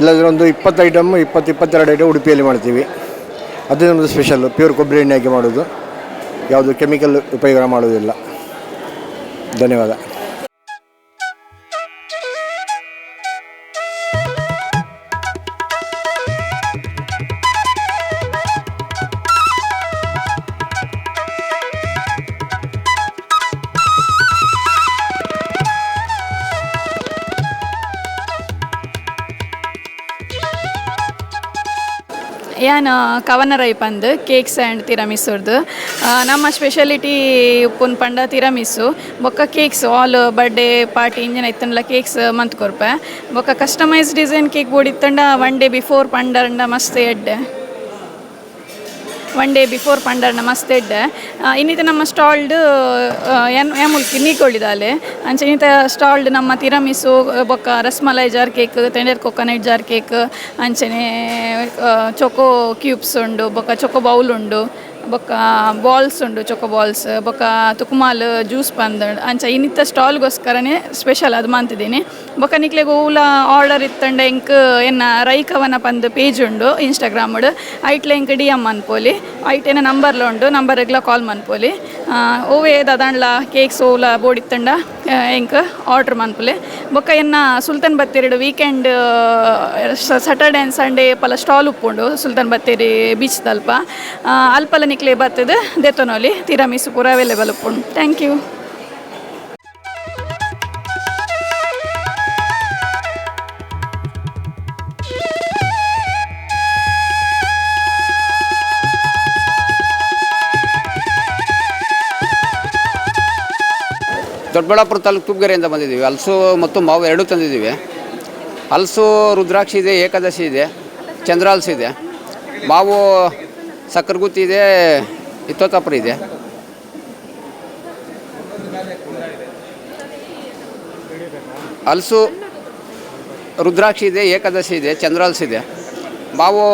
ಇಲ್ಲದ್ರೆ ಒಂದು 20 ಐಟಮ್, 22 ಐಟಮ್ ಉಡುಪಿಯಲ್ಲಿ ಮಾಡ್ತೀವಿ. ಅದು ನಮ್ಮದು ಸ್ಪೆಷಲ್ಲು. ಪ್ಯೂರ್ ಕೊಬ್ಬರಿ ಎಣ್ಣೆ ಹಾಕಿ ಮಾಡೋದು, ಯಾವುದು ಕೆಮಿಕಲ್ ಉಪಯೋಗ ಮಾಡೋದಿಲ್ಲ. ಧನ್ಯವಾದ. ಏನು ಕವನರೈ ಪಂದ್ ಕೇಕ್ಸ್ ಆ್ಯಂಡ್ ತಿರಮಿಸುರ್ದು ನಮ್ಮ ಸ್ಪೆಷಾಲಿಟಿ ಉಪ್ಪುನ ಪಂಡ ತಿರಮಿಸು ಬೊಕ್ಕ ಕೇಕ್ಸ್ ಆಲ್ ಬರ್ಡೇ ಪಾರ್ಟಿ ಇಂಜಿನ ಇತ್ತಂಡ್ಲ ಕೇಕ್ಸ್ ಮಂತ್ ಕೊರ್ಪೆ ಬೊಕ್ಕ ಕಸ್ಟಮೈಸ್ ಡಿಸೈನ್ ಕೇಕ್ ಬೋರ್ಡ್ ಇತ್ತಂಡ 1 day ಬಿಫೋರ್ ಪಂಡರ್ನ ಮಸ್ತ್ ಎಡ್ಡೆ 1 day ಬಿಫೋರ್ ಪಂಡರ್ನ ಮಸ್ತ್ ಎಡ್ಡೆ ಇನ್ನಿತ ನಮ್ಮ ಸ್ಟಾಲ್ಡ್ ಮುಲ್ಕಿ ನೀಕೊಳ್ಳಿದಾಲೆ ಅಂಚೆ ಇನ್ನಿತ ಸ್ಟಾಲ್ಡ್ ನಮ್ಮ ತಿರಮಿಸು ಬೊಕ್ಕ rasmalai jar cake, tender coconut jar cake, ಅಂಚನೆ ಚೊಕೋ ಕ್ಯೂಬ್ಸ್ ಉಂಡು, ಬೊಕ್ಕ ಚೊಕೋ ಬೌಲ್ ಉಂಡು, ಬೊಕ್ಕ ಬಾಲ್ಸ್ ಉಂಡು, ಚೊಕೋ ಬಾಲ್ಸ್, ಬೊಕ್ಕ ತುಕುಮಾಲ್ ಜ್ಯೂಸ್ ಪಂದ್ ಅಂಚ ಇನ್ನಿತ ಸ್ಟಾಲ್ಗೋಸ್ಕರನೇ ಸ್ಪೆಷಲ್ ಅದು ಮಾಡ್ತಿದ್ದೀನಿ. ಬೊಕ್ಕ ನಿಕ್ಲೆಗ್ ಓಲ ಆರ್ಡರ್ ಇತ್ತಂಡ ಎಂಕ್ ಎನ್ನ ರೈಕವನ ಪಂದ್ ಪೇಜ್ ಉಂಡು ಇನ್ಸ್ಟಾಗ್ರಾಮ್ಡ್ ಐಟ್ಲ ಎಂಕ್ DM ಅನ್ಪೋಲಿ ಐಟೇನ ನಂಬರ್ಲ ಉಂಡು, ನಂಬರ್ಗ್ಲ ಕಾಲ್ ಮನ್ಪೋಲಿ ಓವೇ ದಾದಾಂಡ್ಲ ಕೇಕ್ಸ್ ಓಲ ಬೋರ್ಡ್ ಇತ್ತಂಡ ಎಂಕ್ ಆರ್ಡ್ರ್ ಮನ್ಪುಲೆ. ಬೊಕ್ಕ ಎನ್ನ Sultan Battery weekend Saturday and Sunday ಪಲ ಸ್ಟಾಲ್ ಉಪ್ಪುಂಡು ಸುಲ್ತಾನ್ ಬತ್ತೇರಿ ಬೀಚ್ ದಲ್ಪ ಅಲ್ಪಲ ನಿಕ್ಲೆ ಬರ್ತದೆ ದೆತ್ತೊನೊಲಿ ತಿರಮಿಸು ಪೂರ ಅವೈಲೇಬಲ್ ಉಪ್ಪುಂಡು. Thank you. ದೊಡ್ಡಬಳ್ಳಾಪುರ ತಾಲೂಕು ತುಬ್ಗೆರೆಯಿಂದ ಬಂದಿದ್ದೀವಿ. ಹಲಸು ಮತ್ತು ಮಾವು ಎರಡೂ ತಂದಿದ್ದೀವಿ. ಹಲಸು ರುದ್ರಾಕ್ಷಿ ಇದೆ, ಏಕಾದಶಿ ಇದೆ, ಚಂದ್ರಹಲಸು ಇದೆ, ಮಾವು ಸಕ್ಕರೆಗುತ್ತಿ ಇದೆ, ಹಿತ್ತೋತಾಪುರ ಇದೆ. ಹಲಸು ರುದ್ರಾಕ್ಷಿ ಇದೆ, ಏಕಾದಶಿ ಇದೆ, ಚಂದ್ರಹಲಸು ಇದೆ, ಮಾವು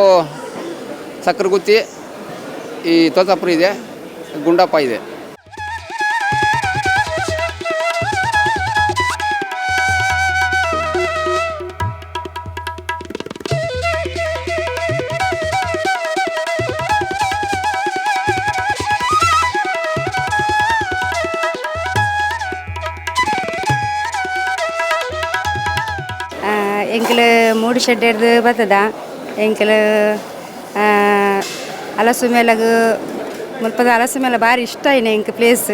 ಸಕ್ಕರೆಗುತ್ತಿ, ಈ ತೋತಾಪುರ ಇದೆ, ಗುಂಡಪ್ಪ ಇದೆ. ಎಂಕಲ್ ಮೂಡು ಶೆಡ್ ಹಿಡ್ದು ಬರ್ತದ. ಎಂಕಲ್ ಹಲಸು ಮೇಲಗ ಮುಲ್ಪದ ಹಲಸು ಮೇಲೆ ಭಾರಿ ಇಷ್ಟ ಆಯ್ನೆ ಎಂಕ್ ಪ್ಲೇಸ್.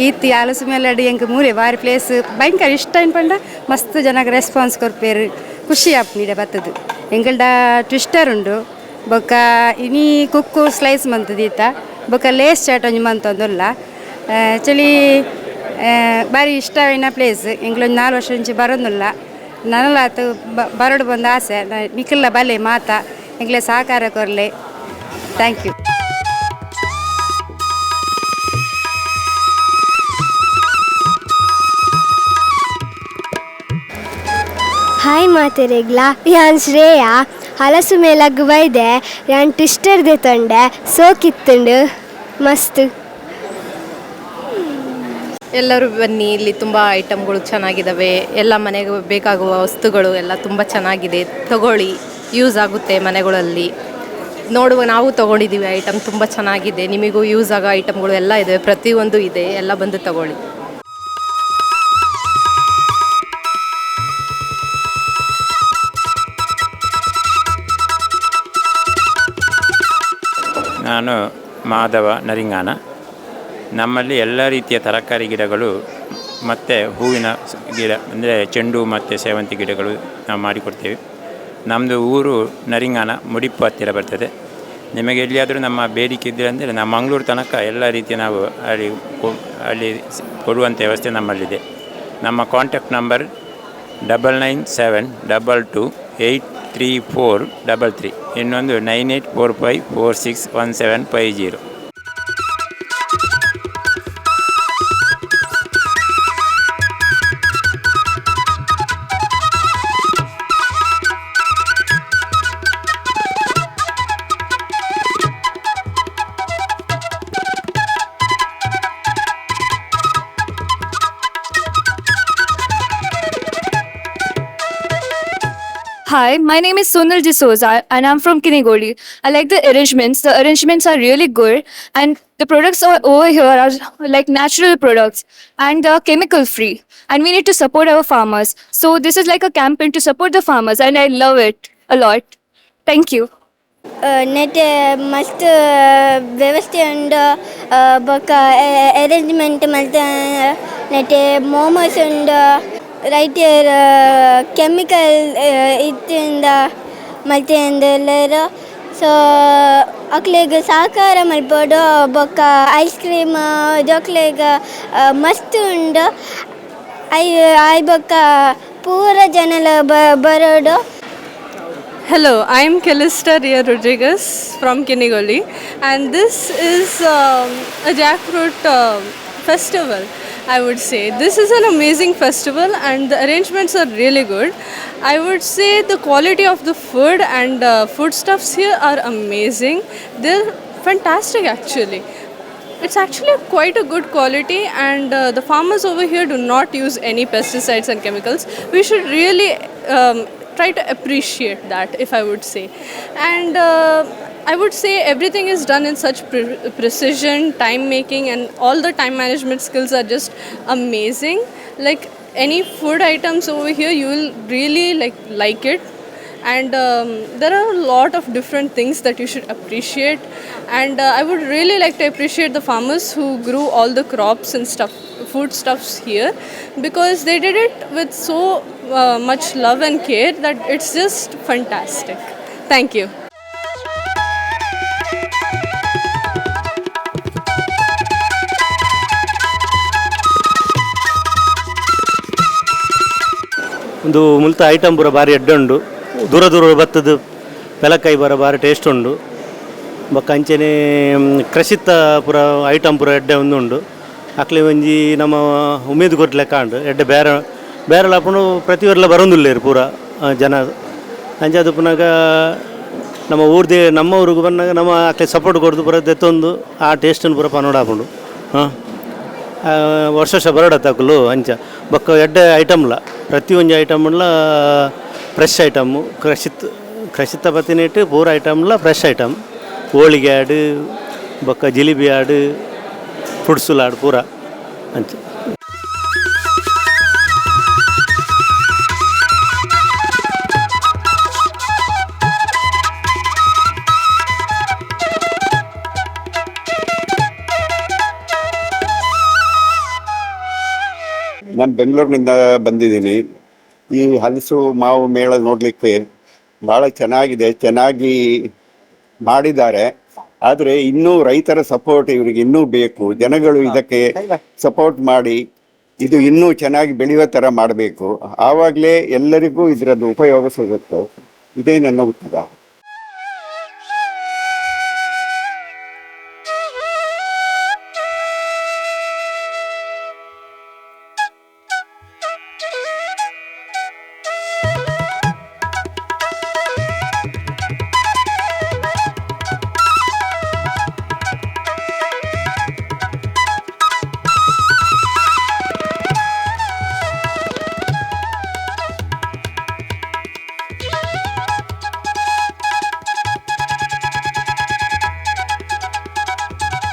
ಈತಿ ಹಲಸು ಮೇಲೆ ಎಂಕ್ ಮೂರೆ ಭಾರಿ ಪ್ಲೇಸ್ ಭಯಂಕರ ಇಷ್ಟ ಆಯ್ನ ಪಂಡ. ಮಸ್ತ್ ಜನಕ್ಕೆ ರೆಸ್ಪಾನ್ಸ್ ಕೊರ್ಪೇರು, ಖುಷಿ ಆಪ್ನಿಡೆ ಬರ್ತದು. ಎಂಕಲ್ಡ ಟ್ವಿಸ್ಟರ್ ಉಂಡು, ಬೊಕ್ಕ ಇನಿ ಕುಕ್ಕು ಸ್ಲೈಸ್ ಮಂತದೀತ, ಬೊಕ್ಕ ಲೇಸ್ ಚಾಟ್ ಒಂಜಿ ಮಂತೊಂದುಲ್ಲ. ಚಳಿ ಭಾರಿ ಇಷ್ಟ ಆಯ್ನ ಪ್ಲೇಸ್. ಎಂಕ್ಲೊಂದು 4 ವರ್ಷ ಮುಂಚೆ ಬರೋದಿಲ್ಲ. ನನಲಾತು ಬರೋಡು ಬಂದ ಆಸೆ. ನಿಖಿಲ್ಲ ಬಲೆ ಮಾತಾ ಎಂಕ್ಲೆ ಸಹಕಾರ ಕೊರಲೆ. Thank you. ಹಾಯ್ ಮಾತೆರೆಗ್ಲಾ, ಯಾನ್ ಶ್ರೇಯಾ. ಹಲಸು ಮೇಲಗ್ ಬೈದೆ, ಯಾನ್ ಟ್ವಿಸ್ಟರ್ದೆ ತಂಡೆ ಸೋಕಿತ್ತುಂಡು ಮಸ್ತ್. ಎಲ್ಲರೂ ಬನ್ನಿ, ಇಲ್ಲಿ ತುಂಬ ಐಟಮ್ಗಳು ಚೆನ್ನಾಗಿದ್ದಾವೆ. ಎಲ್ಲ ಮನೆಗೆ ಬೇಕಾಗುವ ವಸ್ತುಗಳು ಎಲ್ಲ ತುಂಬ ಚೆನ್ನಾಗಿದೆ. ತಗೊಳ್ಳಿ, ಯೂಸ್ ಆಗುತ್ತೆ ಮನೆಗಳಲ್ಲಿ. ನೋಡುವ, ನಾವು ತೊಗೊಂಡಿದ್ದೀವಿ ಐಟಮ್ ತುಂಬ ಚೆನ್ನಾಗಿದೆ. ನಿಮಗೂ ಯೂಸ್ ಆಗೋ ಐಟಮ್ಗಳು ಎಲ್ಲ ಇದೆ, ಪ್ರತಿಯೊಂದು ಇದೆ. ಎಲ್ಲ ಬಂದು ತಗೊಳ್ಳಿ. ನಾನು ಮಾಧವ ನರಿಂಗಾನ. ನಮ್ಮಲ್ಲಿ ಎಲ್ಲ ರೀತಿಯ ತರಕಾರಿ ಗಿಡಗಳು ಮತ್ತು ಹೂವಿನ ಗಿಡ ಅಂದರೆ ಚೆಂಡು ಮತ್ತು ಸೇವಂತಿ ಗಿಡಗಳು ನಾವು ಮಾಡಿಕೊಡ್ತೇವೆ. ನಮ್ಮದು ಊರು ನರಿಂಗಾನ, ಮುಡಿಪ್ಪು ಹತ್ತಿರ ಬರ್ತದೆ. ನಿಮಗೆ ಎಲ್ಲಿಯಾದರೂ ನಮ್ಮ ಬೇಡಿಕೆ ಇದ್ದರೆ ಅಂದರೆ ನಮ್ಮ ಮಂಗಳೂರು ತನಕ ಎಲ್ಲ ರೀತಿಯ ನಾವು ಅಲ್ಲಿ ಕೊಡುವಂಥ ವ್ಯವಸ್ಥೆ ನಮ್ಮಲ್ಲಿದೆ. ನಮ್ಮ ಕಾಂಟ್ಯಾಕ್ಟ್ ನಂಬರ್ 997222834333, ಇನ್ನೊಂದು 9845461750. Hi, my name is Sonal D'Souza and I'm from Kinigoli. I like the arrangements. The arrangements are really good and the products over here are like natural products and they are chemical free. And we need to support our farmers. So this is like a campaign to support the farmers and I love it a lot. Thank you. Net ಮಸ್ತ್ ವ್ಯವಸ್ಥೆ ಉಂಡು ಬೊಕ್ಕ arrangement ಮಲ್ತ net momos ಉಂಡು right chemical ಇತ್ತಿಂದ ಮಲ್ತೆ ಅಂದೆಲ್ಲರು. So ಅಕ್ಲೆಗ್ ಸಹಕಾರ ಮಲ್ಪೋಡು ಬೊಕ್ಕ ice cream ಜೋಕ್ಲೆಗ್ ಮಸ್ತ್ ಉಂಡು. ಐ ಬೊಕ್ಕ ಪೂರ ಜನಲ ಬರೋಡು. Hello, I am Calista Ria Rodriguez from Kinigoli and this is a jackfruit festival. I would say this is an amazing festival and the arrangements are really good. I would say the quality of the food and foodstuffs here are amazing. They're fantastic actually. It's actually quite a good quality and the farmers over here do not use any pesticides and chemicals. We should really try to appreciate that, if I would say. And I would say everything is done in such precision, time making, and all the time management skills are just amazing. Like any food items over here, you will really like it. And there are a lot of different things that you should appreciate. And I would really like to appreciate the farmers who grew all the crops and foodstuffs here, because they did it with so much love and care that it's just fantastic. Thank you. ಒಂದು ಮುಲ್ತ item ಪೂರ ಭಾರಿ ಎಡ್ಡೆ ಉಂಡು. ದೂರ ದೂರ ಬತ್ತದ ಬೆಲಕಾಯಿ ಬರ ಭಾರಿ ಟೇಸ್ಟ್ ಉಂಡು. ಬೊಕ್ಕ ಅಂಚನೆ ಕೃಷಿತ್ತ ಪೂರ ಐಟಮ್ ಪೂರ ಎಡ್ಡೆ ಉಂಡು. ಅಕ್ಲೆ ಒಂಜಿ ನಮ್ಮ ಉಮೇದು ಕೊಟ್ಟು ಲೆಕ್ಕ ಉಂಡು ಎಡ್ಡೆ ಬೇರೆ ಅಪ್ಪನು ಪ್ರತಿಯೊರ್ಲ ಬರೋದಿಲ್ಲ ಪೂರ ಜನ ಅಂಚೆ ಅದು ಪುನಃ ನಮ್ಮ ನಮ್ಮ ಊರಿಗೆ ಬಂದಾಗ ನಮ್ಮ ಅಕ್ಲೆ ಸಪೋರ್ಟ್ ಕೊಡ್ದು ಪೂರ ದೆತ್ತೊಂದು ಆ ಟೇಸ್ಟನ್ನು ಪೂರ ಪನೋಡ ಹಾಕೊಂಡು ವರ್ಷ ಬರಡತ್ತಾಕಲು ಅಂಚ ಬೊಕ್ಕ ಎಡ್ಡೆ ಐಟಮ್ಲ ಪ್ರತಿಯೊಂದು ಐಟಮ್ಲ ಫ್ರೆಶ್ ಐಟಮು ಕೃಷಿತ್ತ ಬತ್ತಿನಿಟ್ಟು ಪೂರ ಐಟಮ್ಲ ಫ್ರೆಶ್ ಐಟಮ್ ಹೋಳಿಗೆ ಆಡು ಬೊಕ್ಕ ಜಿಲೇಬಿ ಆಡು ಫ್ರೂಟ್ಸುಲ ಆಡು ಪೂರ ಅಂಚ. ನಾನು ಬೆಂಗಳೂರಿನಿಂದ ಬಂದಿದ್ದೀನಿ. ಈ ಹಲಸು ಮಾವು ಮೇಳ ನೋಡಲಿಕ್ಕೆ ಭಾಳ ಚೆನ್ನಾಗಿ ಮಾಡಿದ್ದಾರೆ. ಆದರೆ ಇನ್ನೂ ರೈತರ ಸಪೋರ್ಟ್ ಇವರಿಗೆ ಇನ್ನೂ ಬೇಕು. ಜನಗಳು ಇದಕ್ಕೆ ಸಪೋರ್ಟ್ ಮಾಡಿ ಇದು ಇನ್ನೂ ಚೆನ್ನಾಗಿ ಬೆಳೆಯುವ ಥರ ಮಾಡಬೇಕು. ಆವಾಗಲೇ ಎಲ್ಲರಿಗೂ ಇದರದ್ದು ಉಪಯೋಗ ಸಿಗುತ್ತೆ. ಇದೇ ನನ್ನ ಉತ್ತರ.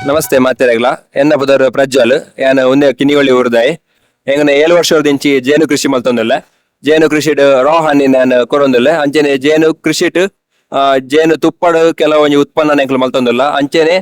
ನಮಸ್ತೆ ಮಾತೆರೆಗ್ಲ ಎನ್ನ ಪುದರ್ ಪ್ರಜ್ವಲ್ ಯಾನ್ ಒಂದೇ ಕಿನಿಗೊಳ್ಳಿ ಊರ್ದಾಯ್ ಎಂಗನ 7 ವರ್ಷದಿಂಚಿ ಜೇನು ಕೃಷಿ ಮಲ್ತೊಂದುಲ್ಲೆ. ಜೇನು ಕೃಷಿಡ್ ರಾ ಹಣ್ಣಿ ನಾನು ಕೊರೊಂದುಲ್ಲೆ. ಅಂಚೆನೆ ಜೇನು ಕೃಷಿಟ್ ಜೇನು ತುಪ್ಪಡ್ ಕೆಲವೊಂಜಿ ಉತ್ಪನ್ನ ಎಂಕ್ಲು ಮಲ್ತೊಂದುಲ್ಲ. ಅಂಚೆನೆ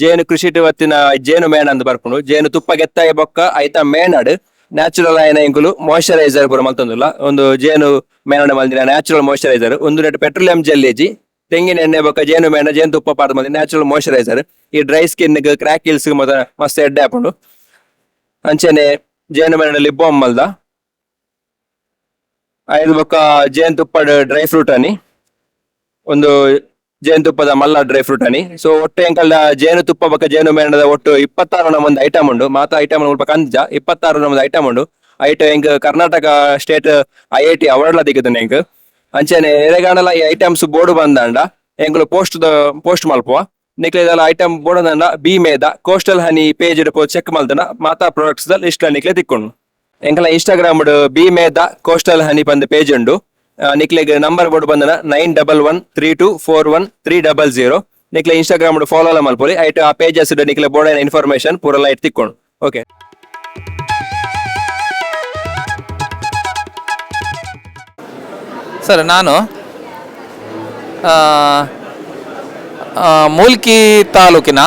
ಜೇನು ಕೃಷಿಟ್ ವತ್ತಿನ ಜೇನು ಮೇಣ ಅಂತ ಬರ್ಕೊಂಡು ಜೇನು ತುಪ್ಪ ಗೆತ್ತಾಯ ಬೊಕ್ಕ ಐತ ಮೇಣಡ್ ನ್ಯಾಚುರಲ್ ಆಯ್ನ ಎಂಕುಲು ಮಾಯಿಶ್ಚರೈಸರ್ ಪೂರ ಮಲ್ತೊಂದುಲ್ಲ. ಒಂದು ಜೇನು ಮೇಣ ಮಲ್ದಿನ ನ್ಯಾಚುರಲ್ ಮಾಯಿಶ್ಚರೈಸರ್ ಒಂದು ನೆಟ್ ಪೆಟ್ರೋಲಿಯಂ ಜೆಲ್ಲೇಜಿ ತೆಂಗಿನ ಎಣ್ಣೆ ಬೊಕ್ಕ ಜೇನು ಮೇಣ ಜೇನು ತುಪ್ಪ ಪಾರ್ದು ಮಲ್ದಿ ನ್ಯಾಚುರಲ್ ಮಾಯಿಶ್ಚರೈಸರ್. ಈ ಡ್ರೈ ಸ್ಕಿನ್ ಕ್ರ್ಯಾಕ್ ಹಿಲ್ಸ್ ಮಸ್ತ್ ಎಡ್ಡೆ ಹಾಕೊಂಡು ಅಂಚೆನೆ ಜೇನು ಮೇಣಲ್ಲಿ ಬಾಂಬ್ ಮಲ್ದ ಐದು ಬೊಕ್ಕ ಜೇನು ತುಪ್ಪದ ಡ್ರೈ ಫ್ರೂಟ್ ಅನಿ ಒಂದು ಜೇನು ತುಪ್ಪದ ಮಲ್ಲ ಡ್ರೈ ಫ್ರೂಟ್ ಅನಿ. ಸೊ ಒಟ್ಟು ಎಂಕಲ್ದ ಜೇನು ತುಪ್ಪ ಬೊಕ್ಕ ಜೇನು ಮೇಣದ ಒಟ್ಟು 26 ನಮ್ಮೊಂದು ಐಟಮ್ ಉಂಡು. ಮಾತ ಐಟಮ್ ಸ್ವಲ್ಪ ಕಂಜ 26 ನಮ್ಮದು ಐಟಮ್ ಉಂಡು. ಎಂಕ್ ಕರ್ನಾಟಕ ಸ್ಟೇಟ್ IIT ಅವಾರ್ಡ್ಲ ದಿಗದನೆ ಎಂಕ್ ಅಂಚೆನೆ ಎರೆಗಾಣಲ ಈ ಐಟಮ್ಸ್ ಬೋರ್ಡ್ ಬಂದಂಡ ಎಂಕುಲು ಪೋಸ್ಟ್ ಮಲ್ಪುವ ನಿಕ್ಲೆದಲ್ಲ ಐಟಮ್ ಬೋರ್ಡ್ ಅಂದ ಬಿ ಮೇದ ಕೋಸ್ಟಲ್ ಹನಿ ಪೇಜ್ ಚೆಕ್ ಮಲ್ತನ ಮಾತಾ ಪ್ರಾಡಕ್ಟ್ಸ್ ದ ಲಿಸ್ಟ್ ನಿಕ್ಲೆ ತಿಕ್ಕೊಂಡು ಎಂಕಲ ಇನ್ಸ್ಟಾಗ್ರಾಮ್ ಬಿ ಮೇದ ಕೋಸ್ಟಲ್ ಹನಿ ಬಂದ ಪೇಜ್ ಉಂಡು. ನಿಕ್ಲೆಗ್ ನಂಬರ್ ಬೋರ್ಡ್ ಬಂದನ 9113241300 ನಿಕ್ಲೆ ಇನ್ಸ್ಟಾಗ್ರಾಮ್ ಫಾಲೋ ಎಲ್ಲ ಮಲ್ಪೊಲಿ ಐಟ್ ಆ ಪೇಜಸ್ ನಿಕ್ಲೆ ಬೋರ್ಡ್ ಇನ್ಫಾರ್ಮೇಶನ್ ಪೂರೆಲ್ಲ ಇಟ್ಟು ತಿಕ್ಕೊಂಡು. ಓಕೆ ಸರ್, ನಾನು ಮೂಲ್ಕಿ ತಾಲೂಕಿನ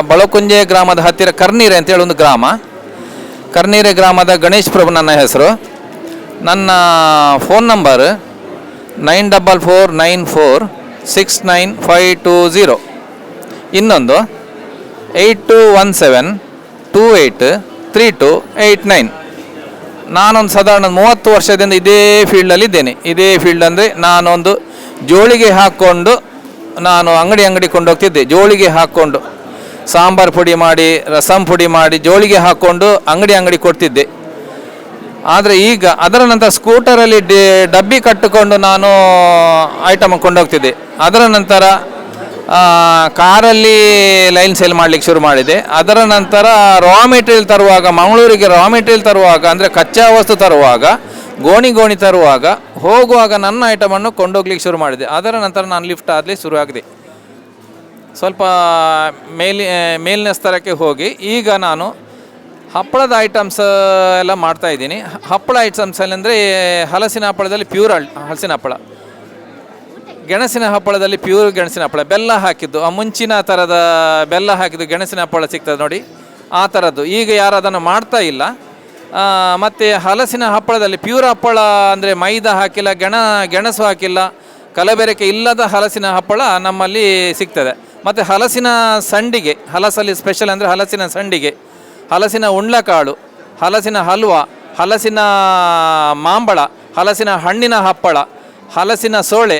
ಬಳಕುಂಜೆ ಗ್ರಾಮದ ಹತ್ತಿರ ಕರ್ನೀರೆ ಅಂತೇಳಿ ಒಂದು ಗ್ರಾಮ. ಕರ್ನೀರೆ ಗ್ರಾಮದ ಗಣೇಶ್ ಪ್ರಭು ನನ್ನ ಹೆಸರು. ನನ್ನ ಫೋನ್ ನಂಬರ್ 9449469520. ಇನ್ನೊಂದು 8217283289. ನಾನೊಂದು ಸಾಧಾರಣ 30 ವರ್ಷದಿಂದ ಇದೇ ಫೀಲ್ಡಲ್ಲಿ ಇದ್ದೇನೆ. ಇದೇ ಫೀಲ್ಡ್ ಅಂದರೆ ನಾನೊಂದು ಜೋಳಿಗೆ ಹಾಕ್ಕೊಂಡು ನಾನು ಅಂಗಡಿ ಕೊಂಡೋಗ್ತಿದ್ದೆ. ಜೋಳಿಗೆ ಹಾಕ್ಕೊಂಡು ಸಾಂಬಾರು ಪುಡಿ ಮಾಡಿ ರಸಂ ಪುಡಿ ಮಾಡಿ ಜೋಳಿಗೆ ಹಾಕ್ಕೊಂಡು ಅಂಗಡಿ ಕೊಡ್ತಿದ್ದೆ. ಆದರೆ ಈಗ ಅದರ ನಂತರ ಸ್ಕೂಟರಲ್ಲಿ ಡಬ್ಬಿ ಕಟ್ಟಿಕೊಂಡು ನಾನು ಐಟಮ್ ಕೊಂಡೋಗ್ತಿದ್ದೆ. ಅದರ ನಂತರ ಕಾರಲ್ಲಿ ಲೈನ್ ಸೇಲ್ ಮಾಡಲಿಕ್ಕೆ ಶುರು ಮಾಡಿದೆ. ಅದರ ನಂತರ ರಾ ಮೆಟೀರಿಯಲ್ ತರುವಾಗ ಮಂಗಳೂರಿಗೆ ರಾ ಮೆಟೀರಿಯಲ್ ತರುವಾಗ ಅಂದರೆ ಕಚ್ಚಾ ವಸ್ತು ತರುವಾಗ ಗೋಣಿ ತರುವಾಗ ಹೋಗುವಾಗ ನನ್ನ ಐಟಮನ್ನು ಕೊಂಡೋಗ್ಲಿಕ್ಕೆ ಶುರು ಮಾಡಿದೆ. ಅದರ ನಂತರ ನಾನು ಲಿಫ್ಟ್ ಆಗಲಿ ಶುರುವಾಗಿದೆ. ಸ್ವಲ್ಪ ಮೇಲಿನ ಸ್ತರಕ್ಕೆ ಹೋಗಿ ಈಗ ನಾನು ಹಪ್ಪಳದ ಐಟಮ್ಸ್ ಎಲ್ಲ ಮಾಡ್ತಾಯಿದ್ದೀನಿ. ಹಪ್ಪಳ ಐಟಮ್ಸಲ್ಲಿ ಅಂದರೆ ಹಲಸಿನ ಹಪ್ಪಳದಲ್ಲಿ ಪ್ಯೂರ್ ಹಲಸಿನ ಹಪ್ಪಳ, ಗೆಣಸಿನ ಹಪ್ಪಳದಲ್ಲಿ ಪ್ಯೂರ್ ಗೆಣಸಿನ ಹಪ್ಪಳ, ಬೆಲ್ಲ ಹಾಕಿದ್ದು ಆ ಮುಂಚಿನ ಥರದ ಬೆಲ್ಲ ಹಾಕಿದ್ದು ಗೆಣಸಿನ ಹಪ್ಪಳ ಸಿಗ್ತದೆ ನೋಡಿ, ಆ ಥರದ್ದು. ಈಗ ಯಾರು ಅದನ್ನು ಮಾಡ್ತಾ ಇಲ್ಲ. ಮತ್ತು ಹಲಸಿನ ಹಪ್ಪಳದಲ್ಲಿ ಪ್ಯೂರ್ ಹಪ್ಪಳ ಅಂದರೆ ಮೈದಾ ಹಾಕಿಲ್ಲ, ಗೆಣಸು ಹಾಕಿಲ್ಲ, ಕಲಬೆರಕೆ ಇಲ್ಲದ ಹಲಸಿನ ಹಪ್ಪಳ ನಮ್ಮಲ್ಲಿ ಸಿಗ್ತದೆ. ಮತ್ತು ಹಲಸಿನ ಸಂಡಿಗೆ, ಹಲಸಲ್ಲಿ ಸ್ಪೆಷಲ್ ಅಂದರೆ ಹಲಸಿನ ಸಂಡಿಗೆ, ಹಲಸಿನ ಉಂಡ್ಲಕಾಳು, ಹಲಸಿನ ಹಲ್ವಾ, ಹಲಸಿನ ಮಾಂಬಳ, ಹಲಸಿನ ಹಣ್ಣಿನ ಹಪ್ಪಳ, ಹಲಸಿನ ಸೋಳೆ,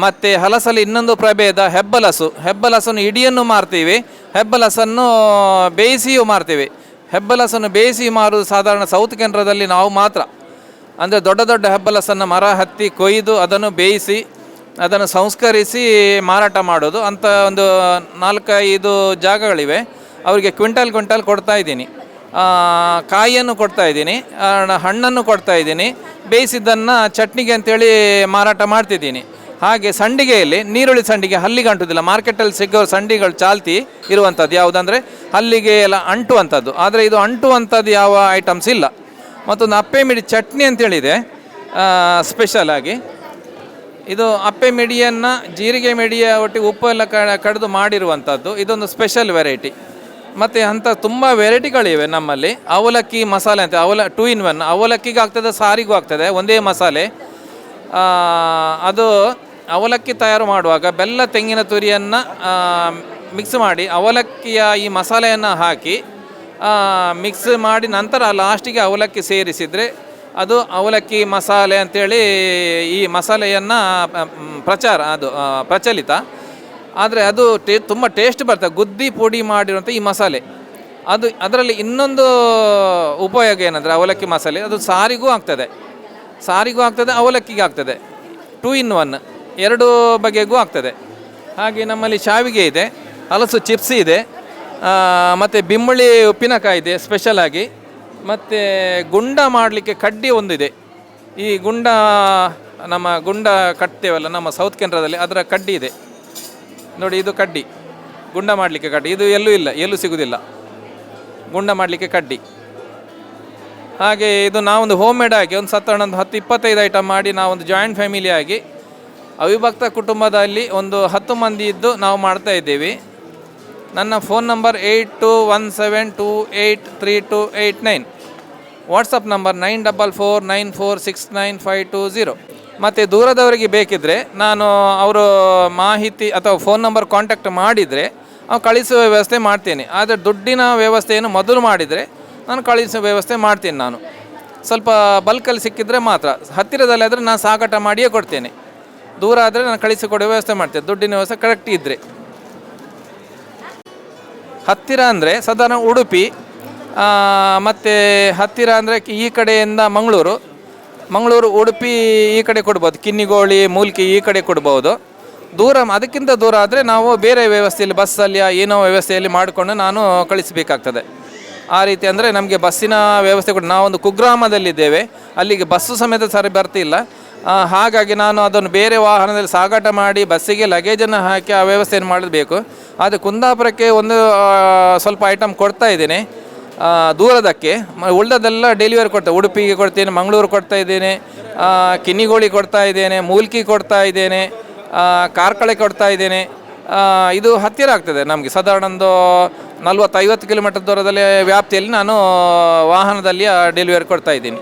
ಮತ್ತು ಹಲಸಲ್ಲಿ ಇನ್ನೊಂದು ಪ್ರಭೇದ ಹೆಬ್ಬಲಸನ್ನು ಇಡಿಯನ್ನು ಮಾರ್ತೀವಿ, ಹೆಬ್ಬಲಸನ್ನು ಬೇಯಿಸಿಯೂ ಮಾರ್ತೀವಿ. ಹೆಬ್ಬಲಸನ್ನು ಬೇಯಿಸಿ ಮಾರುವುದು ಸಾಧಾರಣ ಸೌತ್ ಕೇಂದ್ರದಲ್ಲಿ ನಾವು ಮಾತ್ರ. ಅಂದರೆ ದೊಡ್ಡ ದೊಡ್ಡ ಹೆಬ್ಬಲಸನ್ನು ಮರ ಹತ್ತಿ ಕೊಯ್ದು ಅದನ್ನು ಬೇಯಿಸಿ ಅದನ್ನು ಸಂಸ್ಕರಿಸಿ ಮಾರಾಟ ಮಾಡೋದು ಅಂತ ಒಂದು 4-5 ಜಾಗಗಳಿವೆ. ಅವರಿಗೆ ಕ್ವಿಂಟಲ್ ಕೊಡ್ತಾ ಇದ್ದೀನಿ. ಕಾಯಿಯನ್ನು ಕೊಡ್ತಾ ಇದ್ದೀನಿ, ಹಣ್ಣನ್ನು ಕೊಡ್ತಾ ಇದ್ದೀನಿ, ಬೇಯಿಸಿದ್ದನ್ನು ಚಟ್ನಿಗೆ ಅಂತೇಳಿ ಮಾರಾಟ ಮಾಡ್ತಿದ್ದೀನಿ. ಹಾಗೆ ಸಂಡಿಗೆಯಲ್ಲಿ ನೀರುಳ್ಳಿ ಸಂಡಿಗೆ ಹಲ್ಲಿಗೆ ಅಂಟುವುದಿಲ್ಲ. ಮಾರ್ಕೆಟಲ್ಲಿ ಸಿಗೋ ಸಂಡಿಗೆಗಳು ಚಾಲ್ತಿ ಇರುವಂಥದ್ದು ಯಾವುದಂದರೆ ಹಲ್ಲಿಗೆ ಎಲ್ಲ ಅಂಟುವಂಥದ್ದು. ಆದರೆ ಇದು ಅಂಟುವಂಥದ್ದು ಯಾವ ಐಟಮ್ಸ್ ಇಲ್ಲ. ಮತ್ತೊಂದು ಅಪ್ಪೆ ಮಿಡಿ ಚಟ್ನಿ ಅಂತೇಳಿದೆ ಸ್ಪೆಷಲ್ ಆಗಿ. ಇದು ಅಪ್ಪೆ ಮಿಡಿಯನ್ನು ಜೀರಿಗೆ ಮಿಡಿಯ ಒಟ್ಟಿಗೆ ಉಪ್ಪು ಎಲ್ಲ ಕಡಿದು ಮಾಡಿರುವಂಥದ್ದು. ಇದೊಂದು ಸ್ಪೆಷಲ್ ವೆರೈಟಿ. ಮತ್ತು ಅಂಥ ತುಂಬ ವೆರೈಟಿಗಳಿವೆ ನಮ್ಮಲ್ಲಿ. ಅವಲಕ್ಕಿ ಮಸಾಲೆ ಅಂತ 2 in 1 ಅವಲಕ್ಕಿಗೂ ಆಗ್ತದೆ, ಸಾರಿಗೂ ಆಗ್ತದೆ, ಒಂದೇ ಮಸಾಲೆ. ಅದು ಅವಲಕ್ಕಿ ತಯಾರು ಮಾಡುವಾಗ ಬೆಲ್ಲ ತೆಂಗಿನ ತುರಿಯನ್ನು ಮಿಕ್ಸ್ ಮಾಡಿ ಅವಲಕ್ಕಿಯ ಈ ಮಸಾಲೆಯನ್ನು ಹಾಕಿ ಮಿಕ್ಸ್ ಮಾಡಿ ನಂತರ ಲಾಸ್ಟಿಗೆ ಅವಲಕ್ಕಿ ಸೇರಿಸಿದರೆ ಅದು ಅವಲಕ್ಕಿ ಮಸಾಲೆ ಅಂಥೇಳಿ ಈ ಮಸಾಲೆಯನ್ನು ಪ್ರಚಲಿತ. ಆದರೆ ಅದು ತುಂಬ ಟೇಸ್ಟ್ ಬರ್ತದೆ. ಗುದ್ದಿ ಪುಡಿ ಮಾಡಿರುವಂಥ ಈ ಮಸಾಲೆ ಅದರಲ್ಲಿ ಇನ್ನೊಂದು ಉಪಯೋಗ ಏನಂದರೆ ಅವಲಕ್ಕಿ ಮಸಾಲೆ ಅದು ಸಾರಿಗೂ ಆಗ್ತದೆ, ಅವಲಕ್ಕಿಗೆ ಆಗ್ತದೆ. 2 in 1 2 ಬಗೆಗೂ ಆಗ್ತದೆ. ಹಾಗೆ ನಮ್ಮಲ್ಲಿ ಶಾವಿಗೆ ಇದೆ, ಹಲಸು ಚಿಪ್ಸ್ ಇದೆ, ಮತ್ತು ಬಿಂಬಳಿ ಉಪ್ಪಿನಕಾಯಿ ಇದೆ ಸ್ಪೆಷಲ್ ಆಗಿ. ಮತ್ತು ಗುಂಡ ಮಾಡಲಿಕ್ಕೆ ಕಡ್ಡಿ ಒಂದಿದೆ. ಈ ನಮ್ಮ ಗುಂಡ ಕಟ್ತೇವಲ್ಲ ನಮ್ಮ ಸೌತ್ ಕೇಂದ್ರದಲ್ಲಿ, ಅದರ ಕಡ್ಡಿ ಇದೆ ನೋಡಿ. ಇದು ಕಡ್ಡಿ, ಗುಂಡ ಮಾಡಲಿಕ್ಕೆ ಕಡ್ಡಿ. ಇದು ಎಲ್ಲೂ ಸಿಗುವುದಿಲ್ಲ ಗುಂಡ ಮಾಡಲಿಕ್ಕೆ ಕಡ್ಡಿ. ಹಾಗೆ ಇದು ನಾವೊಂದು ಹೋಮ್ ಮೇಡ್ ಆಗಿ ಒಂದು 10-25 ಐಟಮ್ ಮಾಡಿ ನಾವೊಂದು ಜಾಯಿಂಟ್ ಫ್ಯಾಮಿಲಿ ಆಗಿ ಅವಿಭಕ್ತ ಕುಟುಂಬದಲ್ಲಿ ಒಂದು 10 ಮಂದಿ ಇದ್ದು ನಾವು ಮಾಡ್ತಾ ಇದ್ದೀವಿ. ನನ್ನ ಫೋನ್ ನಂಬರ್ 8217283289, ವಾಟ್ಸಪ್ ನಂಬರ್ 9449469520. ಮತ್ತು ದೂರದವರಿಗೆ ಬೇಕಿದ್ದರೆ ನಾನು ಅವರು ಮಾಹಿತಿ ಅಥವಾ ಫೋನ್ ನಂಬರ್ ಕಾಂಟ್ಯಾಕ್ಟ್ ಮಾಡಿದರೆ ನಾವು ಕಳಿಸುವ ವ್ಯವಸ್ಥೆ ಮಾಡ್ತೇನೆ. ಆದರೆ ದುಡ್ಡಿನ ವ್ಯವಸ್ಥೆಯನ್ನು ಮೊದಲು ಮಾಡಿದರೆ ನಾನು ಕಳಿಸುವ ವ್ಯವಸ್ಥೆ ಮಾಡ್ತೀನಿ. ನಾನು ಸ್ವಲ್ಪ ಬಲ್ಕಲ್ಲಿ ಸಿಕ್ಕಿದರೆ ಮಾತ್ರ, ಹತ್ತಿರದಲ್ಲಿ ಆದರೆ ನಾನು ಸಾಗಾಟ ಮಾಡಿಯೇ ಕೊಡ್ತೇನೆ. ದೂರ ಆದರೆ ನಾನು ಕಳಿಸಿಕೊಡುವ ವ್ಯವಸ್ಥೆ ಮಾಡ್ತೇನೆ, ದುಡ್ಡಿನ ವ್ಯವಸ್ಥೆ ಕರೆಕ್ಟ್ ಇದ್ದರೆ. ಹತ್ತಿರ ಅಂದರೆ ಸಾಧಾರಣ ಉಡುಪಿ, ಮತ್ತು ಹತ್ತಿರ ಅಂದರೆ ಈ ಕಡೆಯಿಂದ ಮಂಗಳೂರು, ಉಡುಪಿ ಈ ಕಡೆ ಕೊಡ್ಬೋದು, ಕಿನ್ನಿಗೋಳಿ, ಮೂಲ್ಕಿ ಈ ಕಡೆ ಕೊಡ್ಬೋದು. ಅದಕ್ಕಿಂತ ದೂರ ಆದರೆ ನಾವು ಬೇರೆ ವ್ಯವಸ್ಥೆಯಲ್ಲಿ ಬಸ್ಸಲ್ಲಿ ಏನೋ ವ್ಯವಸ್ಥೆಯಲ್ಲಿ ಮಾಡಿಕೊಂಡು ನಾನು ಕಳಿಸಬೇಕಾಗ್ತದೆ. ಆ ರೀತಿ ಅಂದರೆ ನಮಗೆ ಬಸ್ಸಿನ ವ್ಯವಸ್ಥೆ ಕೂಡ, ನಾವೊಂದು ಕುಗ್ರಾಮದಲ್ಲಿದ್ದೇವೆ, ಅಲ್ಲಿಗೆ ಬಸ್ಸು ಸಮೇತ ಸರಿ ಬರ್ತಿಲ್ಲ. ಹಾಗಾಗಿ ನಾನು ಅದನ್ನು ಬೇರೆ ವಾಹನದಲ್ಲಿ ಸಾಗಾಟ ಮಾಡಿ ಬಸ್ಸಿಗೆ ಲಗೇಜನ್ನು ಹಾಕಿ ಆ ವ್ಯವಸ್ಥೆಯನ್ನು ಮಾಡಬೇಕು. ಆದರೆ ಕುಂದಾಪುರಕ್ಕೆ ಒಂದು ಸ್ವಲ್ಪ ಐಟಮ್ ಕೊಡ್ತಾ ಇದ್ದೇನೆ ದೂರದಕ್ಕೆ, ಉಳಿದದೆಲ್ಲ ಡೆಲಿವರಿ ಕೊಡ್ತೇನೆ. ಉಡುಪಿಗೆ ಕೊಡ್ತೇನೆ, ಮಂಗಳೂರು ಕೊಡ್ತಾ ಇದ್ದೇನೆ, ಕಿನ್ನಿಗೋಳಿ ಕೊಡ್ತಾ ಇದ್ದೇನೆ, ಮೂಲ್ಕಿ ಕೊಡ್ತಾ ಇದ್ದೇನೆ, ಕಾರ್ಕಳ ಕೊಡ್ತಾ ಇದ್ದೇನೆ. ಇದು ಹತ್ತಿರ ಆಗ್ತದೆ ನಮಗೆ, ಸಾಧಾರಣ ಒಂದು 40-50 ಕಿಲೋಮೀಟರ್ ದೂರದಲ್ಲಿ ವ್ಯಾಪ್ತಿಯಲ್ಲಿ ನಾನು ವಾಹನದಲ್ಲಿ ಡೆಲಿವರಿ ಕೊಡ್ತಾ ಇದ್ದೀನಿ.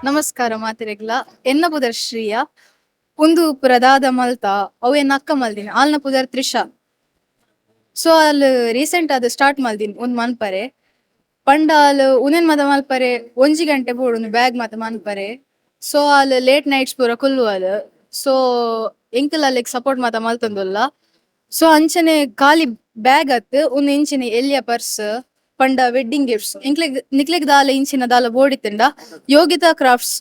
ನಮಸ್ಕಾರ ಮಾತಿರೆಗ್ಲ ಎನ್ನ ಪುದರ್ ಶ್ರೀಯ ಒಂದು ಪ್ರದಾದ ಮಲ್ತ ಅವು ಎನ್ನ ಅಕ್ಕ ಮಲ್ದಿನಿ ಆಲ್ನ ಪುದರ್ ತ್ರಿಷಾ. ಸೊ ಅಲ್ಲಿ ರೀಸೆಂಟ್ ಅದು ಸ್ಟಾರ್ಟ್ ಮಲ್ದಿನಿ ಒಂದು ಮನ್ಪರೆ ಪಂಡ ಅಲ್ಲಿ ಉನೇನ್ ಮತ ಮಲ್ಪರೆ 1 ಗಂಟೆ ಬೋಡು ಬ್ಯಾಗ್ ಮತ ಮನ್ಪರೆ. ಸೊ ಅಲ್ಲಿ ಲೇಟ್ ನೈಟ್ಸ್ ಪೂರ ಕುಲ್ಲು ಅಲ್ಲಿ. ಸೊ ಎಂಕಲ್ ಅಲ್ಲಿಗೆ ಸಪೋರ್ಟ್ ಮತ ಮಲ್ತಂದುಲ್ಲ. ಸೊ ಅಂಚನೆ ಖಾಲಿ ಬ್ಯಾಗ್ ಅತ್ತು ಒಂದು ಇಂಚಿನ ಎಲ್ಲಿಯ ಪರ್ಸ್ ಪಂಡ ವೆಡ್ಡಿಂಗ್ ಗಿಫ್ಟ್ಸ್ ನಿಕ್ಲೆಗ್ ದಾಲ ಇಂಚಿನ ದಾಲ ಬೋಡಿತ್ತಂಡ ಯೋಗಿತಾ ಕ್ರಾಫ್ಟ್ಸ್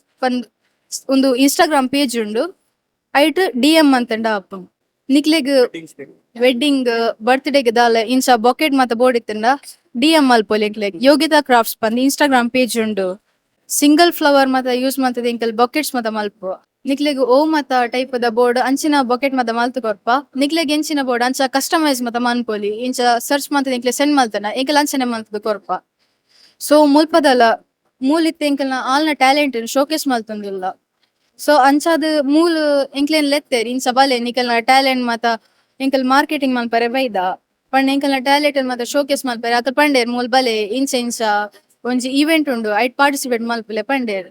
ಒಂದು ಇನ್ಸ್ಟಾಗ್ರಾಮ್ ಪೇಜ್ ಉಂಡು, ಐಟ್ DM ಅಂತಂಡ ಅಪ್ಪ ನಿಕ್ಲೆಗ್ ವೆಡ್ಡಿಂಗ್ ಬರ್ತ್ಡೇಗೆ ದಾಲ ಇಂಚ ಬೊಕೆಟ್ ಮತ ಬೋಡಿತ್ತಂಡ DM ಅಲ್ಪೋಲಿ ಎಂಕ್ಲೆಗ್ ಯೋಗಿತಾ ಕ್ರಾಫ್ಟ್ಸ್ ಪಂದ್ ಇನ್ಸ್ಟಾಗ್ರಾಮ್ ಪೇಜ್ ಉಂಡು. ಸಿಂಗಲ್ ಫ್ಲವರ್ ಮತ ಯೂಸ್ ಮಾಡ್ತದೆ ಎಂಕಲ್ ಬೊಕೆಟ್ಸ್ ಮತ ಮಲ್ಪು ನಿಕ್ಲೆಗ್ ಓ ಮತ ಟೈಪ್ ದ ಬೋರ್ಡ್ ಅಂಚಿನ ಬೊಕೆಟ್ ಮತ ಮಲ್ತು ಕೊರ್ಪ ನಿಕ್ಲೆಗ್ ಎಂಚಿನ ಬೋರ್ಡ್ ಅಂಚ ಕಸ್ಟಮೈಸ್ ಮತ ಮನ್ಪೋಲಿ ಇಂಚ ಸರ್ಚ್ ಮಾಡ್ತದೆ ಎಂಕ್ಲೆ ಸೆಂಡ್ ಮಲ್ತನ ಎಂಕಲ್ ಅಂಚನೆ ಮಲ್ತದ ಕೊರ್ಪ. ಸೊ ಮುಲ್ಪದಲ್ಲ ಮೂಲಿತ್ತ ಎಂಕಲ್ನ ಆಲ್ನ ಟ್ಯಾಲೆಂಟ್ ಶೋಕೇಸ್ ಮಲ್ತಂದಿಲ್ಲ. ಸೊ ಅಂಚಾದ ಮೂಲ್ ಎಂಕ್ಲೇನ್ ಲೆತ್ತೇರಿ ಇಂಚ ಬಲೆ ನಿಕಲ್ನ ಟ್ಯಾಲೆಂಟ್ ಮತ ಎಂಕಲ್ ಮಾರ್ಕೆಟಿಂಗ್ ಮಲ್ಪರೆ ಬೈದ ಪಂಡ ಎಂಕಲ್ನ ಟ್ಯಾಲೆಂಟ್ ಮತ್ತೆ ಶೋಕೇಸ್ ಮಲ್ಪರೆ ಅದ್ರ ಪಂಡೇರ್ ಮೂಲ್ ಬಲೆ ಇಂಚ ಒಂಜಿ ಈವೆಂಟ್ ಉಂಡು ಐಟ್ ಪಾರ್ಟಿಸಿಪೇಟ್ ಮಲ್ಪಲೆ ಪಂಡೇರ್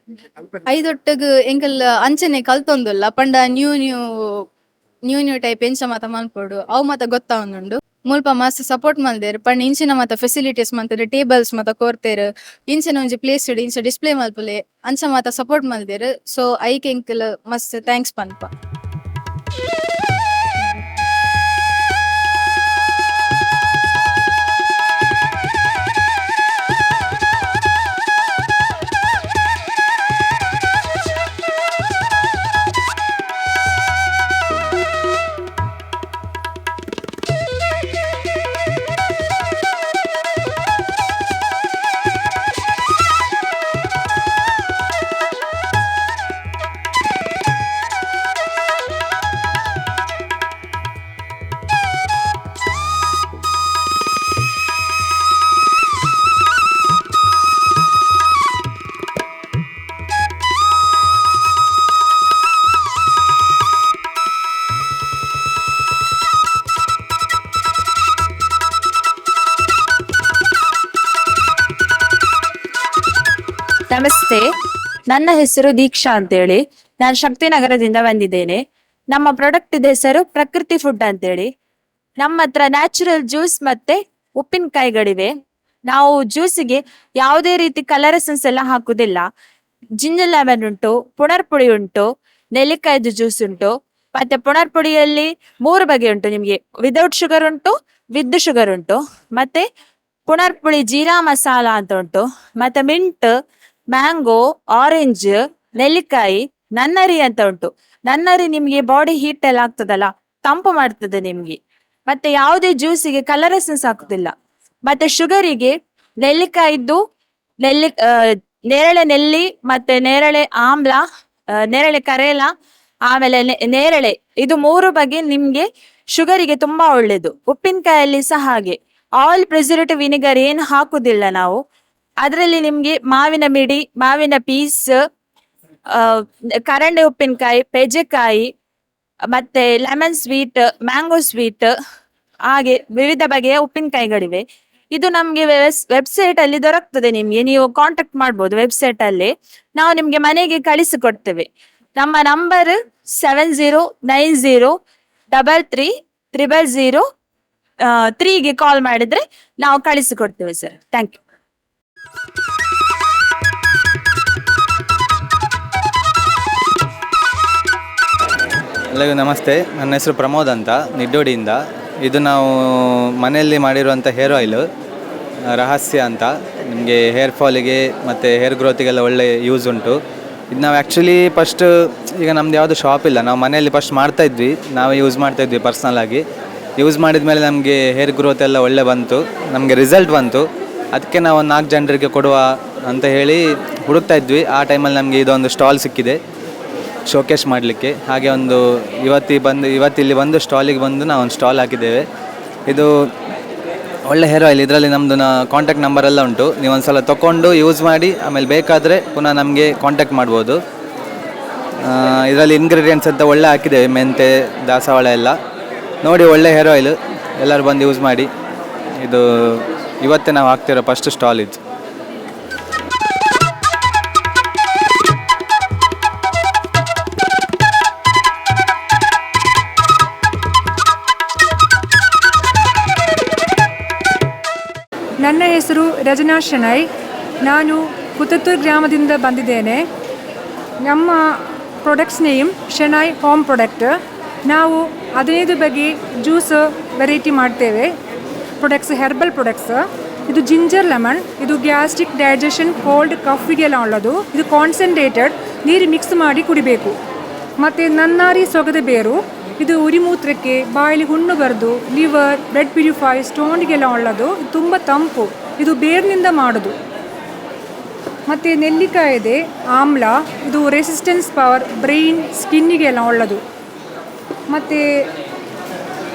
ಐದೊಟ್ಟಗ್ ಎಂಕಲ್ ಅಂಚನೆ ಕಲ್ತೊಂದುಲ್ಲ ಪಂಡ ನ್ಯೂ ಟೈಪ್ ಎಂಚ ಮಾತ ಮಲ್ಪೊಡು ಅವು ಮಾತ ಗೊತ್ತಾವೊಂದುಂಡು ಮುಲ್ಪ ಮಸ್ತ್ ಸಪೋರ್ಟ್ ಮಲ್ದೇರ್ ಪಂಡ ಇಂಚಿನ ಮಾತ ಫೆಸಿಲಿಟೀಸ್ ಮಂತೇರ್ ಟೇಬಲ್ಸ್ ಮಾತ ಕೊರ್ತೇರ್ ಇಂಚಿನ ಒಂಜಿ ಪ್ಲೇಸ್ ಇಂಚ ಡಿಸ್ಪ್ಲೇ ಮಲ್ಪಲೆ ಅಂಚ ಮಾತ ಸಪೋರ್ಟ್ ಮಲ್ದೇರ್ ಸೊ ಐಕ್ ಎಂಕಲ್ ಮಸ್ತ್ ಥ್ಯಾಂಕ್ಸ್ ಪನ್ಪ. ನಮಸ್ತೆ, ನನ್ನ ಹೆಸರು ದೀಕ್ಷಾ ಅಂತೇಳಿ. ನಾನು ಶಕ್ತಿನಗರದಿಂದ ಬಂದಿದ್ದೇನೆ. ನಮ್ಮ ಪ್ರಾಡಕ್ಟ್ ಹೆಸರು ಪ್ರಕೃತಿ ಫುಡ್ ಅಂತೇಳಿ. ನಮ್ಮ ಹತ್ರ ನ್ಯಾಚುರಲ್ ಜ್ಯೂಸ್ ಮತ್ತೆ ಉಪ್ಪಿನಕಾಯಿಗಳಿವೆ. ನಾವು ಜ್ಯೂಸಿಗೆ ಯಾವುದೇ ರೀತಿ ಕಲರ್ ಎಸೆನ್ಸ್ ಎಲ್ಲ ಹಾಕುದಿಲ್ಲ. ಜಿಂಜರ್ ಲೆಮನ್ ಉಂಟು, ಪುನರ್ಪುಳಿ ಉಂಟು, ನೆಲ್ಲಿಕಾಯ್ದು ಜ್ಯೂಸ್ ಉಂಟು. ಮತ್ತೆ ಪುನರ್ಪುಳಿಯಲ್ಲಿ 3 ಬಗೆ ಉಂಟು. ನಿಮ್ಗೆ ವಿದೌಟ್ ಶುಗರ್ ಉಂಟು, ವಿತ್ ಶುಗರ್ ಉಂಟು. ಮತ್ತೆ ಪುನರ್ಪುಳಿ ಜೀರಾ ಮಸಾಲ ಅಂತ ಉಂಟು. ಮತ್ತೆ ಮಿಂಟ್, ಮ್ಯಾಂಗೋ, ಆರೆಂಜ್, ನೆಲ್ಲಿಕಾಯಿ, ನನ್ನರಿ ಅಂತ ಉಂಟು. ನನ್ನರಿ ನಿಮ್ಗೆ ಬಾಡಿ ಹೀಟ್ ಎಲ್ಲ ಆಗ್ತದಲ್ಲ, ತಂಪು ಮಾಡ್ತದೆ ನಿಮ್ಗೆ. ಮತ್ತೆ ಯಾವುದೇ ಜ್ಯೂಸಿಗೆ ಕಲರ್ ಎಸೆನ್ಸ್ ಹಾಕುದಿಲ್ಲ. ಮತ್ತೆ ಶುಗರಿಗೆ ನೆಲ್ಲಿಕಾಯಿದ್ದು ನೇರಳೆ ನೆಲ್ಲಿ, ಮತ್ತೆ ನೇರಳೆ ಆಮ್ಲ, ನೇರಳೆ ಕರೇಲ, ಆಮೇಲೆ ನೇರಳೆ, ಇದು 3 ಬಗೆ ನಿಮ್ಗೆ ಶುಗರಿಗೆ ತುಂಬಾ ಒಳ್ಳೇದು. ಉಪ್ಪಿನಕಾಯಲ್ಲಿ ಸಹ ಹಾಗೆ ಆಲ್ ಪ್ರಿಸರ್ವೇಟಿವ್ ವಿನಿಗರ್ ಏನು ಹಾಕುದಿಲ್ಲ ನಾವು. ಅದರಲ್ಲಿ ನಿಮ್ಗೆ ಮಾವಿನ ಮಿಡಿ, ಮಾವಿನ ಪೀಸ್, ಕರಂಡೆ ಉಪ್ಪಿನಕಾಯಿ, ಪೆಜೆಕಾಯಿ, ಮತ್ತೆ ಲೆಮನ್ ಸ್ವೀಟ್, ಮ್ಯಾಂಗೋ ಸ್ವೀಟ್, ಹಾಗೆ ವಿವಿಧ ಬಗೆಯ ಉಪ್ಪಿನಕಾಯಿಗಳಿವೆ. ಇದು ನಮ್ಗೆ ವೆಬ್ಸೈಟ್ ಅಲ್ಲಿ ದೊರಕ್ತದೆ. ನಿಮ್ಗೆ ನೀವು ಕಾಂಟ್ಯಾಕ್ಟ್ ಮಾಡ್ಬೋದು ವೆಬ್ಸೈಟ್ ಅಲ್ಲಿ. ನಾವು ನಿಮ್ಗೆ ಮನೆಗೆ ಕಳಿಸಿಕೊಡ್ತೇವೆ. ನಮ್ಮ ನಂಬರ್ 7090330003ಗೆ ಕಾಲ್ ಮಾಡಿದ್ರೆ ನಾವು ಕಳಿಸಿಕೊಡ್ತೇವೆ ಸರ್. Thank you. ಎಲ್ಲರಿಗೂ ನಮಸ್ತೆ. ನನ್ನ ಹೆಸರು ಪ್ರಮೋದ್ ಅಂತ, ನಿಡ್ಡೋಡಿಯಿಂದ. ಇದು ನಾವು ಮನೆಯಲ್ಲಿ ಮಾಡಿರುವಂಥ ಹೇರ್ ಆಯಿಲು, ರಹಸ್ಯ ಅಂತ. ನಿಮಗೆ ಹೇರ್ ಫಾಲಿಗೆ ಮತ್ತು ಹೇರ್ ಗ್ರೋತಿಗೆಲ್ಲ ಒಳ್ಳೆ ಯೂಸ್ ಉಂಟು. ಇದು ನಾವು ಆ್ಯಕ್ಚುಲಿ ಫಸ್ಟ್, ಈಗ ನಮ್ದು ಯಾವುದು ಶಾಪ್ ಇಲ್ಲ, ನಾವು ಮನೆಯಲ್ಲಿ ಫಸ್ಟ್ ಮಾಡ್ತಾಯಿದ್ವಿ, ನಾವೇ ಯೂಸ್ ಮಾಡ್ತಾಯಿದ್ವಿ ಪರ್ಸ್ನಲಾಗಿ. ಯೂಸ್ ಮಾಡಿದ ಮೇಲೆ ನಮಗೆ ಹೇರ್ ಗ್ರೋತ್ ಎಲ್ಲ ಒಳ್ಳೆ ಬಂತು, ನಮಗೆ ರಿಸಲ್ಟ್ ಬಂತು. ಅದಕ್ಕೆ ನಾವು ಒಂದು 4 ಜನರಿಗೆ ಕೊಡುವ ಅಂತ ಹೇಳಿ ಹುಡುಕ್ತಾ ಇದ್ವಿ. ಆ ಟೈಮಲ್ಲಿ ನಮಗೆ ಇದೊಂದು ಸ್ಟಾಲ್ ಸಿಕ್ಕಿದೆ ಶೋಕೇಸ್ ಮಾಡಲಿಕ್ಕೆ. ಹಾಗೆ ಒಂದು ಇವತ್ತಿಲ್ಲಿ ಬಂದು ಸ್ಟಾಲಿಗೆ ಬಂದು ನಾವು ಒಂದು ಸ್ಟಾಲ್ ಹಾಕಿದ್ದೇವೆ. ಇದು ಒಳ್ಳೆ ಹೇರ್ ಆಯಿಲ್. ಇದರಲ್ಲಿ ನಮ್ಮದು ಕಾಂಟ್ಯಾಕ್ಟ್ ನಂಬರ್ ಎಲ್ಲ ಉಂಟು. ನೀವು ಒಂದು ಸಲ ತೊಗೊಂಡು ಯೂಸ್ ಮಾಡಿ, ಆಮೇಲೆ ಬೇಕಾದರೆ ಪುನಃ ನಮಗೆ ಕಾಂಟ್ಯಾಕ್ಟ್ ಮಾಡ್ಬೋದು. ಇದರಲ್ಲಿ ಇಂಗ್ರೀಡಿಯೆಂಟ್ಸ್ ಅಂತ ಒಳ್ಳೆ ಹಾಕಿದ್ದೇವೆ, ಮೆಂತೆ, ದಾಸವಾಳ ಎಲ್ಲ. ನೋಡಿ, ಒಳ್ಳೆ ಹೇರ್ ಆಯಿಲ್, ಎಲ್ಲರೂ ಬಂದು ಯೂಸ್ ಮಾಡಿ. ಇದು ಇವತ್ತೇ ನಾವು ಹಾಕ್ತಿರೋ ಫಸ್ಟ್ ಸ್ಟಾಲ್ ಇದು. ನನ್ನ ಹೆಸರು ರಚನಾ ಶೆಣೈ. ನಾನು ಕುತತ್ತೂರು ಗ್ರಾಮದಿಂದ ಬಂದಿದ್ದೇನೆ. ನಮ್ಮ products name Shenoy home product. ನಾವು 15 ಬಗೆ ಜ್ಯೂಸ್ ವೆರೈಟಿ ಮಾಡ್ತೇವೆ. Products herbal products. ಇದು ಜಿಂಜರ್ ಲೆಮನ್, ಇದು ಗ್ಯಾಸ್ಟ್ರಿಕ್, ಡೈಜೆಷನ್, ಕೋಲ್ಡ್, ಕಫಿಗೆಲ್ಲ ಒಳ್ಳೆಯದು. ಇದು ಕಾನ್ಸಂಟ್ರೇಟೆಡ್, ನೀರು ಮಿಕ್ಸ್ ಮಾಡಿ ಕುಡಿಬೇಕು. ಮತ್ತು ನನ್ನಾರಿ ಸೊಗದ ಬೇರು, ಇದು ಉರಿಮೂತ್ರಕ್ಕೆ, ಬಾಯಲ್ಲಿ ಹುಣ್ಣು ಬರೆದು, ಲಿವರ್, ಬ್ಲಡ್ ಪ್ಯೂರಿಫೈ, ಸ್ಟೋನ್ಗೆಲ್ಲ ಒಳ್ಳೆಯದು. ಇದು ತುಂಬ ತಂಪು, ಇದು ಬೇರಿನಿಂದ ಮಾಡೋದು. ಮತ್ತು ನೆಲ್ಲಿಕಾಯಿ ಇದೆ, ಆಮ್ಲ, ಇದು ರೆಸಿಸ್ಟೆನ್ಸ್ ಪವರ್, ಬ್ರೈನ್, ಸ್ಕಿನ್ನಿಗೆಲ್ಲ ಒಳ್ಳೆಯದು.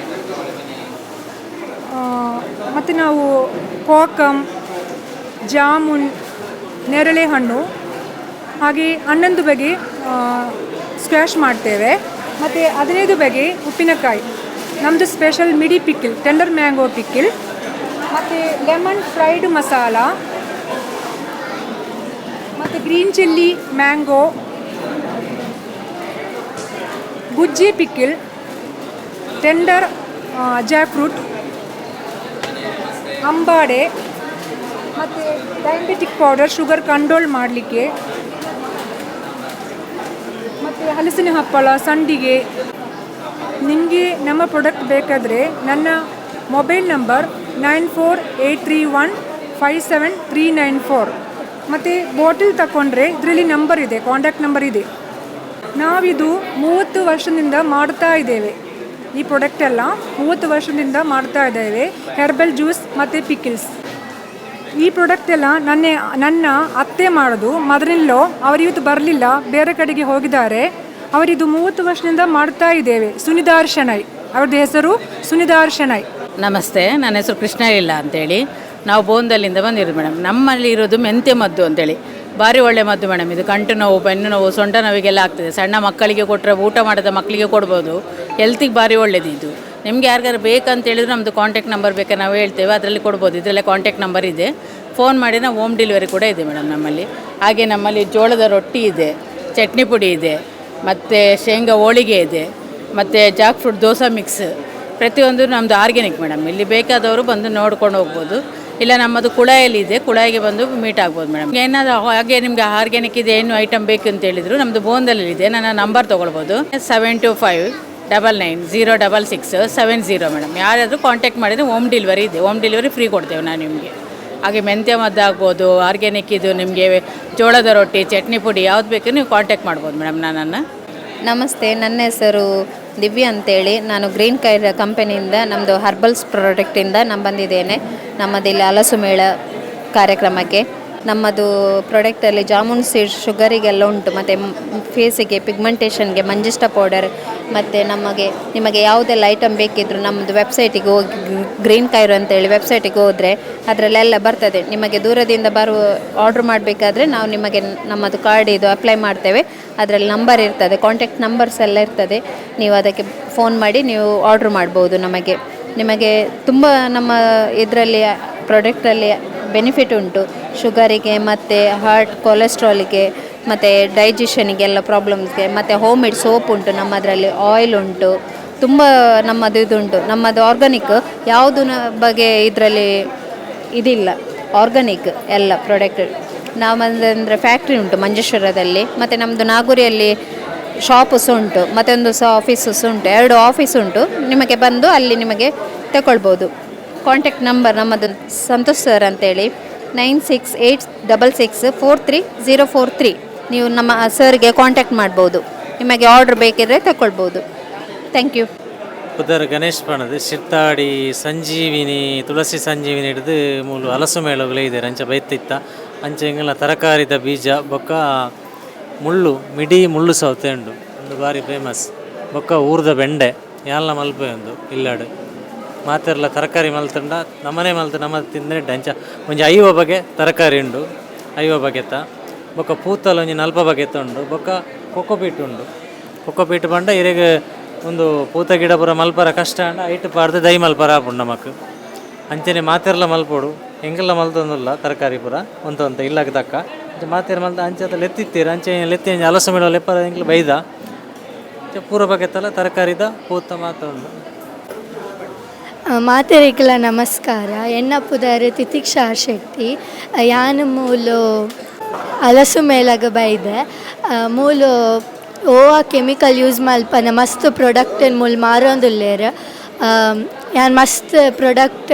ಮತ್ತು ನಾವು ಕೋಕಮ್, ಜಾಮೂನ್, ನೇರಳೆ ಹಣ್ಣು, ಹಾಗೆ 11 ಬಗೆ ಸ್ಕ್ವಾಶ್ ಮಾಡ್ತೇವೆ. ಮತ್ತು 15 ಬಗೆ ಉಪ್ಪಿನಕಾಯಿ. ನಮ್ಮದು ಸ್ಪೆಷಲ್ ಮಿಡಿ ಪಿಕ್ಕಿಲ್, ಟೆಂಡರ್ ಮ್ಯಾಂಗೋ ಪಿಕ್ಕಿಲ್, ಮತ್ತು ಲೆಮನ್ ಫ್ರೈಡ್ ಮಸಾಲ, ಮತ್ತು ಗ್ರೀನ್ ಚಿಲ್ಲಿ ಮ್ಯಾಂಗೋ, ಗುಜ್ಜಿ ಪಿಕ್ಕಿಲ್, ಟೆಂಡರ್ ಜಾಕ್ ಫ್ರೂಟ್, ಅಂಬಾಡೆ, ಮತ್ತು ಡಯಾಬಿಟಿಕ್ ಪೌಡರ್ ಶುಗರ್ ಕಂಟ್ರೋಲ್ ಮಾಡಲಿಕ್ಕೆ, ಮತ್ತು ಹಲಸಿನ ಹಪ್ಪಳ, ಸಂಡಿಗೆ. ನಿಮಗೆ ನಮ್ಮ ಪ್ರಾಡಕ್ಟ್ ಬೇಕಾದರೆ ನನ್ನ ಮೊಬೈಲ್ ನಂಬರ್ 9483157394. ಮತ್ತು ಬಾಟಲ್ ತಗೊಂಡ್ರೆ ಇದರಲ್ಲಿ ನಂಬರ್ ಇದೆ, ಕಾಂಟ್ಯಾಕ್ಟ್ ನಂಬರ್ ಇದೆ. ನಾವಿದು 30 ವರ್ಷದಿಂದ ಮಾಡ್ತಾ ಇದ್ದೇವೆ. ಈ ಪ್ರಾಡಕ್ಟ್ ಎಲ್ಲ 30 ವರ್ಷದಿಂದ ಮಾಡ್ತಾ ಇದ್ದೇವೆ. ಹೆರ್ಬಲ್ ಜ್ಯೂಸ್ ಮತ್ತು ಪಿಕಿಲ್ಸ್. ಈ ಪ್ರಾಡಕ್ಟ್ ಎಲ್ಲ ನನ್ನ ಅತ್ತೆ ಮಾಡೋದು, ಮದರಿಲ್ಲೋ. ಅವರಿವತ್ತು ಬರಲಿಲ್ಲ, ಬೇರೆ ಕಡೆಗೆ ಹೋಗಿದ್ದಾರೆ. ಅವರಿದು 30 ವರ್ಷದಿಂದ ಮಾಡ್ತಾ ಇದ್ದೇವೆ. ಸುನಿಧಾರ್ ಶೆಣೈ ಅವ್ರದ್ದು ಹೆಸರು, ಸುನಿಧಾರ್ ಶೆಣೈ. ನಮಸ್ತೆ, ನನ್ನ ಹೆಸರು ಕೃಷ್ಣ ಇಲ್ಲ ಅಂತೇಳಿ. ನಾವು ಬೋಂದಲ್ಲಿಂದ ಬಂದಿರೋದು ಮೇಡಮ್. ನಮ್ಮಲ್ಲಿ ಇರೋದು ಮೆಂತ್ಯ ಮದ್ದು ಅಂತೇಳಿ, ಭಾರಿ ಒಳ್ಳೆ ಮದ್ದು ಮೇಡಮ್. ಇದು ಗಂಟು ನೋವು, ಬೆನ್ನು ನೋವು, ಸೊಂಟ ನೋವಿಗೆಲ್ಲ ಆಗ್ತದೆ. ಸಣ್ಣ ಮಕ್ಕಳಿಗೆ ಕೊಟ್ಟರೆ, ಊಟ ಮಾಡಿದ ಮಕ್ಕಳಿಗೆ ಕೊಡ್ಬೋದು. ಹೆಲ್ತಿಗೆ ಭಾರಿ ಒಳ್ಳೇದು ಇದು. ನಿಮಗೆ ಯಾರಿಗಾರು ಬೇಕಂತ ಹೇಳಿದ್ರೆ ನಮ್ಮದು ಕಾಂಟ್ಯಾಕ್ಟ್ ನಂಬರ್ ಬೇಕಾದ್ರೆ ನಾವು ಹೇಳ್ತೇವೆ, ಅದರಲ್ಲಿ ಕೊಡ್ಬೋದು. ಇದರಲ್ಲೇ ಕಾಂಟ್ಯಾಕ್ಟ್ ನಂಬರ್ ಇದೆ. ಫೋನ್ ಮಾಡಿ ನಾವು ಹೋಮ್ ಡೆಲಿವರಿ ಕೂಡ ಇದೆ ಮೇಡಮ್ ನಮ್ಮಲ್ಲಿ. ಹಾಗೆ ನಮ್ಮಲ್ಲಿ ಜೋಳದ ರೊಟ್ಟಿ ಇದೆ, ಚಟ್ನಿ ಪುಡಿ ಇದೆ, ಮತ್ತು ಶೇಂಗಾ ಹೋಳಿಗೆ ಇದೆ, ಮತ್ತು ಜಾಕ್ ಫ್ರೂಟ್ ದೋಸೆ ಮಿಕ್ಸ್. ಪ್ರತಿಯೊಂದು ನಮ್ಮದು ಆರ್ಗ್ಯಾನಿಕ್ ಮೇಡಮ್. ಇಲ್ಲಿ ಬೇಕಾದವರು ಬಂದು ನೋಡ್ಕೊಂಡು ಹೋಗ್ಬೋದು. ಇಲ್ಲ ನಮ್ಮದು ಕುಳಾಯಲ್ಲಿ ಇದೆ, ಕುಳಾಯಿಗೆ ಬಂದು ಮೀಟ್ ಆಗ್ಬೋದು ಮೇಡಮ್. ಏನಾದರೂ ಹಾಗೆ ನಿಮಗೆ ಆರ್ಗ್ಯಾನಿಕ್ ಇದೆ ಏನು ಐಟಮ್ ಬೇಕು ಅಂತ ಹೇಳಿದ್ರು ನಮ್ಮದು ಬೋಂದಲ್ಲಿದೆ. ನನ್ನ ನಂಬರ್ ತೊಗೊಳ್ಬೋದು, 7259006670 ಮೇಡಮ್. ಯಾರಾದರೂ ಕಾಂಟ್ಯಾಕ್ಟ್ ಮಾಡಿದರೆ ಹೋಮ್ ಡೆಲಿವರಿ ಇದೆ. ಹೋಮ್ ಡೆಲಿವರಿ ಫ್ರೀ ಕೊಡ್ತೇವೆ ನಾವು ನಿಮಗೆ. ಹಾಗೆ ಮೆಂತ್ಯ ಮದ್ದು ಆಗ್ಬೋದು, ಆರ್ಗ್ಯಾನಿಕ್ ಇದು ನಿಮಗೆ ಜೋಳದ ರೊಟ್ಟಿ, ಚಟ್ನಿ ಪುಡಿ ಯಾವ್ದು ಬೇಕು ನೀವು ಕಾಂಟ್ಯಾಕ್ಟ್ ಮಾಡ್ಬೋದು ಮೇಡಮ್ ನನ್ನನ್ನು. ನಮಸ್ತೆ, ನನ್ನ ಹೆಸರು ದಿವ್ಯಾ ಅಂತೇಳಿ. ನಾನು ಗ್ರೀನ್ ಕೈರ್ ಕಂಪನಿಯಿಂದ ನಮ್ಮದು ಹರ್ಬಲ್ಸ್ ಪ್ರಾಡಕ್ಟಿಂದ ನಾನು ಬಂದಿದ್ದೇನೆ. ನಮ್ಮದಿಲ್ಲಿ ಹಲಸು ಮೇಳ ಕಾರ್ಯಕ್ರಮಕ್ಕೆ. ನಮ್ಮದು ಪ್ರಾಡಕ್ಟಲ್ಲಿ ಜಾಮೂನ್ ಸೀಡ್ಸ್ ಶುಗರಿಗೆಲ್ಲ ಉಂಟು, ಮತ್ತು ಫೇಸಿಗೆ ಪಿಗ್ಮೆಂಟೇಷನ್ಗೆ ಮಂಜಿಷ್ಟ ಪೌಡರ್, ಮತ್ತು ನಿಮಗೆ ಯಾವುದೆಲ್ಲ ಐಟಮ್ ಬೇಕಿದ್ರು ನಮ್ಮದು ವೆಬ್ಸೈಟಿಗೆ ಹೋಗಿ, ಗ್ರೀನ್ ಕೈರ್ ಅಂತೇಳಿ ವೆಬ್ಸೈಟಿಗೆ ಹೋದರೆ ಅದರಲ್ಲೆಲ್ಲ ಬರ್ತದೆ. ನಿಮಗೆ ದೂರದಿಂದ ಆರ್ಡ್ರ್ ಮಾಡಬೇಕಾದ್ರೆ ನಾವು ನಿಮಗೆ ನಮ್ಮದು ಕಾರ್ಡ್ ಇದು ಅಪ್ಲೈ ಮಾಡ್ತೇವೆ. ಅದರಲ್ಲಿ ನಂಬರ್ ಇರ್ತದೆ, ಕಾಂಟ್ಯಾಕ್ಟ್ ನಂಬರ್ಸ್ ಎಲ್ಲ ಇರ್ತದೆ. ನೀವು ಅದಕ್ಕೆ ಫೋನ್ ಮಾಡಿ ನೀವು ಆರ್ಡ್ರ್ ಮಾಡ್ಬೋದು. ನಿಮಗೆ ತುಂಬ ನಮ್ಮ ಇದರಲ್ಲಿ ಪ್ರಾಡಕ್ಟಲ್ಲಿ ಬೆನಿಫಿಟ್ ಉಂಟು. ಶುಗರಿಗೆ ಮತ್ತು ಹಾರ್ಟ್ ಕೊಲೆಸ್ಟ್ರಾಲಿಗೆ ಮತ್ತು ಡೈಜೆಷನಿಗೆಲ್ಲ ಪ್ರಾಬ್ಲಮ್ಸ್ಗೆ. ಮತ್ತು ಹೋಮ್ ಮೇಡ್ ಸೋಪ್ ಉಂಟು, ನಮ್ಮದರಲ್ಲಿ ಆಯಿಲ್ ಉಂಟು, ತುಂಬ ನಮ್ಮದು ಇದುಂಟು. ನಮ್ಮದು ಆರ್ಗಾನಿಕ್, ಯಾವುದು ಬಗ್ಗೆ ಇದರಲ್ಲಿ ಇದಿಲ್ಲ, ಆರ್ಗಾನಿಕ್ ಎಲ್ಲ ಪ್ರಾಡಕ್ಟ್. ನಮ್ಮದಂದರೆ ಫ್ಯಾಕ್ಟ್ರಿ ಉಂಟು ಮಂಜೇಶ್ವರದಲ್ಲಿ, ಮತ್ತು ನಮ್ಮದು ನಾಗೂರಿಯಲ್ಲಿ ಶಾಪಸ್ ಉಂಟು, ಮತ್ತೊಂದು ಸಹ ಆಫೀಸಸ್ ಉಂಟು. 2 ಆಫೀಸ್ ಉಂಟು. ನಿಮಗೆ ಬಂದು ಅಲ್ಲಿ ನಿಮಗೆ ತಗೊಳ್ಬೋದು. ಕಾಂಟ್ಯಾಕ್ಟ್ ನಂಬರ್ ನಮ್ಮದು ಸಂತೋಷ್ ಸರ್ ಅಂತೇಳಿ, 9686643043. ನೀವು ನಮ್ಮ ಸರ್ಗೆ ಕಾಂಟ್ಯಾಕ್ಟ್ ಮಾಡ್ಬೋದು. ನಿಮಗೆ ಆರ್ಡ್ರ್ ಬೇಕಿದ್ರೆ ತಗೊಳ್ಬೋದು. Thank you. ಉದರ ಗಣೇಶ್ ಪಣದು ಶಿರ್ತಾಡಿ ಸಂಜೀವಿನಿ ತುಳಸಿ ಸಂಜೀವಿನಿ ಹಿಡಿದು ಮೂಲು ಹಲಸು ಮೇಳಗಳು ಇದೆ. ಅಂಚ ಬೈತಿತ್ತ ಅಂಚ ಹಿಂಗೆಲ್ಲ ತರಕಾರಿದ ಬೀಜ ಬೊಕ್ಕ ಮುಳ್ಳು ಮಿಡಿ ಮುಳ್ಳು ಸೌತೆ ಉಂಡು, ಒಂದು ಭಾರಿ ಫೇಮಸ್. ಬೊಕ್ಕ ಊರ್ದ ಬೆಂಡೆ ಯಾಲ ಮಲ್ಪೆ ಒಂದು ಇಲ್ಲಾಡು ಮಾತೆಲ್ಲ ತರಕಾರಿ ಮಲ್ತಂಡ ನಮ್ಮನೆ ಮಲ್ತು ನಮ್ಮ ತಿಂದ್ರೆ ಅಂಚ ಒಂಜಿ 5 ಬಗೆ ತರಕಾರಿ ಉಂಡು, 5 ಬಗೆತ. ಬೊಕ್ಕ ಪೂತಲು ಒಂಜಿ 40 ಬಗೆತ ಉಂಡು. ಬೊಕ್ಕ ಕೊಕೊಪೀಟ್ ಉಂಡು. ಕೊಕೊಪೀಟ್ ಬಂಡ ಇರೆಗೆ ಒಂದು ಪೂತ ಗಿಡ ಪೂರ ಮಲ್ಪರ ಕಷ್ಟ ಅಂಡ ಐಟ್ ಪಾರ್ದು ದೈ ಮಲ್ಪರ ಆಪುಂಡು ನಮಕ್. ಅಂಚನೆ ಮಾತೆರ್ಲ ಮಲ್ಪೋಡು ಹೆಂಗೆಲ್ಲ ಮಲ್ತೊಂದುಲ್ಲ ತರಕಾರಿ ಪೂರ ಒಂತ ಇಲ್ಲಾಗ ತಕ್ಕ ಮಾತೆರ್ ಮಲ್ತ ಅಂಚೆ ಲೆತ್ತಿತ್ತೀರ ಅಂಚೆ ಲೆತ್ತಿ ಹಲಸು ಮೇಳ ಲೆಪ್ಪರ ಹೆಂಗ್ಲ ಬೈದ ಪೂರ ಬಗೆತ್ತಲ್ಲ ತರಕಾರಿದ ಪೂತ ಮಾತ ಉಂಡು. ಮಾತೆರೆಗ್ಲ ನಮಸ್ಕಾರ. ಎನ್ನ ಪುದರ್ ತಿತಿಕ್ಷಾ ಶೆಟ್ಟಿ. ಯಾನು ಮೂಲು ಹಲಸು ಮೇಳಗ ಬೈದೆ. ಮೂಲು ಓವಾ ಕೆಮಿಕಲ್ ಯೂಸ್ ಮಲ್ಪನ ಮಸ್ತ್ ಪ್ರಾಡಕ್ಟ್ ಮೂಲು ಮಾರೊಂದುಲ್ಲೇರು. ಯಾನ್ ಮಸ್ತ್ ಪ್ರಾಡಕ್ಟ್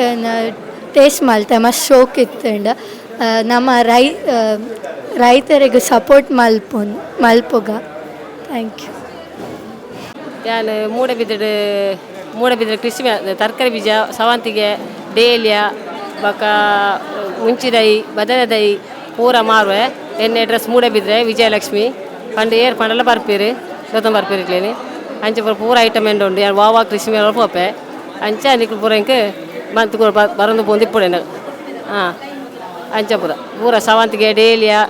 ಟೇಸ್ಟ್ ಮಲ್ತೆ ಮಸ್ತ್ ಶೋಕ್ ಇತ್ತುಂಡು. ನಮ್ಮ ರೈತರಿಗೆ ಸಪೋರ್ಟ್ ಮಲ್ಪುಗ. Thank you. ನಾನು ಮೂಡಬಿದ್ರೆ ಕೃಷಿ ತರಕಾರಿ ಬೀಜ ಸವಂತಿಗೆ ಡೇಲಿಯಾ ಬಕ ಮುಂಚಿದೈ ಬದನೆದೈ ಪೂರ ಮಾರುವೆ. ಎಣ್ಣೆ ಅಡ್ರೆಸ್ ಮೂಡಬಿದ್ರೆ ವಿಜಯಲಕ್ಷ್ಮಿ ಪಂಡು ಏರ್ ಪಂಡೆಲ್ಲ ಬರ್ಪೀರಿ ಗೌತಮ್ ಬರ್ಪೀರಿ ಕ್ಲೀನಿ ಅಂಚೆ ಪೂರ ಐಟಮ್ ಎಂಡು ಉಂಡು. ಯಾರು ವಾವಾ ಕೃಷಿ ಮೇಲೆ ಪೋಪೆ ಅಂಚೆ ನಿಕ್ಲು ಪೂರ ಇಂಕೆ ಬಂತು ಬರೋದು ಪೊಂದಿಪ್ಪುಡೆ ಹಾಂ ಅಂಚೆ ಪೂರ ಸವಂತಿಗೆ ಡೇಲಿಯಾ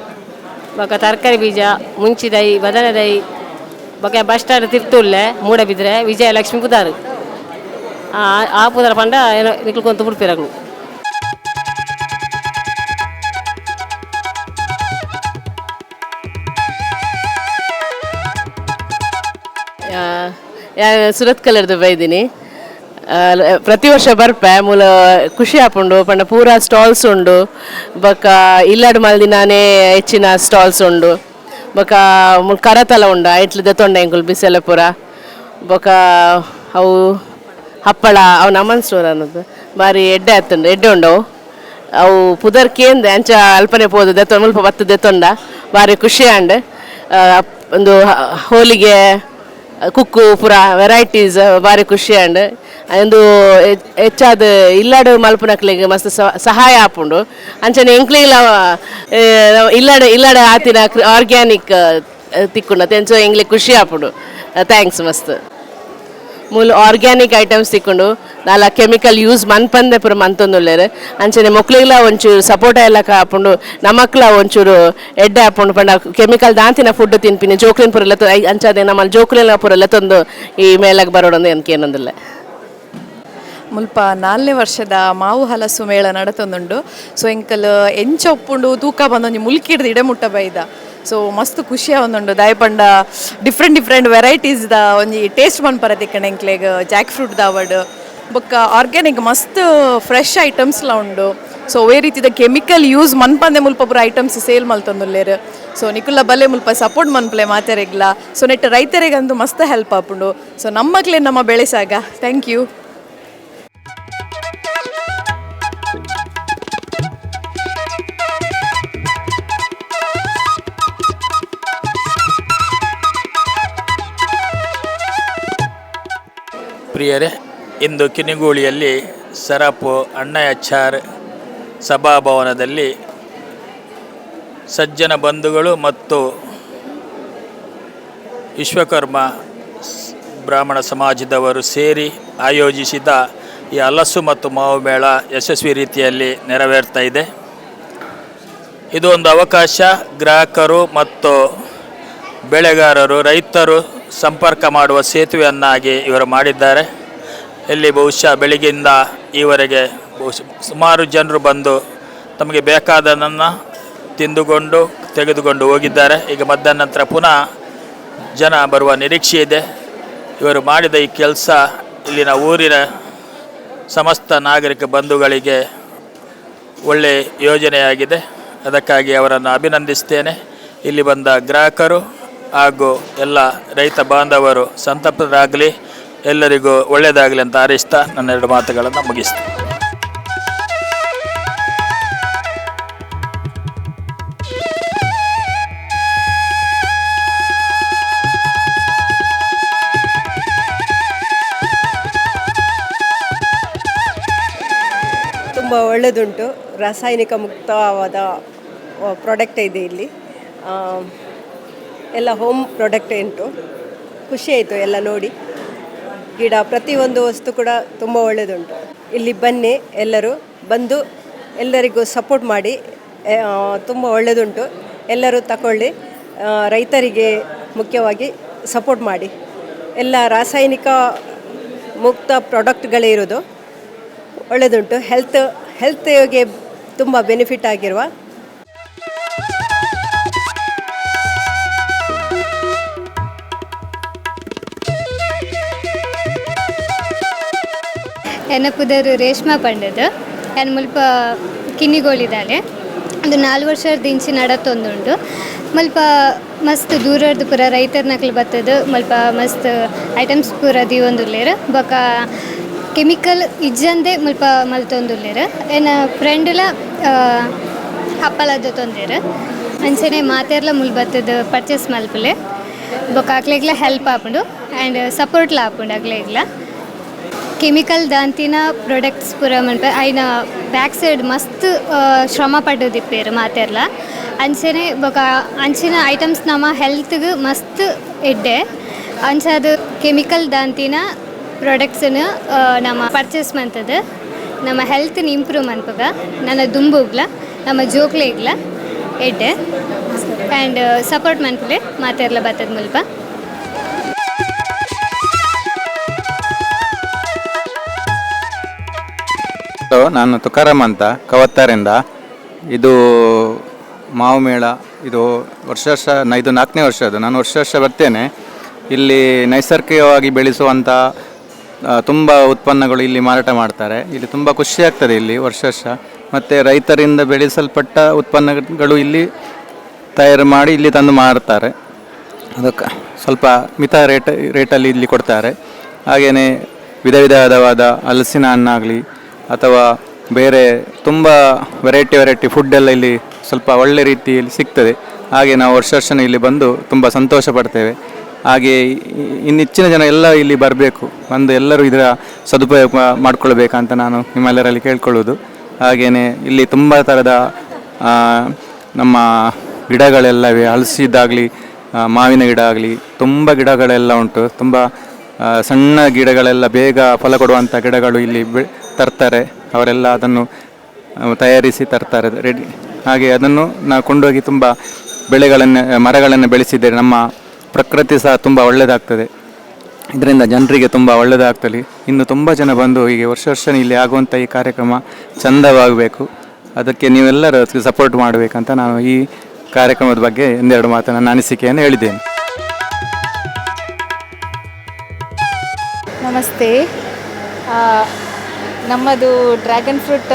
ಬಕ ತರಕಾರಿ ಬೀಜ ಮುಂಚಿದೈ ಬದನೆದೈ ಬಕ ಬಸ್ ಸ್ಟ್ಯಾಂಡ್ ತಿರ್ತುಲ್ಲೆ ಮೂಡಬಿದ್ರೆ ವಿಜಯಲಕ್ಷ್ಮಿ ಕುದಾರು. ಆ ಪುದರ ಪಂಡ ಏನೋ ನಿಕ್ಕೊಂತ ಬಿಡ್ಪಿರಗಳು. ಸುರತ್ ಕಲರ್ದು ಬೈದಿನಿ. ಪ್ರತಿ ವರ್ಷ ಬರ್ಪೆ ಮೂಲ ಖುಷಿ ಆಪುಂಡು ಪಂಡ ಪೂರ ಸ್ಟಾಲ್ಸ್ ಉಂಡು. ಬೊಕ್ಕ ಇಲ್ಲಾಡು ಮಲ್ದಿನಾನೇ ಹೆಚ್ಚಿನ ಸ್ಟಾಲ್ಸ್ ಉಂಡು. ಬೊಕ್ಕ ಕರತಲ ಉಂಡು ಐಟ್ಲು ದೆತ್ತೊಂಡ ಎಂಕುಲು ಬಿಸೆಲ್ಲ ಪೂರ. ಬೊಕ್ಕ ಅವು ಹಪ್ಪಳ ಅವು ನಮನ್ ಸ್ಟೋರ್ ಅನ್ನೋದು ಬಾರಿ ಎಡ್ಡೆ ಆತುಂಡು, ಎಡ್ಡೆ ಉಂಡವು ಅವು ಪುದರ್ ಕೇಂದ್ರ ಅಂಚ ಅಲ್ಪನೆ ಪೋದು ದೆತ್ತೊಂಡು ಮುಲ್ಪ ಬತ್ತು ದೆತ್ತೊಂಡ ಬಾರಿ ಖುಷಿ ಆಂಡ್ ಒಂದು ಹೋಲಿಗೆ ಕುಕ್ಕು ಪೂರ ವೆರೈಟೀಸ್ ಬಾರಿ ಖುಷಿ ಆಂಡ್ ಒಂದು ಹೆಚ್ಚಾದ ಇಲ್ಲಾಡು ಮಲ್ಪನಕ್ಲಿಗೆ ಮಸ್ತ್ ಸಹಾಯ ಆಪುಂಡು. ಅಂಚನೆ ಎಂಕ್ಲಿಗ್ಲ ಇಲ್ಲಾಡ ಆತಿನ ಆರ್ಗ್ಯಾನಿಕ್ ತಿಕ್ಕುಂಡು ತೆಂಚೋ ಎಂಗ್ಲಿಗೆ ಖುಷಿ ಆಪುಂಡು. ಥ್ಯಾಂಕ್ಸ್ ಮಸ್ತ್ ಮೂಲ ಆರ್ಗ್ಯಾನಿಕ್ ಐಟಮ್ಸ್ ತಿಕ್ಕೊಂಡು ನಾಲ ಕೆಮಿಕಲ್ ಯೂಸ್ ಮನ್ಪಂದೆ ಪೂರ ಮಂತೊಂದುಲ್ಲೇರು. ಅಂಚನೆ ಮೊಕ್ಲಿಗ್ಲ ಒಂಚೂರು ಸಪೋಟ ಎಲ್ಲ ಆಪುಂಡು ನಮಕ್ಲ ಒಂಚೂರು ಎಡ್ಡೆ ಆಪುಂಡು ಪಂಡ ಕೆಮಿಕಲ್ ದಾಂತಿನ ಫುಡ್ ತಿನ್ಪಿನಿ ಜೋಕ್ಲಿನ ಪೂರ ಎಲ್ಲ ಅಂಚದೆ ನಮ್ಮಲ್ಲಿ ಜೋಕ್ಲಿನ ಪೂರ ಎಲ್ಲ ತಂದು ಈ ಮೇಳಕ್ಕೆ ಬರೋಡೊಂದು ಏನಕ್ಕೆ ಏನೊಂದಿಲ್ಲ. ಮುಲ್ಪ 4ನೇ ವರ್ಷದ ಮಾವು ಹಲಸು ಮೇಳ ನಡತೊಂದುಂಡು. ಸೊ ಎಂಕಲ್ ಎಂಚ ಒಪ್ಪುಂಡು ತೂಕ ಬಂದೊಂಜಿ ಮುಲ್ಕಿಡ್ದು ಇಡೆ ಮುಟ್ಟ ಬೈದ. ಸೊ ಮಸ್ತ್ ಖುಷಿ ಆವೊಂದುಂಡು ದಾಯಪಂಡ ಡಿಫ್ರೆಂಟ್ ವೆರೈಟೀಸ್ದ ಒಂಜಿ ಟೇಸ್ಟ್ ಮನ್ಪರ ತಿಕ್ಕಂಡು ಎಂಕ್ಲೆಗ್ ಜಾಕ್ ಫ್ರೂಟ್ ದಾವಡ್ ಬೊಕ್ಕ ಆರ್ಗ್ಯಾನಿಕ್ ಮಸ್ತ್ ಫ್ರೆಶ್ ಐಟಮ್ಸ್ಲ ಉಂಡು. ಸೊ ಒವೇ ರೀತಿದ ಕೆಮಿಕಲ್ ಯೂಸ್ ಮನ್ಪಂದೆ ಮುಲ್ಪ ಪೂರ ಐಟಮ್ಸ್ ಸೇಲ್ ಮಲ್ತೊಂದುಲ್ಲೇರು. ಸೊ ನಿಕುಲ್ಲ ಬಲ್ಲೆ ಮುಲ್ಪ ಸಪೋರ್ಟ್ ಮನ್ಪಲೆ ಮಾತೆರೆಗ್ಲ. ಸೊ ನೆಟ್ ರೈತರಿಗಂತೂ ಮಸ್ತ್ ಹೆಲ್ಪ್ ಆಪುಂಡು. ಸೊ ನಮ್ಮಕ್ಲೆ ನಮ್ಮ ಬೆಳೆಸಾಗ. Thank you. ಪ್ರಿಯರೇ, ಇಂದು ಕಿನಿಗೋಳಿಯಲ್ಲಿ ಸರಪು ಅಣ್ಣಯ್ಯಚಾರ್ ಸಭಾಭವನದಲ್ಲಿ ಸಜ್ಜನ ಬಂಧುಗಳು ಮತ್ತು ವಿಶ್ವಕರ್ಮ ಬ್ರಾಹ್ಮಣ ಸಮಾಜದವರು ಸೇರಿ ಆಯೋಜಿಸಿದ ಈ ಹಲಸು ಮತ್ತು ಮಾವು ಮೇಳ ಯಶಸ್ವಿ ರೀತಿಯಲ್ಲಿ ನೆರವೇರ್ತಾ ಇದೆ. ಇದು ಒಂದು ಅವಕಾಶ ಗ್ರಾಹಕರು ಮತ್ತು ಬೆಳೆಗಾರರು ರೈತರು ಸಂಪರ್ಕ ಮಾಡುವ ಸೇತುವೆಯನ್ನಾಗಿ ಇವರು ಮಾಡಿದ್ದಾರೆ. ಇಲ್ಲಿ ಬಹುಶಃ ಬೆಳಗ್ಗೆಯಿಂದ ಈವರೆಗೆ ಸುಮಾರು ಜನರು ಬಂದು ತಮಗೆ ಬೇಕಾದದನ್ನು ತಿಂದುಕೊಂಡು ತೆಗೆದುಕೊಂಡು ಹೋಗಿದ್ದಾರೆ. ಈಗ ಮಧ್ಯಾಹ್ನ ನಂತರ ಪುನಃ ಜನ ಬರುವ ನಿರೀಕ್ಷೆ ಇದೆ. ಇವರು ಮಾಡಿದ ಈ ಕೆಲಸ ಇಲ್ಲಿನ ಊರಿನ ಸಮಸ್ತ ನಾಗರಿಕ ಬಂಧುಗಳಿಗೆ ಒಳ್ಳೆಯ ಯೋಜನೆಯಾಗಿದೆ. ಅದಕ್ಕಾಗಿ ಅವರನ್ನು ಅಭಿನಂದಿಸ್ತೇನೆ. ಇಲ್ಲಿ ಬಂದ ಗ್ರಾಹಕರು ಹಾಗೂ ಎಲ್ಲ ರೈತ ಬಾಂಧವರು ಸಂತೃಪ್ತರಾಗಲಿ, ಎಲ್ಲರಿಗೂ ಒಳ್ಳೆಯದಾಗಲಿ ಅಂತ ಹಾರೈಸ್ತಾ ನನ್ನ 2 ಮಾತುಗಳನ್ನು ಮುಗಿಸ್ತೇನೆ. ತುಂಬ ಒಳ್ಳೆಯದುಂಟು. ರಾಸಾಯನಿಕ ಮುಕ್ತವಾದ ಪ್ರಾಡಕ್ಟ್ ಇದೆ ಇಲ್ಲಿ. ಎಲ್ಲ ಹೋಮ್ ಪ್ರಾಡಕ್ಟ್ ಉಂಟು. ಖುಷಿ ಆಯಿತು ಎಲ್ಲ ನೋಡಿ. ಗಿಡ ಪ್ರತಿಯೊಂದು ವಸ್ತು ಕೂಡ ತುಂಬ ಒಳ್ಳೆಯದುಂಟು. ಇಲ್ಲಿ ಬನ್ನಿ, ಎಲ್ಲರೂ ಬಂದು ಎಲ್ಲರಿಗೂ ಸಪೋರ್ಟ್ ಮಾಡಿ. ತುಂಬ ಒಳ್ಳೆಯದುಂಟು. ಎಲ್ಲರೂ ತಗೊಳ್ಳಿ. ರೈತರಿಗೆ ಮುಖ್ಯವಾಗಿ ಸಪೋರ್ಟ್ ಮಾಡಿ. ಎಲ್ಲ ರಾಸಾಯನಿಕ ಮುಕ್ತ ಪ್ರಾಡಕ್ಟ್ಗಳೇ ಇರೋದು. ಒಳ್ಳೆಯದುಂಟು. ಹೆಲ್ತ್ಗೆ ತುಂಬ ಬೆನಿಫಿಟ್ ಆಗಿರುವ ಎನ್ನ ಪುದರು ರೇಷ್ಮಾ ಪಂಡದು ಎನ್ನ ಮುಲ್ಪ ಕಿನ್ನಿಗೋಳಿದ್ದಾಳೆ. ಅದು 4 ವರ್ಷದ ಇಂಚಿ ನಡತ್ತೊಂದುಂಡು. ಮಲ್ಪ ಮಸ್ತ್ ದೂರದ್ದು ಪೂರ ರೈತರ ನಕಲು ಬರ್ತದೆ. ಮಲ್ಪ ಮಸ್ತ್ ಐಟಮ್ಸ್ ಪೂರ ದಿವೊಂದುಲ್ಲೇರು. ಬೊಕ ಕೆಮಿಕಲ್ ಇಜ್ಜಂದೆ ಮುಲ್ಪ ಮಲ್ತೊಂದುಲ್ಲೇರು. ಎನ್ನ ಫ್ರೆಂಡ್ಲ ಹಪ್ಪಳದ ತೊಂದೇರು ಅಂಚನೆ ಮಾತೆರ್ಲ ಮುಲ್ ಬರ್ತದ ಪರ್ಚೇಸ್ ಮಲ್ಪಲೆ. ಬೊಕ ಅಕ್ಲೆಗ್ಲ ಹೆಲ್ಪ್ ಆಪುಂಡು ಆ್ಯಂಡ್ ಸಪೋರ್ಟ್ಲ ಆಪುಂಡು ಅಕ್ಲೆಗ್ಲ. ಕೆಮಿಕಲ್ ದಾಂತಿನ ಪ್ರಾಡಕ್ಟ್ಸ್ ಪೂರ ಮನ್ಪ ಐನ ಬ್ಯಾಕ್ ಸೈಡ್ ಮಸ್ತ್ ಶ್ರಮ ಪಡ್ಡದಿಪ್ಪೇರು ಮಾತೆರ್ಲ. ಅಂಚನೆ ಬೊಕ ಅಂಚಿನ ಐಟಮ್ಸ್ ನಮ್ಮ ಹೆಲ್ತ್ಗೆ ಮಸ್ತ್ ಎಡ್ಡೆ. ಅಂಚದು ಕೆಮಿಕಲ್ ದಾಂತಿನ ಪ್ರಾಡಕ್ಟ್ಸನ್ನು ನಮ್ಮ ಪರ್ಚೇಸ್ ಮಂತದ ನಮ್ಮ ಹೆಲ್ತ್ನ ಇಂಪ್ರೂವ್ ಮನ್ಪಗ ನನ್ನ ದುಂಬುಗ್ಲ ನಮ್ಮ ಜೋಕ್ಲೆಗ್ಲ ಎಡ್ಡೆ ಆ್ಯಂಡ್ ಸಪೋರ್ಟ್ ಮನ್ಪಲೆ ಮಾತೆರ್ಲ ಬರ್ತದ ಮುಲ್ಪ. ಹಲೋ, ನಾನು ತುಕಾರಾಮ್ ಅಂತ ಕವತ್ತಾರಿಂದ. ಇದು ಮಾವು ಮೇಳ, ಇದು ವರ್ಷ ಇದು 4ನೇ ವರ್ಷ. ಅದು ನಾನು ವರ್ಷ ಬರ್ತೇನೆ. ಇಲ್ಲಿ ನೈಸರ್ಗಿಕವಾಗಿ ಬೆಳೆಸುವಂಥ ತುಂಬ ಉತ್ಪನ್ನಗಳು ಇಲ್ಲಿ ಮಾರಾಟ ಮಾಡ್ತಾರೆ. ಇಲ್ಲಿ ತುಂಬ ಖುಷಿ ಆಗ್ತದೆ ಇಲ್ಲಿ ವರ್ಷ. ಮತ್ತು ರೈತರಿಂದ ಬೆಳೆಸಲ್ಪಟ್ಟ ಉತ್ಪನ್ನಗಳು ಇಲ್ಲಿ ತಯಾರು ಮಾಡಿ ಇಲ್ಲಿ ತಂದು ಮಾರ್ತಾರೆ. ಅದಕ್ಕೆ ಸ್ವಲ್ಪ ಮಿತ ರೇಟಲ್ಲಿ ಇಲ್ಲಿ ಕೊಡ್ತಾರೆ. ಹಾಗೆಯೇ ವಿಧವಾದ ಹಲಸಿನ ಹಣ್ಣಾಗಲಿ ಅಥವಾ ಬೇರೆ ತುಂಬ ವೆರೈಟಿ ಫುಡ್ಡೆಲ್ಲ ಇಲ್ಲಿ ಸ್ವಲ್ಪ ಒಳ್ಳೆ ರೀತಿಯಲ್ಲಿ ಸಿಗ್ತದೆ. ಹಾಗೆ ನಾವು ವರ್ಷ ಇಲ್ಲಿ ಬಂದು ತುಂಬ ಸಂತೋಷ ಪಡ್ತೇವೆ. ಹಾಗೆ ಇನ್ನಿಚ್ಚಿನ ಜನ ಎಲ್ಲ ಇಲ್ಲಿ ಬರಬೇಕು, ಬಂದು ಎಲ್ಲರೂ ಇದರ ಸದುಪಯೋಗ ಮಾಡಿಕೊಳ್ಬೇಕಂತ ನಾನು ನಿಮ್ಮೆಲ್ಲರಲ್ಲಿ ಕೇಳ್ಕೊಳ್ಳೋದು. ಹಾಗೆಯೇ ಇಲ್ಲಿ ತುಂಬ ಥರದ ನಮ್ಮ ಗಿಡಗಳೆಲ್ಲವೇ, ಹಲಸಿದ್ದಾಗಲಿ ಮಾವಿನ ಗಿಡ ಆಗಲಿ ತುಂಬ ಗಿಡಗಳೆಲ್ಲ ಉಂಟು. ತುಂಬ ಸಣ್ಣ ಗಿಡಗಳೆಲ್ಲ ಬೇಗ ಫಲ ಕೊಡುವಂಥ ಗಿಡಗಳು ಇಲ್ಲಿ ತರ್ತಾರೆ. ಅವರೆಲ್ಲ ಅದನ್ನು ತಯಾರಿಸಿ ತರ್ತಾರೆ ರೆಡಿ. ಹಾಗೆ ಅದನ್ನು ನಾವು ಕೊಂಡೋಗಿ ತುಂಬ ಮರಗಳನ್ನು ಬೆಳೆಸಿದ್ದೇವೆ. ನಮ್ಮ ಪ್ರಕೃತಿ ಸಹ ತುಂಬ ಒಳ್ಳೆಯದಾಗ್ತದೆ. ಇದರಿಂದ ಜನರಿಗೆ ತುಂಬ ಒಳ್ಳೆಯದಾಗ್ತದೆ. ಇನ್ನು ತುಂಬ ಜನ ಬಂದು ಹೀಗೆ ವರ್ಷ ಇಲ್ಲಿ ಆಗುವಂಥ ಈ ಕಾರ್ಯಕ್ರಮ ಚಂದವಾಗಬೇಕು. ಅದಕ್ಕೆ ನೀವೆಲ್ಲರೂ ಸಪೋರ್ಟ್ ಮಾಡಬೇಕಂತ ನಾನು ಈ ಕಾರ್ಯಕ್ರಮದ ಬಗ್ಗೆ ಒಂದೆರಡು ಮಾತು ನನ್ನ ಅನಿಸಿಕೆಯನ್ನು ಹೇಳಿದ್ದೇನೆ. ನಮಸ್ತೆ. ನಮ್ಮದು ಡ್ರ್ಯಾಗನ್ ಫ್ರೂಟ್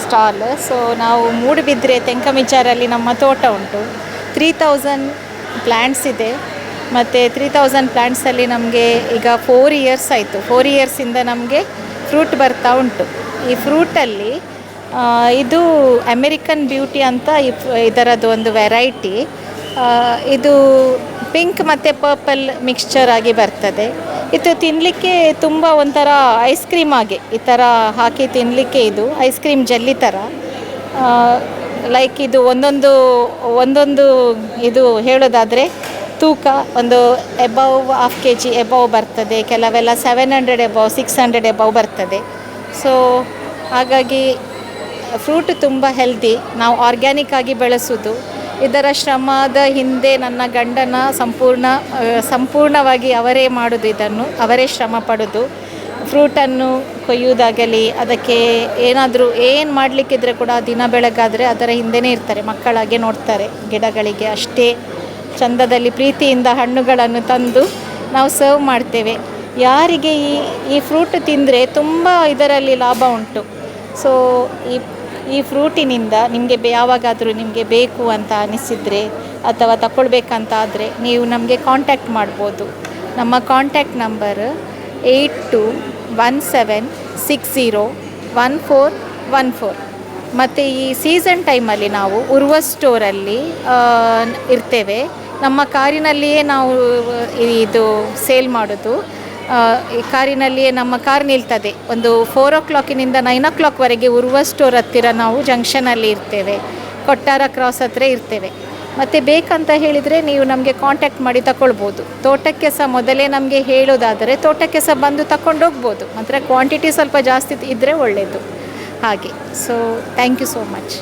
ಸ್ಟಾಲ್. ಸೊ ನಾವು ಮೂಡುಬಿದ್ರೆ ತೆಂಕಮಿಚಾರಲ್ಲಿ ನಮ್ಮ ತೋಟ ಉಂಟು. 3000 ಪ್ಲ್ಯಾಂಟ್ಸ್ ಇದೆ. ಮತ್ತು 3000 ಪ್ಲ್ಯಾಂಟ್ಸಲ್ಲಿ ನಮಗೆ ಈಗ 4 ಇಯರ್ಸ್ ಆಯಿತು. 4 ಇಯರ್ಸಿಂದ ನಮಗೆ ಫ್ರೂಟ್ ಬರ್ತಾ ಉಂಟು. ಈ ಫ್ರೂಟಲ್ಲಿ ಇದು ಅಮೆರಿಕನ್ ಬ್ಯೂಟಿ ಅಂತ ಇದರದ್ದು ಒಂದು ವೆರೈಟಿ. ಇದು ಪಿಂಕ್ ಮತ್ತು ಪರ್ಪಲ್ ಮಿಕ್ಸ್ಚರ್ ಆಗಿ ಬರ್ತದೆ. ಇದು ತಿನ್ನಲಿಕ್ಕೆ ತುಂಬ ಒಂಥರ ಐಸ್ ಕ್ರೀಮ್ ಆಗಿ ಈ ಥರ ಹಾಕಿ ತಿನ್ನಲಿಕ್ಕೆ ಇದು ಐಸ್ ಕ್ರೀಮ್ ಜೆಲ್ಲಿ ಥರ. ಲೈಕ್ ಇದು ಒಂದೊಂದು ಇದು ಹೇಳೋದಾದರೆ ತೂಕ ಒಂದು ಎಬವ್ 1/2 kg ಎಬವ್ ಬರ್ತದೆ. ಕೆಲವೆಲ್ಲ 700 ಎಬವ್ 600 ಎಬವ್ ಬರ್ತದೆ. ಸೊ ಹಾಗಾಗಿ ಫ್ರೂಟ್ ತುಂಬ ಹೆಲ್ದಿ. ನಾವು ಆರ್ಗ್ಯಾನಿಕ್ ಆಗಿ ಬೆಳೆಸೋದು. ಇದರ ಶ್ರಮದ ಹಿಂದೆ ನನ್ನ ಗಂಡನ ಸಂಪೂರ್ಣವಾಗಿ ಅವರೇ ಮಾಡೋದು. ಇದನ್ನು ಅವರೇ ಶ್ರಮ ಪಡೋದು. ಫ್ರೂಟನ್ನು ಕೊಯ್ಯುವುದಾಗಲಿ, ಅದಕ್ಕೆ ಏನಾದರೂ ಏನು ಮಾಡಲಿಕ್ಕಿದ್ರೆ ಕೂಡ ದಿನ ಬೆಳಗಾದರೆ ಅದರ ಹಿಂದೆನೇ ಇರ್ತಾರೆ. ಮಕ್ಕಳಾಗೆ ನೋಡ್ತಾರೆ ಗಿಡಗಳಿಗೆ. ಅಷ್ಟೇ ಚಂದದಲ್ಲಿ ಪ್ರೀತಿಯಿಂದ ಹಣ್ಣುಗಳನ್ನು ತಂದು ನಾವು ಸರ್ವ್ ಮಾಡ್ತೇವೆ. ಯಾರಿಗೆ ಈ ಫ್ರೂಟ್ ತಿಂದರೆ ತುಂಬ ಇದರಲ್ಲಿ ಲಾಭ ಉಂಟು. ಸೊ ಈ ಫ್ರೂಟಿನಿಂದ ನಿಮಗೆ ಯಾವಾಗಾದರೂ ನಿಮಗೆ ಬೇಕು ಅಂತ ಅನಿಸಿದರೆ ಅಥವಾ ತಗೊಳ್ಬೇಕಂತ ಆದರೆ ನೀವು ನಮಗೆ ಕಾಂಟ್ಯಾಕ್ಟ್ ಮಾಡ್ಬೋದು. ನಮ್ಮ ಕಾಂಟ್ಯಾಕ್ಟ್ ನಂಬರ್ 8217601414. ಮತ್ತು ಈ ಸೀಸನ್ ಟೈಮಲ್ಲಿ ನಾವು ಉರ್ವ ಸ್ಟೋರಲ್ಲಿ ಇರ್ತೇವೆ. ನಮ್ಮ ಕಾರಿನಲ್ಲಿಯೇ ನಾವು ಇದು ಸೇಲ್ ಮಾಡೋದು. ಈ ಕಾರಿನಲ್ಲಿಯೇ ನಮ್ಮ ಕಾರ್ ನಿಲ್ತದೆ. ಒಂದು 4 o'clockನಿಂದ 9 o'clockವರೆಗೆ ಉರ್ವ ಸ್ಟೋರ್ ಹತ್ತಿರ ನಾವು ಜಂಕ್ಷನಲ್ಲಿ ಇರ್ತೇವೆ. ಕೊಟ್ಟಾರ ಕ್ರಾಸ್ ಹತ್ತಿರ ಇರ್ತೇವೆ. ಮತ್ತು ಬೇಕಂತ ಹೇಳಿದರೆ ನೀವು ನಮಗೆ ಕಾಂಟ್ಯಾಕ್ಟ್ ಮಾಡಿ ತಗೊಳ್ಬೋದು. ತೋಟಕ್ಕೆ ಸಹ ಮೊದಲೇ ನಮಗೆ ಹೇಳೋದಾದರೆ ತೋಟಕ್ಕೆ ಸಹ ಬಂದು ತಗೊಂಡೋಗ್ಬೋದು. ಮಾತ್ರ ಕ್ವಾಂಟಿಟಿ ಸ್ವಲ್ಪ ಜಾಸ್ತಿ ಇದ್ದರೆ ಒಳ್ಳೆಯದು ಹಾಗೆ. So thank you so much.